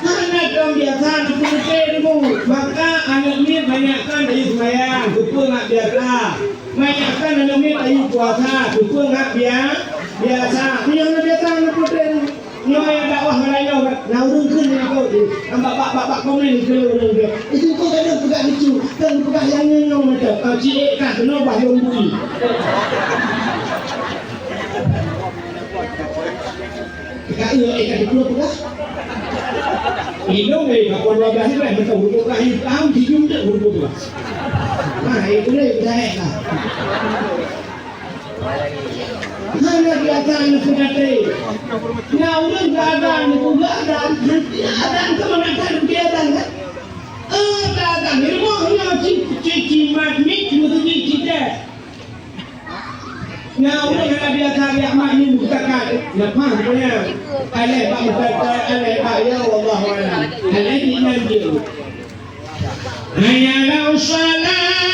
Anak dong biasa dipukul dulu. Maka anak ni banyakkan dari sembahyang, betul nak biasa. Banyakkan anak ni dari puasa, betul nak biasa. Yang biasa nak putih. Nyoy dakwah Melayu, nak urungkan dengan kau tu. Nampak bapak komen ke urung dia. Itu kau kena pegang itu, dan pegang yang nyoy macam. Cik kan kena bahayong bui. Pegang ikan itu pegang. Hidung ni kalau wabah ni macam huruf lahir tahu hidung tak huruf tu. Nah itu ni dah lah. Hanya biasa anak sedate. Nah orang gadang itu gadang, gadang kemanakah dia gadang kan? Gadang ni rumahnya cici magnet mesti cici. Nah orang yang biasa biak magnet bukan kan? Lepas punya. Alai pak kata alai pak ya Allah wala. Alai ni nanti. Hayya la salat.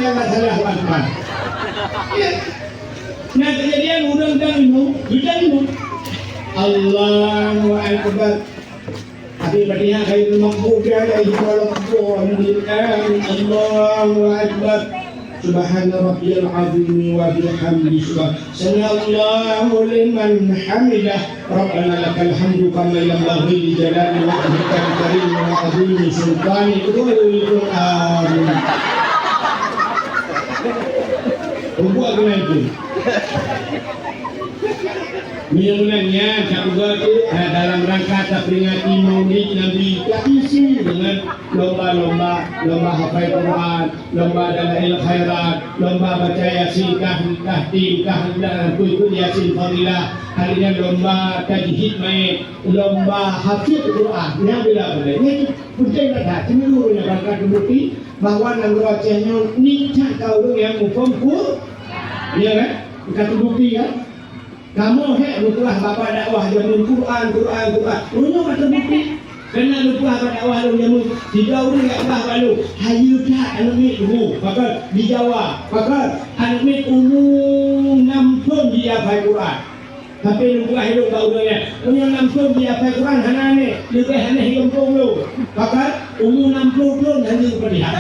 Yang masalah apa? Nah kejadian udang dan minum. Allahu Akbar. Tapi badinya khairul maghdubi alaihim waladdallin. Allahu Akbar. Subhana rabbiyal azim wa bihamdihi subhanallahu liman hamidah. Rabbana lakal hamdu kama yanbaghi li jalali wajhikal karim wa azimi sultanik. Amin. Buat kena itu. Mulanya juga dalam rangka terperingati Maulid Nabi kita isi dengan lomba hafal Quran, lomba dalail khairat, lomba baca yasin tahtim dan ikut yasin fadilah. Hari ini lomba tajhid mai, lomba hafiz Quran. Yang bila boleh. Ini penting dah. Cuma rangka terbukti bahawa nang wajahnya ni cak kau yang mufaham. Ya kan? Kata bukti kan? Kamu lupa bapa dakwah jamun Quran. Punya kata bukti. Kena lupa bapa dakwah jamun dijauh ni dakwah balu. Hayu tak anak ni dulu. Maka dijawab. Maka anak ni umum nampun dia hafal Quran. Tapi lupa hidup bau dia. Punya nampun dia hafal Quran hana ni. Lebih hana hidup dulu. Maka umum nampun pun hanya berlihat.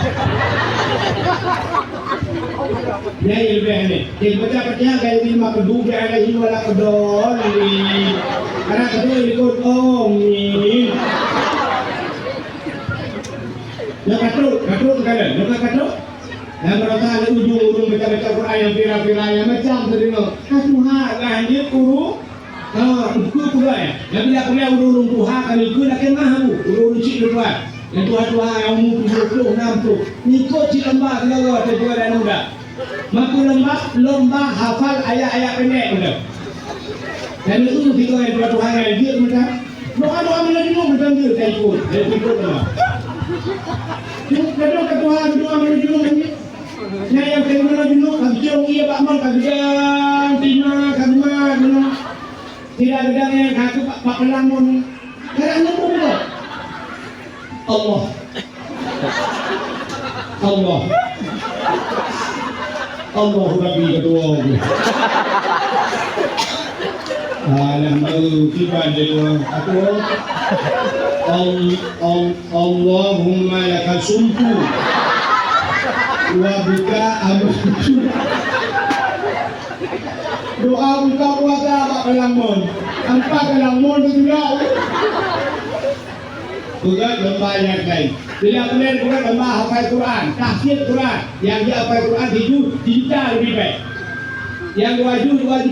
Ya lebih ni. Dia baca percaya gaya lima kedua ada lima lah kedon ni. Karena kedua ikut ni. Nak katruk kan? Nak katruk? Yang berada di ujung baca Quran yang viral yang macam terdino. Tuhan lanjut guru. Itu pula ya. Yang bila punya urung Tuhan kali itu nak kena urung cik tuan. Yang Tuhan yang umur 70-60 ni kok cik lembah kalau ada juga dan muda. Maka lomba hafal ayat-ayat pendek betul. Dan itu kita yang Tuhan yang dia macam doa mana dulu macam dia saya ikut. Saya ikut lah. Kalau Tuhan doa mana dulu ni. Nah yang saya mana dulu kajian ia bakman kajian tina kajian mana. Tidak ada yang aku pak pelamun. Kerana apa? Allah Rabbi kedua tiba dia Allahumma lakal sumpu wa bika amantu. Doa buka puasa pak pelamun. Tanpa pelamun itu jauh. Juga lomba yang lain. Bila kemudian juga lomba hafal Quran, tahfidz Quran. Yang dia hafal Quran dijuta lebih baik. Yang 2 juta, 10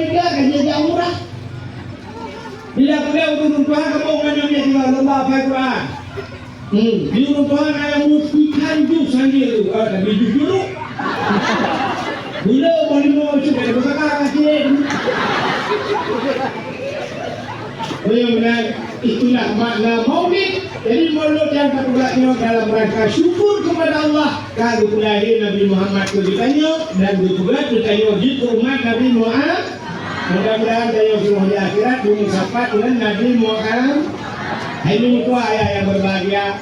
juta kan dia murah. Bila kemudian urung Tuhan kamu banyak dia juga lomba hafal Quran. Di urung Tuhan ada musikan jus sendiri tu. Tapi jus dulu. Bila boleh mau cuba ada besar kecil. Benar itulah makna Maulid. Jadi Maulid yang terbuatnya dalam rangka syukur kepada Allah. Kalau lahir Nabi Muhammad itu ditanya dan juga ditanya di umat Nabi Muhammad. Mudah-mudahan saya suruh di akhirat mengucapkan dengan Nabi Muhammad. Ini itu ayat yang berbahagia.